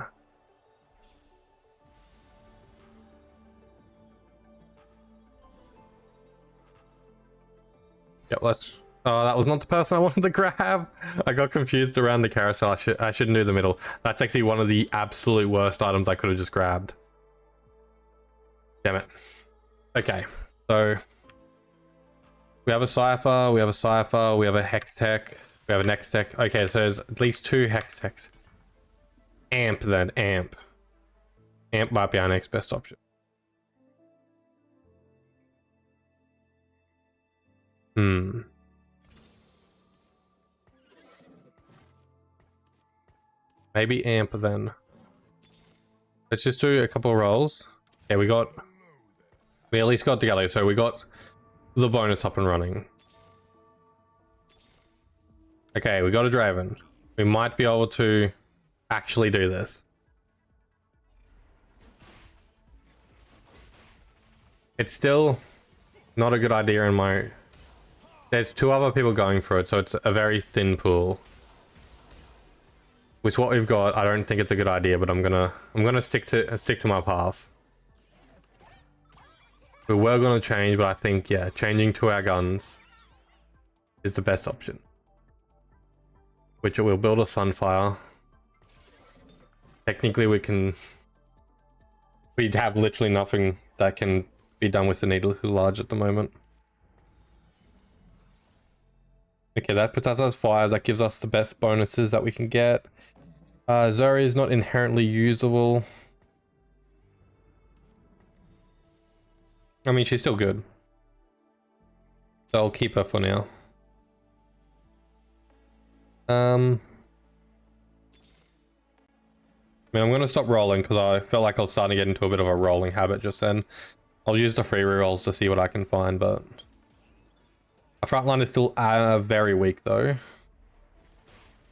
S1: Yep, let's Oh, that was not the person I wanted to grab. I got confused around the carousel. I shouldn't do the middle. That's actually one of the absolute worst items I could have just grabbed. Damn it. Okay, so we have a Cypher, we have a Cypher, we have a Hextech, we have a Nextech. Okay, so there's at least 2 Hextechs. Amp then, Amp. Amp might be our next best option. Maybe Amp then. Let's just do a couple of rolls. Okay, we at least got together, so we got the bonus up and running. Okay, we got a Draven. We might be able to actually do this. It's still not a good idea in my... There's 2 other people going for it, so it's a very thin pool. With what we've got, I don't think it's a good idea, but I'm gonna stick to my path. We were gonna change, but I think, yeah, changing to our guns is the best option. Which will build a Sunfire. Technically, we have literally nothing that can be done with the Needle Large at the moment. Okay, that puts us as 5. That gives us the best bonuses that we can get. Zuri is not inherently usable. I mean, she's still good. So I'll keep her for now. I mean, I'm going to stop rolling because I felt like I was starting to get into a bit of a rolling habit just then. I'll use the free rerolls to see what I can find, but... Our front line is still very weak though.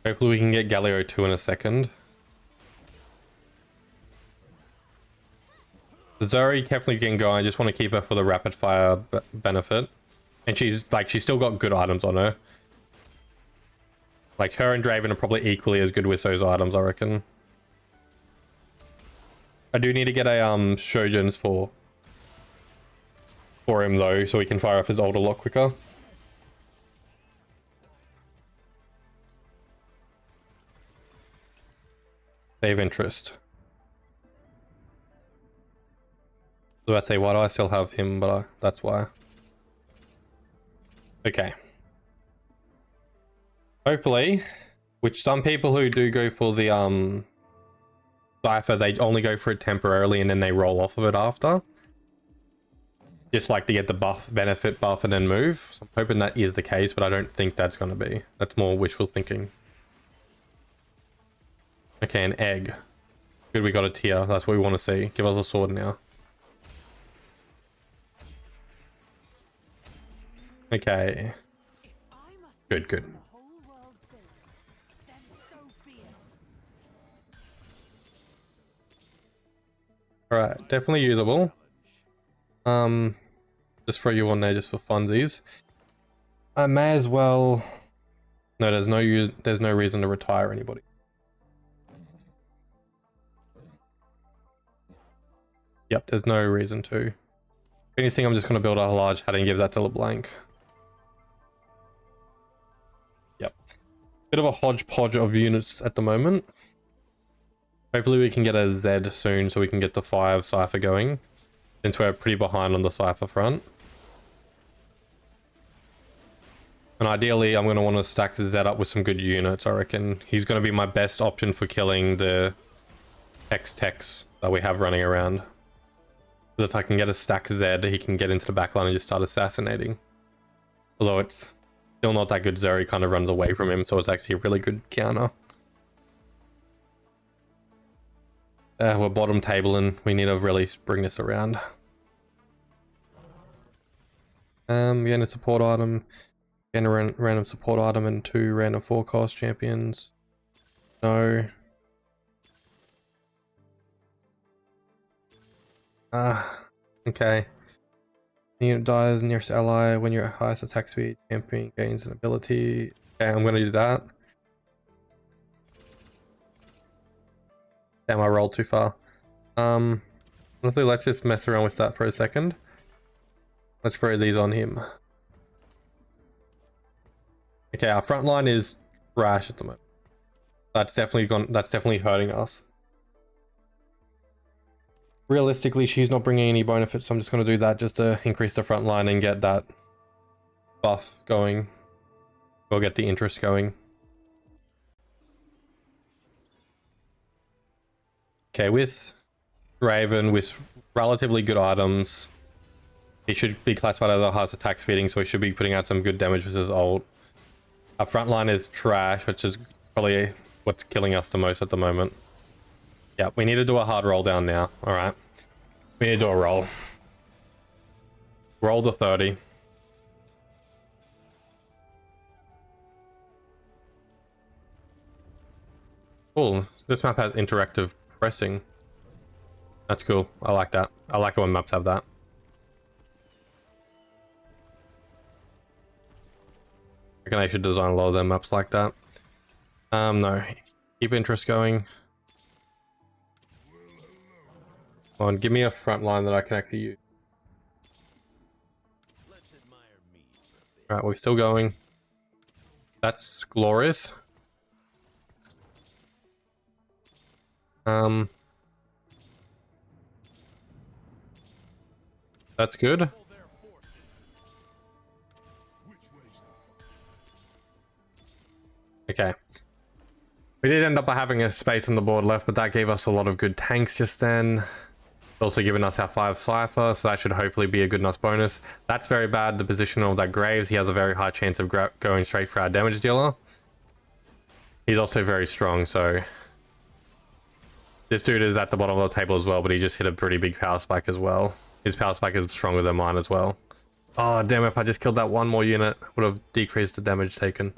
S1: Hopefully we can get Galio 2 in a second. Zuri definitely can go. I just want to keep her for the rapid fire benefit. And she's still got good items on her. Like her and Draven are probably equally as good with those items, I reckon. I do need to get a Shojins for him though, so he can fire off his ult a lot quicker. Save interest. So I say, why do I still have him? But that's why. Okay. Hopefully, which some people who do go for the Cypher, they only go for it temporarily and then they roll off of it after. Just like to get the benefit buff and then move. So I'm hoping that is the case, but I don't think that's going to be. That's more wishful thinking. Okay, an egg. Good, we got a tier. That's what we want to see. Give us a sword now. Okay. Good, good. Alright, definitely usable. Just throw you on there just for funsies. I may as well... No, there's no reason to retire anybody. Yep, there's no reason to. If anything, I'm just going to build a large hat and give that to LeBlanc. Yep. Bit of a hodgepodge of units at the moment. Hopefully we can get a Z soon so we can get the 5 Cypher going. Since we're pretty behind on the Cypher front. And ideally, I'm going to want to stack Z up with some good units, I reckon. He's going to be my best option for killing the Hextechs that we have running around. But if I can get a stack Z, he can get into the backline and just start assassinating. Although it's still not that good, Zuri kind of runs away from him, so it's actually a really good counter. We're bottom table and we need to really bring this around. Getting a support item, getting a random support item and 2 random forecast champions. No. Okay. Unit dies nearest ally when you're at highest attack speed. Champion gains an ability. Okay, I'm gonna do that. Damn, I rolled too far. Honestly, let's just mess around with that for a second. Let's throw these on him. Okay, our front line is trash at the moment. That's definitely hurting us. Realistically, she's not bringing any benefits, so I'm just going to do that just to increase the front line and get that buff going. Or get the interest going. Okay, with Draven, with relatively good items, he should be classified as a highest attack speeding, so he should be putting out some good damage with his ult. Our front line is trash, which is probably what's killing us the most at the moment. Yeah, we need to do a hard roll down now. All right, we need to do a roll. Roll the 30. Cool. This map has interactive pressing. That's cool. I like that. I like it when maps have that. I reckon they should design a lot of their maps like that. No. Keep interest going. Come on, give me a front line that I can actually use. Alright, we're still going. That's glorious. That's good. Okay. We did end up having a space on the board left, but that gave us a lot of good tanks just then. It's also given us our 5 Cypher, so that should hopefully be a good enough bonus. That's very bad, the position of that Graves. He has a very high chance of going straight for our damage dealer. He's also very strong, so... This dude is at the bottom of the table as well, but he just hit a pretty big power spike as well. His power spike is stronger than mine as well. Oh, damn, if I just killed that one more unit, would have decreased the damage taken.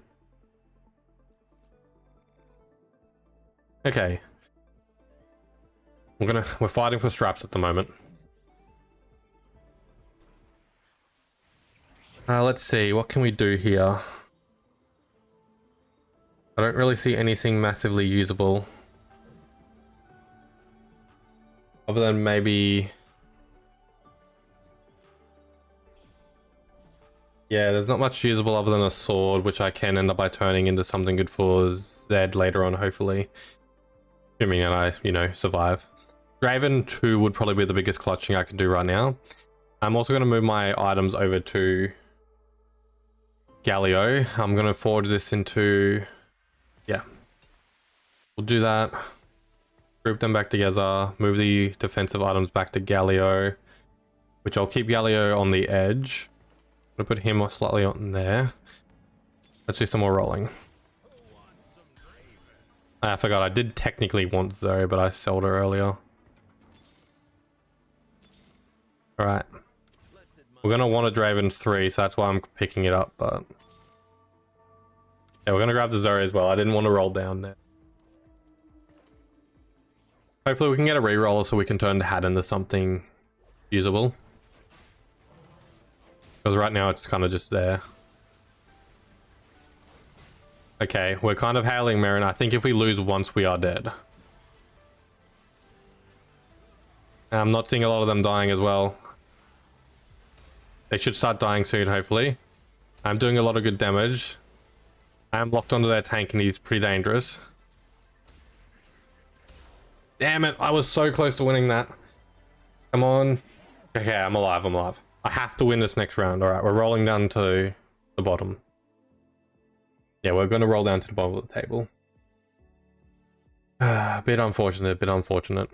S1: Okay. We're fighting for straps at the moment. Let's see, what can we do here? I don't really see anything massively usable. Other than maybe... Yeah, there's not much usable other than a sword, which I can end up by turning into something good for Zed later on, hopefully. Assuming that I, you know, survive. Draven 2 would probably be the biggest clutching I can do right now. I'm also going to move my items over to Galio. I'm going to forward this into... Yeah. We'll do that. Group them back together. Move the defensive items back to Galio. Which I'll keep Galio on the edge. I'm going to put him slightly on there. Let's do some more rolling. I forgot, I did technically want Zoe, but I sold her earlier. Alright. We're going to want a Draven 3, so that's why I'm picking it up, but... Yeah, we're going to grab the Zoe as well. I didn't want to roll down there. Hopefully we can get a reroll so we can turn the hat into something usable. Because right now it's kind of just there. Okay, we're kind of hailing Marin. I think if we lose once, we are dead. I'm not seeing a lot of them dying as well. They should start dying soon, hopefully. I'm doing a lot of good damage. I'm locked onto their tank and he's pretty dangerous. Damn it, I was so close to winning that. Come on. Okay, I'm alive, I'm alive. I have to win this next round. Alright, we're rolling down to the bottom. Yeah, we're going to roll down to the bottom of the table. A bit unfortunate, a bit unfortunate.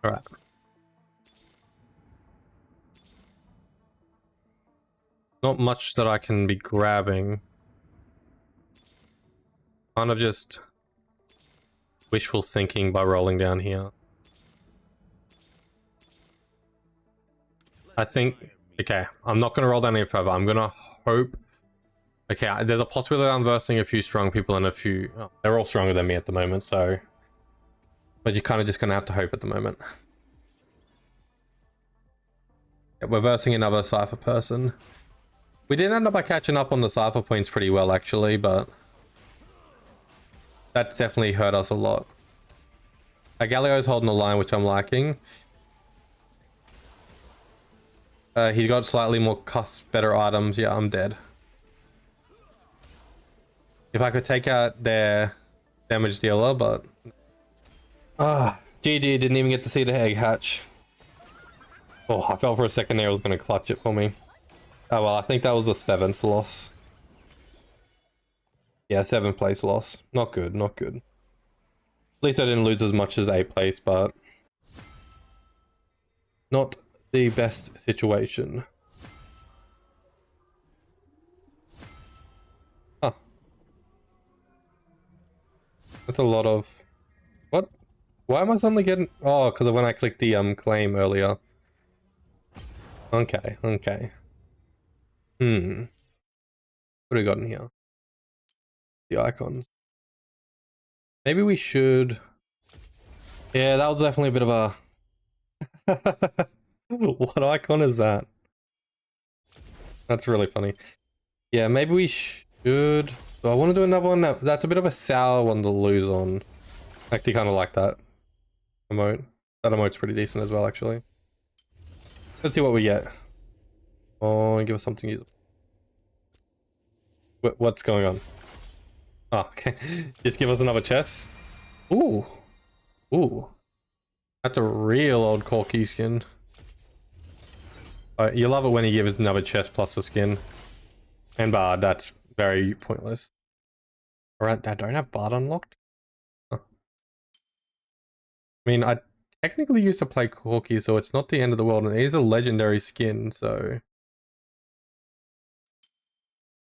S1: Alright. Not much that I can be grabbing. Kind of just wishful thinking by rolling down here. I think... Okay, I'm not going to roll down any further. I'm going to hope... Okay, there's a possibility I'm versing a few strong people and a few... Oh, they're all stronger than me at the moment, so... But you're kind of just going to have to hope at the moment. Yeah, we're versing another Cypher person. We did end up by catching up on the Cypher points pretty well, actually, but... That's definitely hurt us a lot. Galio's holding the line, which I'm liking. He's got slightly more better items. Yeah, I'm dead. If I could take out their damage dealer, but... GG, didn't even get to see the egg hatch. Oh, I felt for a second there it was going to clutch it for me. Oh well, I think that was the 7th loss. Yeah, 7th place loss. Not good, not good. At least I didn't lose as much as 8th place, but... not the best situation. Huh. That's a lot of... what? Why am I suddenly getting... oh, because when I clicked the claim earlier. Okay, okay. What do we got in here? The icons. Maybe we should... yeah, that was definitely a bit of a... what icon is that? That's really funny. Yeah, maybe we should... do I want to do another one? No, that's a bit of a sour one to lose on. I actually kind of like that emote. That emote's pretty decent as well, actually. Let's see what we get. Oh, give us something usable. What's going on? Oh, okay. Just give us another chest. Ooh. Ooh. That's a real old Corki skin. You love it when he gives another chest plus a skin. And Bard, that's very pointless. Alright, I don't have Bard unlocked. Huh. I mean, I technically used to play Corki, so it's not the end of the world, and it is a legendary skin, so...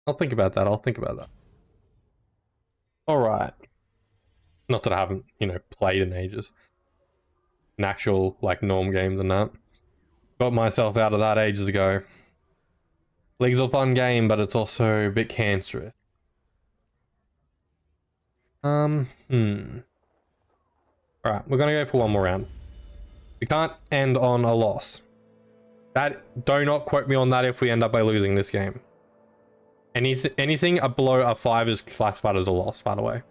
S1: I'll think about that, I'll think about that. Alright. Not that I haven't, you know, played in ages. An actual, like, norm games and that. Got myself out of that ages ago. League's a fun game, but it's also a bit cancerous. Alright, we're gonna go for one more round. We can't end on a loss. Do not quote me on that if we end up by losing this game. Anything below a 5 is classified as a loss, by the way.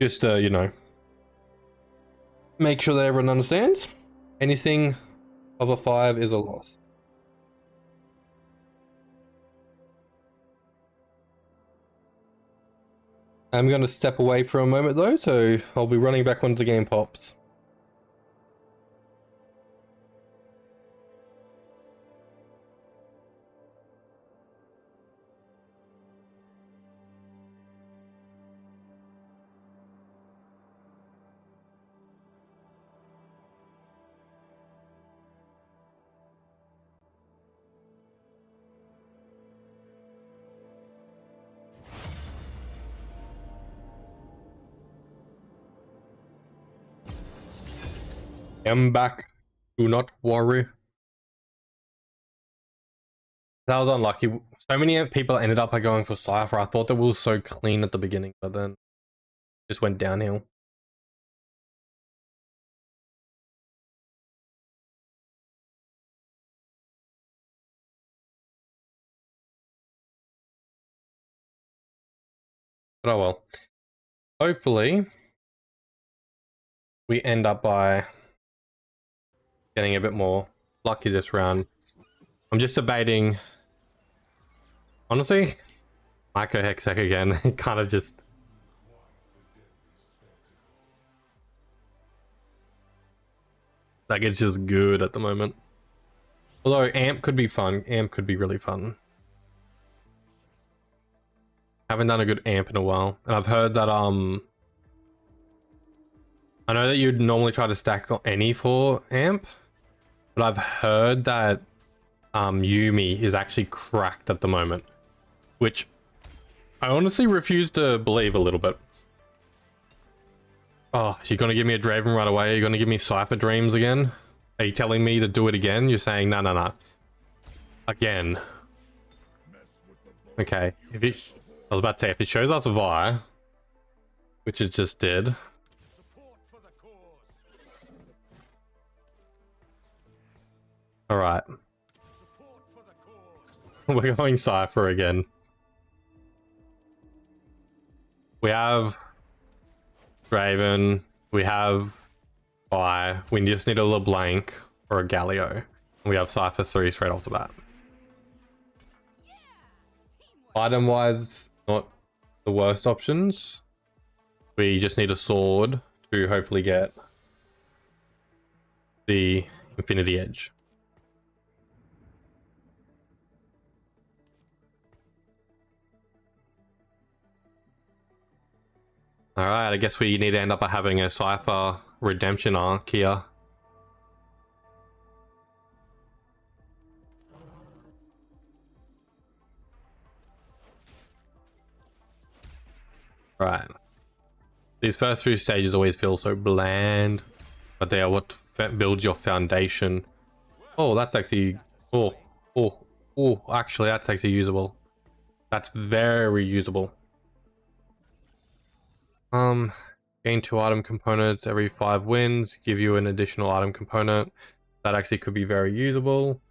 S1: Just, you know, make sure that everyone understands. Anything of a 5 is a loss. I'm going to step away for a moment though, so I'll be running back once the game pops. I'm back. Do not worry. That was unlucky. So many people ended up going for Cypher. I thought that we were so clean at the beginning, but then just went downhill. But oh well. Hopefully, we end up by getting a bit more lucky this round. I'm just debating, honestly, Micro Hexec again. Kind of just... like, it's just good at the moment. Although Amp could be fun. Amp could be really fun. Haven't done a good Amp in a while. And I've heard that, I know that you'd normally try to stack any for Amp, but I've heard that Yuumi is actually cracked at the moment, which I honestly refuse to believe a little bit. Oh, you're gonna give me a Draven right away? You're gonna give me Cypher Dreams again? Are you telling me to do it again? You're saying no, no, no. Again. Okay, if it, I was about to say, if it shows us Vi, which it just did. Alright. We're going Cypher again. We have Draven. We have Vi. We just need a LeBlanc. or a Galio. We have Cypher 3 straight off the bat. Item wise, not the worst options. We just need a sword to hopefully get the Infinity Edge. Alright, I guess we need to end up having a Cypher redemption arc here. Right. These first few stages always feel so bland, but they are what builds your foundation. Oh, that's actually... actually, that's actually usable. That's very usable. Gain 2 item components every 5 wins, give you an additional item component. That actually could be very usable.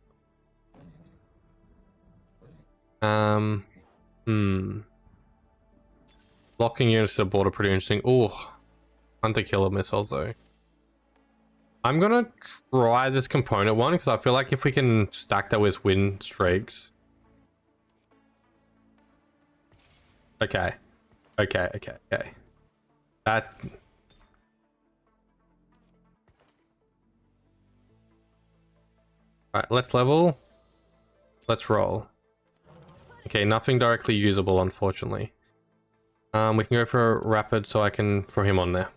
S1: Locking units to the board are pretty interesting. Oh, hunter killer missiles though. I'm gonna try this component one because I feel like if we can stack that with win streaks. Okay. That... Alright, let's level. Let's roll. Okay, nothing directly usable, unfortunately. We can go for a rapid so I can throw him on there.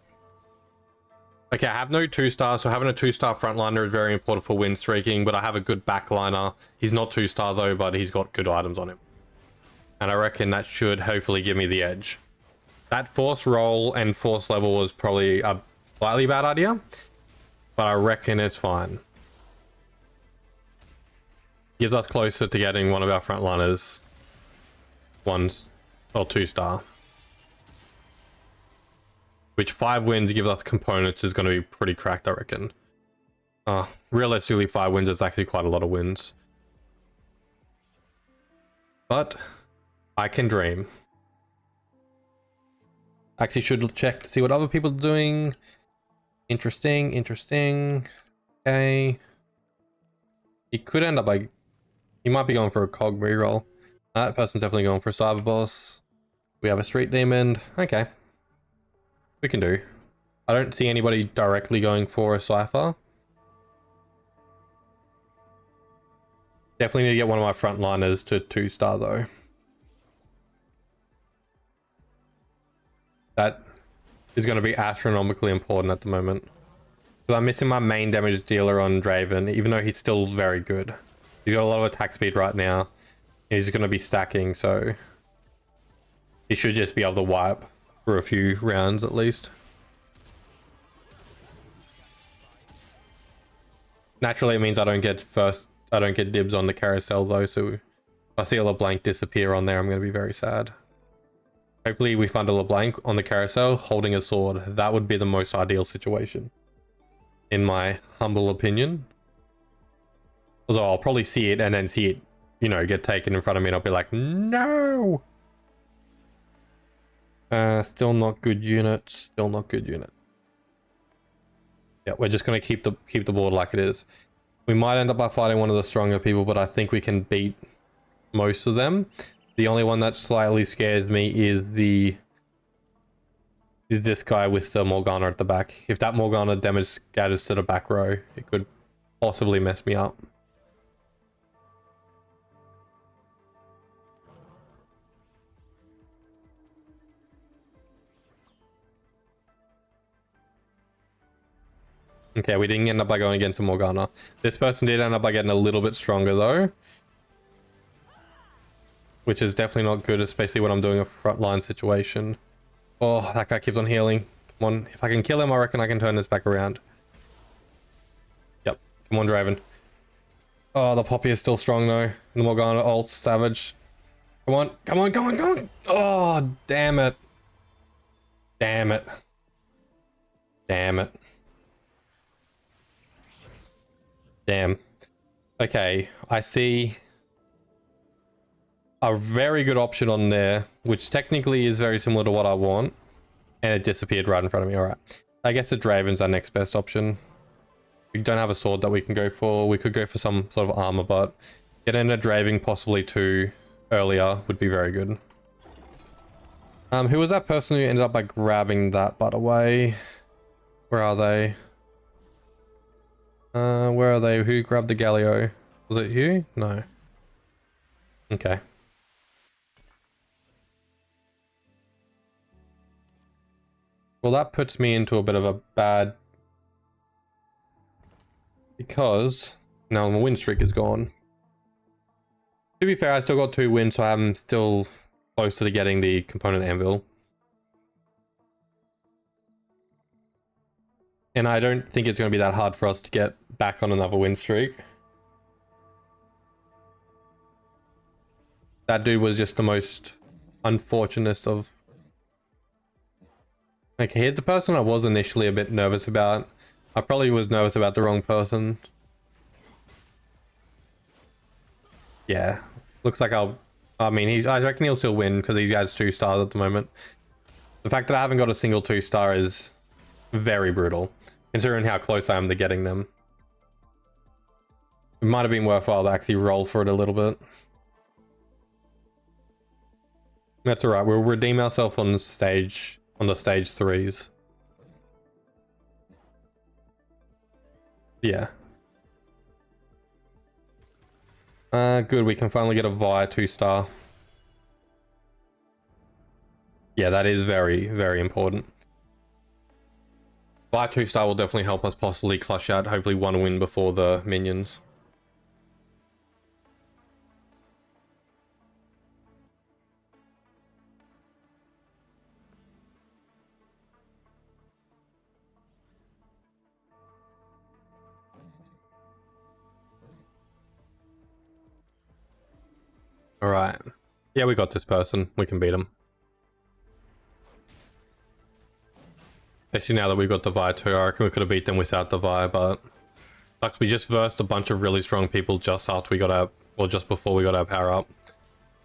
S1: Okay, I have no 2-star, so having a 2-star frontliner is very important for win streaking, but I have a good backliner. He's not 2-star though, but he's got good items on him. And I reckon that should hopefully give me the edge. That force roll and force level was probably a slightly bad idea, but I reckon it's fine. Gives us closer to getting one of our frontliners 1 or 2-star. Which 5 wins gives us components is going to be pretty cracked, I reckon. Realistically, 5 wins is actually quite a lot of wins. But I can dream. Actually should check to see what other people are doing. Interesting. Okay. He could end up like... He might be going for a cog reroll. That person's definitely going for a cyber boss. We have a street demon. Okay. We can do. I don't see anybody directly going for a Cypher. Definitely need to get one of my frontliners to 2-star though. That is going to be astronomically important at the moment. Because I'm missing my main damage dealer on Draven, even though he's still very good. He's got a lot of attack speed right now. He's going to be stacking, so he should just be able to wipe for a few rounds at least. Naturally, it means I don't get dibs on the carousel though, so if I see a LeBlanc disappear on there, I'm going to be very sad. Hopefully we find a LeBlanc on the carousel holding a sword. That would be the most ideal situation, in my humble opinion. Although I'll probably see it and then see it, you know, get taken in front of me and I'll be like, no! Still not good unit. Still not good unit. Yeah, we're just gonna keep the board like it is. We might end up by fighting one of the stronger people, but I think we can beat most of them. The only one that slightly scares me is this guy with the Morgana at the back. If that Morgana damage scatters to the back row, it could possibly mess me up. Okay, we didn't end up by going against a Morgana. This person did end up by getting a little bit stronger though, which is definitely not good, especially when I'm doing a frontline situation. Oh, that guy keeps on healing. Come on, if I can kill him, I reckon I can turn this back around. Yep, come on, Draven. Oh, the Poppy is still strong though. And the Morgana ults, savage. Come on, come on, come on, come on! Oh, damn it. Damn it. Damn it. Damn. Okay, I see a very good option on there, which technically is very similar to what I want, and it disappeared right in front of me. All right, I guess the Draven's our next best option. We don't have a sword that we can go for. We could go for some sort of armor, but getting a Draving possibly too earlier would be very good. Who was that person who ended up by grabbing that butt away? Where are they? Where are they? Who grabbed the Galio? Was it you? No. Okay. Well, that puts me into a bit of a bad... Because now my win streak is gone. To be fair, I still got 2 wins, so I'm still close to getting the component anvil. And I don't think it's going to be that hard for us to get back on another win streak. That dude was just the most unfortunate of... Okay, here's the person I was initially a bit nervous about. I probably was nervous about the wrong person. Yeah, looks like I mean, I reckon he'll still win because he has 2 stars at the moment. The fact that I haven't got a single 2-star is very brutal, considering how close I am to getting them. It might have been worthwhile to actually roll for it a little bit. That's alright, we'll redeem ourselves on the stage 3s. Yeah. Good, we can finally get a Vi 2-star. Yeah, that is very, very important. Vi 2-star will definitely help us possibly clutch out hopefully 1 win before the minions. Alright. Yeah, we got this person. We can beat him. Especially now that we've got the Vi too. I reckon we could have beat them without the Vi, but... Sucks, we just versed a bunch of really strong people just after we got our... Well, just before we got our power up.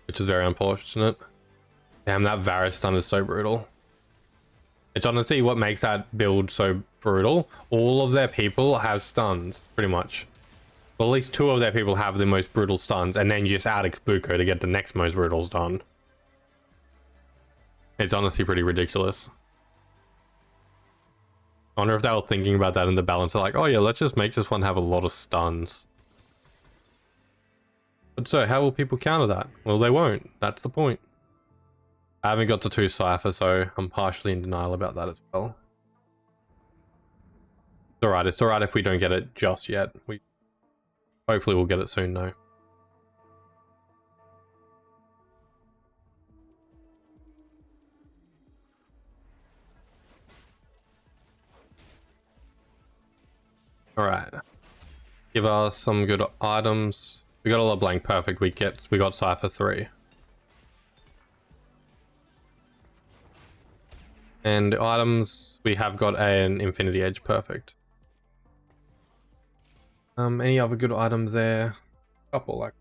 S1: Which is very unfortunate. Damn, that Varus stun is so brutal. It's honestly what makes that build so brutal. All of their people have stuns, pretty much. Well, at least 2 of their people have the most brutal stuns, and then you just add a Kabuko to get the next most brutal stun. It's honestly pretty ridiculous. I wonder if they were thinking about that in the balance. They're like, oh yeah, let's just make this one have a lot of stuns. But so, how will people counter that? Well, they won't. That's the point. I haven't got to 2 Cypher, so I'm partially in denial about that as well. It's alright. It's alright if we don't get it just yet. Hopefully we'll get it soon though. Alright. Give us some good items. We got a LeBlanc perfect. We got Cypher 3. And items, we have got an Infinity Edge perfect. Any other good items there? Couple, like.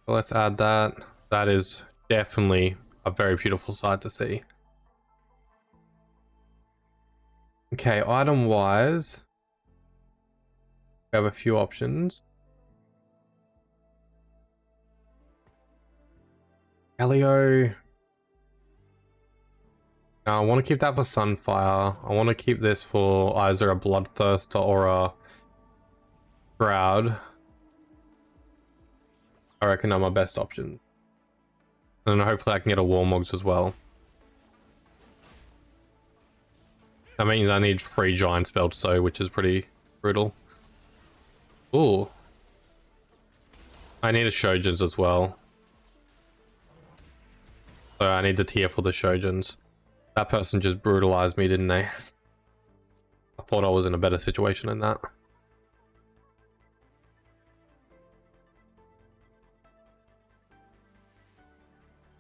S1: So let's add that. That is definitely a very beautiful sight to see. Okay, item wise, we have a few options. Galio. Now, I want to keep that for Sunfire. I want to keep this for either a Bloodthirster or a Shroud. I reckon are my best option. And hopefully I can get a Warmogs as well. That means I need 3 Giant Spells though, which is pretty brutal. Ooh. I need a Shojins as well. So I need the tier for the Shojins. That person just brutalized me, didn't they? I thought I was in a better situation than that. I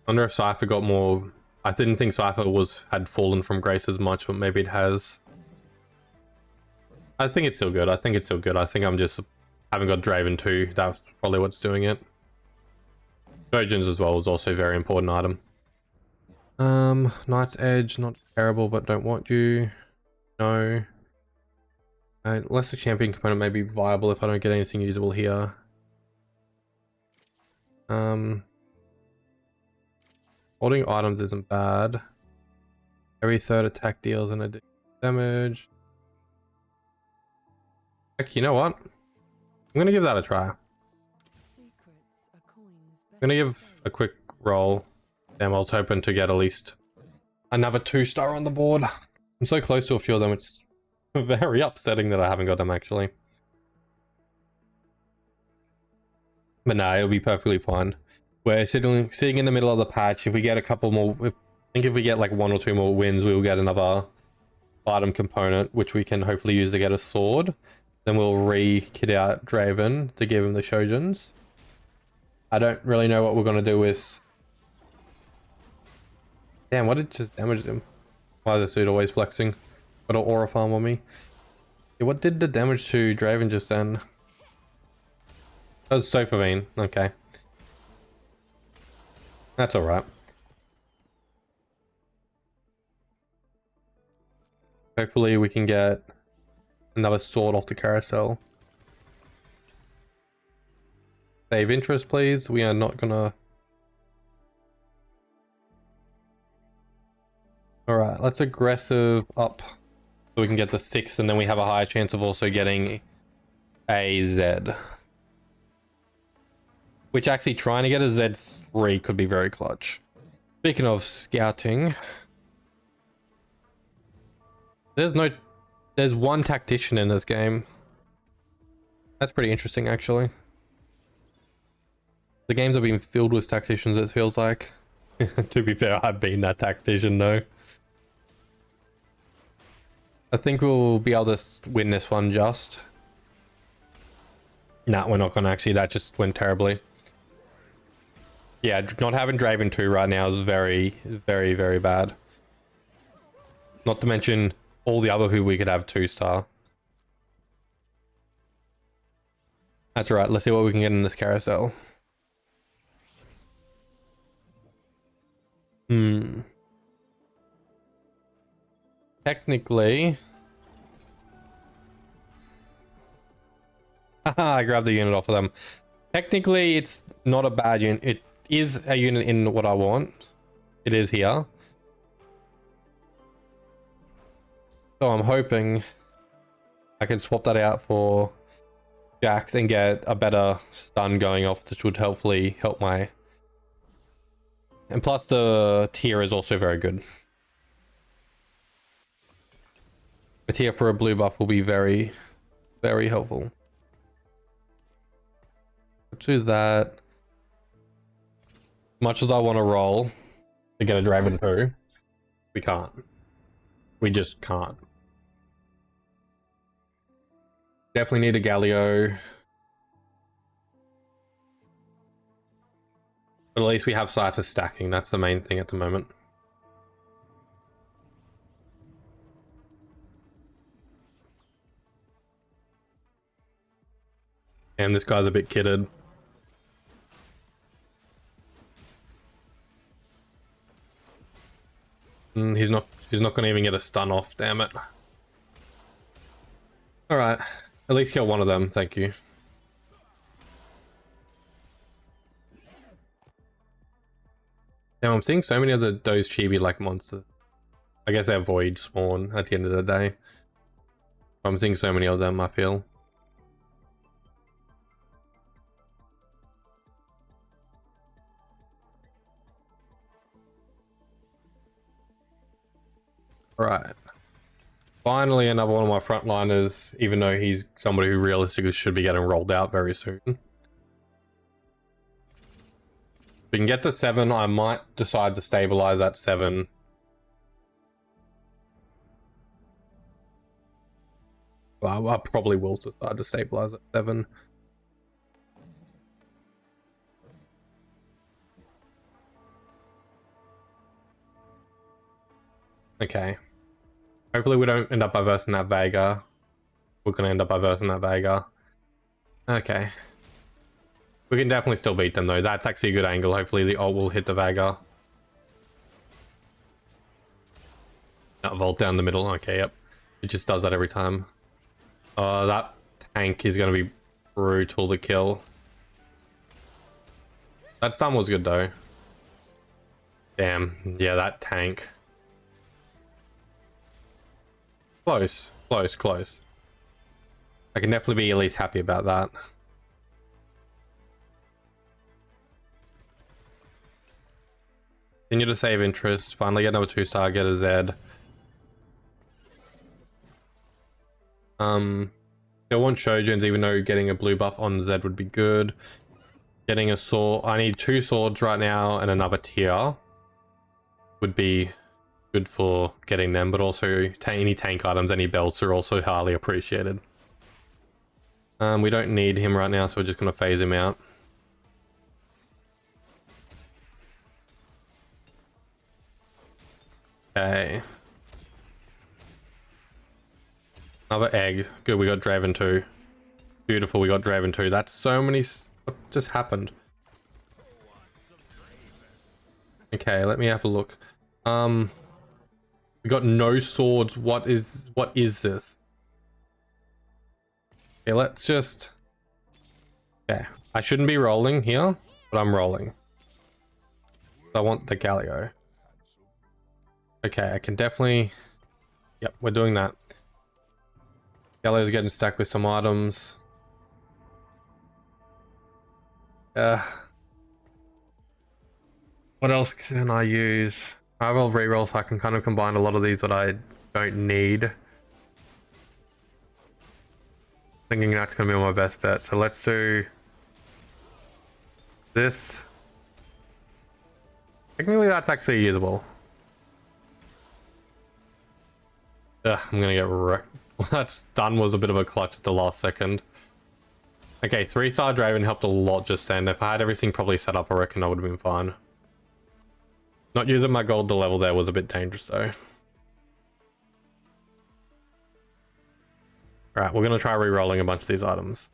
S1: wonder if Cypher got more... I didn't think Cypher had fallen from grace as much, but maybe it has. I think it's still good. I think it's still good. I think I'm just... haven't got Draven 2. That's probably what's doing it. Shojins as well is also a very important item. Knight's Edge, not terrible, but don't want you. No. Lesser champion component may be viable if I don't get anything usable here. Holding items isn't bad. Every third attack deals an additional damage. Heck, you know what? I'm gonna give that a try. I'm gonna give a quick roll. Damn, I was hoping to get at least another 2-star on the board. I'm so close to a few of them, it's very upsetting that I haven't got them actually. But nah, it'll be perfectly fine. We're sitting in the middle of the patch. If we get a couple more, I think if we get like 1 or 2 more wins, we'll get another item component, which we can hopefully use to get a sword. Then we'll re-kit out Draven to give him the Shojins. I don't really know what we're going to do with... Damn, what did just damage him? Why is the suit always flexing? Got an aura farm on me. Yeah, what did the damage to Draven just then? That was Sophie. Okay. That's alright. Hopefully we can get another sword off the carousel. Save interest, please. We are not gonna... Alright, let's aggressive up so we can get to 6, and then we have a higher chance of also getting a Z. Which actually trying to get a Z3 could be very clutch. Speaking of scouting, there's one tactician in this game. That's pretty interesting actually. The games have been filled with tacticians, it feels like. To be fair, I've been that tactician though. I think we'll be able to win this one just. Nah, we're not gonna actually, that just went terribly. Yeah, not having Draven 2 right now is very, very, very bad. Not to mention all the other who we could have 2-star. That's right, let's see what we can get in this carousel. Technically... Haha, I grabbed the unit off of them. Technically, it's not a bad unit. It is a unit in what I want. It is here. So I'm hoping I can swap that out for Jax and get a better stun going off, which would hopefully help my... And plus the tier is also very good. A tier for a blue buff will be very, very helpful. Let's do that. Much as I want to roll to get a Draven 2, we can't. We just can't. Definitely need a Galio. But at least we have Cypher stacking. That's the main thing at the moment. And this guy's a bit kitted. He's not going to even get a stun off, damn it. Alright, at least kill one of them, thank you. Now I'm seeing so many of those chibi-like monsters. I guess they're void spawn at the end of the day. I'm seeing so many of them, I feel. Right. Finally, another one of my frontliners, even though he's somebody who realistically should be getting rolled out very soon. If we can get to 7, I might decide to stabilize at 7. Well, I probably will decide to stabilize at 7. Okay. Hopefully we don't end up by versing that Veigar. We're gonna end up by versing that Veigar. Okay. We can definitely still beat them though. That's actually a good angle. Hopefully the ult will hit the Veigar. Vault down the middle. Okay, yep. It just does that every time. That tank is going to be brutal to kill. That stun was good though. Damn. Yeah, that tank. Close. Close, close. I can definitely be at least happy about that. Continue to save interest. Finally get another 2-star, get a Z. I want Shojuns, even though getting a blue buff on Z would be good. Getting a sword. I need 2 swords right now and another tier would be good for getting them, but also any tank items, any belts are also highly appreciated. We don't need him right now, so we're just going to phase him out. Okay. Another egg. Good, we got Draven 2. Beautiful, we got Draven 2. That's so many... What just happened? Okay, let me have a look. We got no swords. What is this? Okay, let's just... Okay, I shouldn't be rolling here, but I'm rolling. I want the Galio. Okay, I can definitely... Yep, we're doing that. Galio's getting stacked with some items. What else can I use? I will reroll so I can kind of combine a lot of these that I don't need. Thinking that's going to be my best bet. So let's do this. Technically that's actually usable. I'm going to get wrecked. That done was a bit of a clutch at the last second. Okay, 3-star Draven helped a lot just then. If I had everything probably set up, I reckon I would have been fine. Not using my gold to level there was a bit dangerous though. Alright, we're going to try re-rolling a bunch of these items.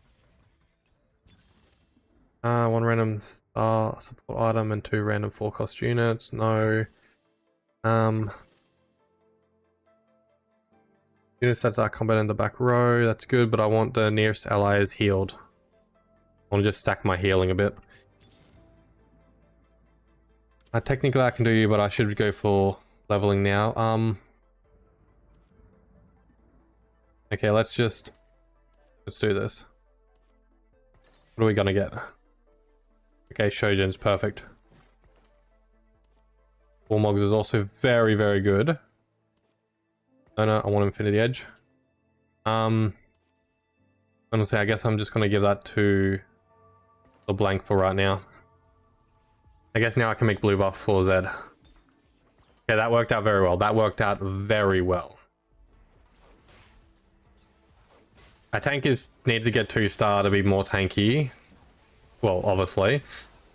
S1: 1 random star support item and 2 random 4-cost units. No. Units that are combat in the back row. That's good, but I want the nearest allies healed. I want to just stack my healing a bit. Technically I can do you, but I should go for leveling now. Okay, let's do this. What are we gonna get? Okay, Shojin's perfect. Warmogs is also very, very good. No, I want Infinity Edge. Honestly, I guess I'm just gonna give that to the blank for right now. I guess now I can make blue buff for Z. Okay, that worked out very well. That worked out very well. I tank needs to get 2-star to be more tanky. Well, obviously.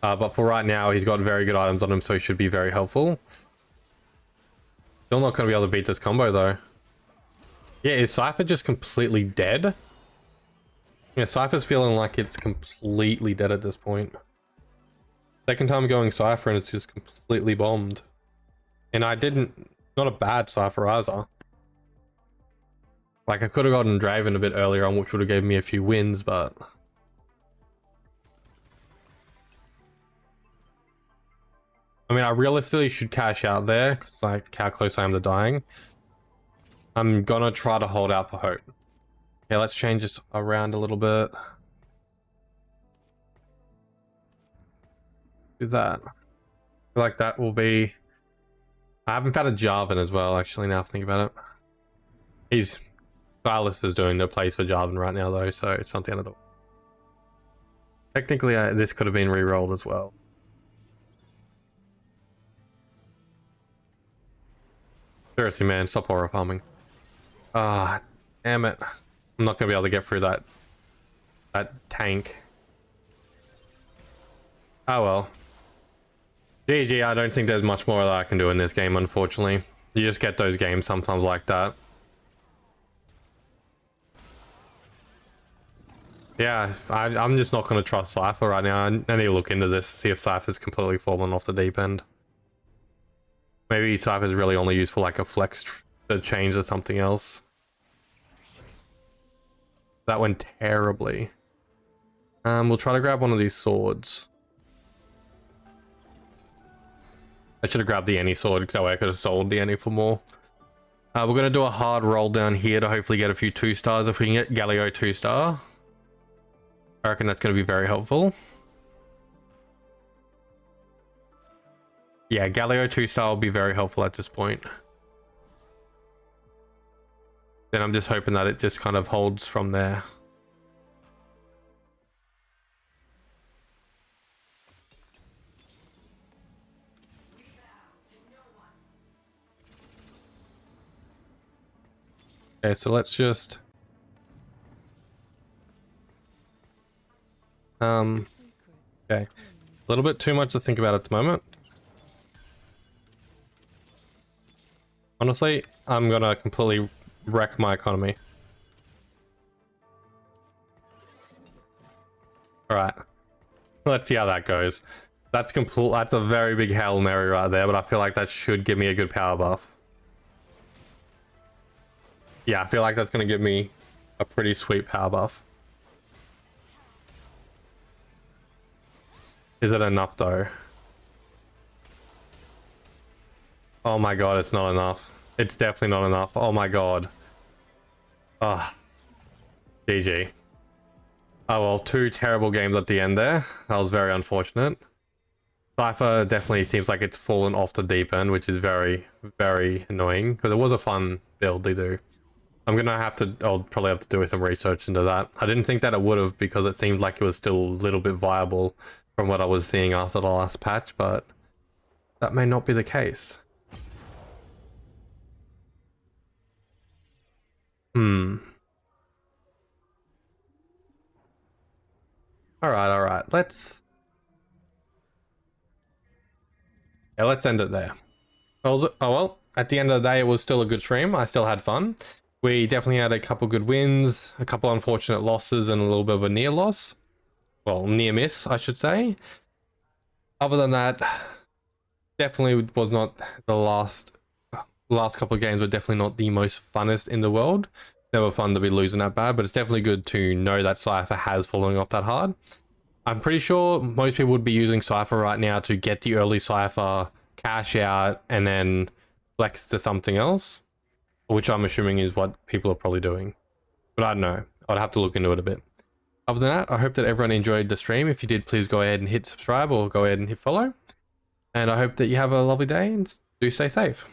S1: But for right now, he's got very good items on him, so he should be very helpful. Still not going to be able to beat this combo, though. Yeah, is Cypher just completely dead? Yeah, Cypher's feeling like it's completely dead at this point. Second time going Cypher and it's just completely bombed. And not a bad Cypher either. Like, I could have gotten Draven a bit earlier on, which would have given me a few wins, but... I mean, I realistically should cash out there, because like how close I am to dying. I'm gonna try to hold out for hope. Okay, let's change this around a little bit. Who's that? I feel like that will be... I haven't found a Jarvan as well, actually, now I think about it. Silas is doing the plays for Jarvan right now, though, so it's not the end of the... Technically, this could have been re-rolled as well. Seriously, man, stop horror farming. Ah, damn it. I'm not going to be able to get through that tank. Oh well. GG, I don't think there's much more that I can do in this game, unfortunately. You just get those games sometimes like that. Yeah, I'm just not going to trust Cypher right now. I need to look into this to see if Cypher's completely fallen off the deep end. Maybe Cypher's really only used for like a flex to change to something else. That went terribly. We'll try to grab one of these swords. I should have grabbed the Any sword, because that way I could have sold the Any for more. We're going to do a hard roll down here to hopefully get a few 2-stars. If we can get Galio 2-star, I reckon that's going to be very helpful. Yeah, Galio 2-star will be very helpful at this point. Then I'm just hoping that it just kind of holds from there. Okay, so let's just okay, a little bit too much to think about at the moment. Honestly, I'm gonna completely wreck my economy. All right, let's see how that goes. That's a very big Hail Mary right there, but I feel like that should give me a good power buff. Yeah, I feel like that's going to give me a pretty sweet power buff. Is it enough though? Oh my god, it's not enough. It's definitely not enough. Oh my god. Ah, GG. Oh well, 2 terrible games at the end there. That was very unfortunate. Cypher definitely seems like it's fallen off the deep end, which is very, very annoying, because it was a fun build to do. I'll probably have to do some research into that. I didn't think that it would have, because it seemed like it was still a little bit viable from what I was seeing after the last patch, but that may not be the case. Alright. Let's end it there. Oh well, at the end of the day, it was still a good stream. I still had fun. We definitely had a couple good wins, a couple unfortunate losses, and a little bit of a near loss. Well, near miss, I should say. Other than that, definitely was not the last couple of games were definitely not the most funnest in the world. Never fun to be losing that bad, but it's definitely good to know that Cypher has fallen off that hard. I'm pretty sure most people would be using Cypher right now to get the early Cypher, cash out, and then flex to something else, which I'm assuming is what people are probably doing. But I don't know. I'd have to look into it a bit. Other than that, I hope that everyone enjoyed the stream. If you did, please go ahead and hit subscribe or go ahead and hit follow. And I hope that you have a lovely day and do stay safe.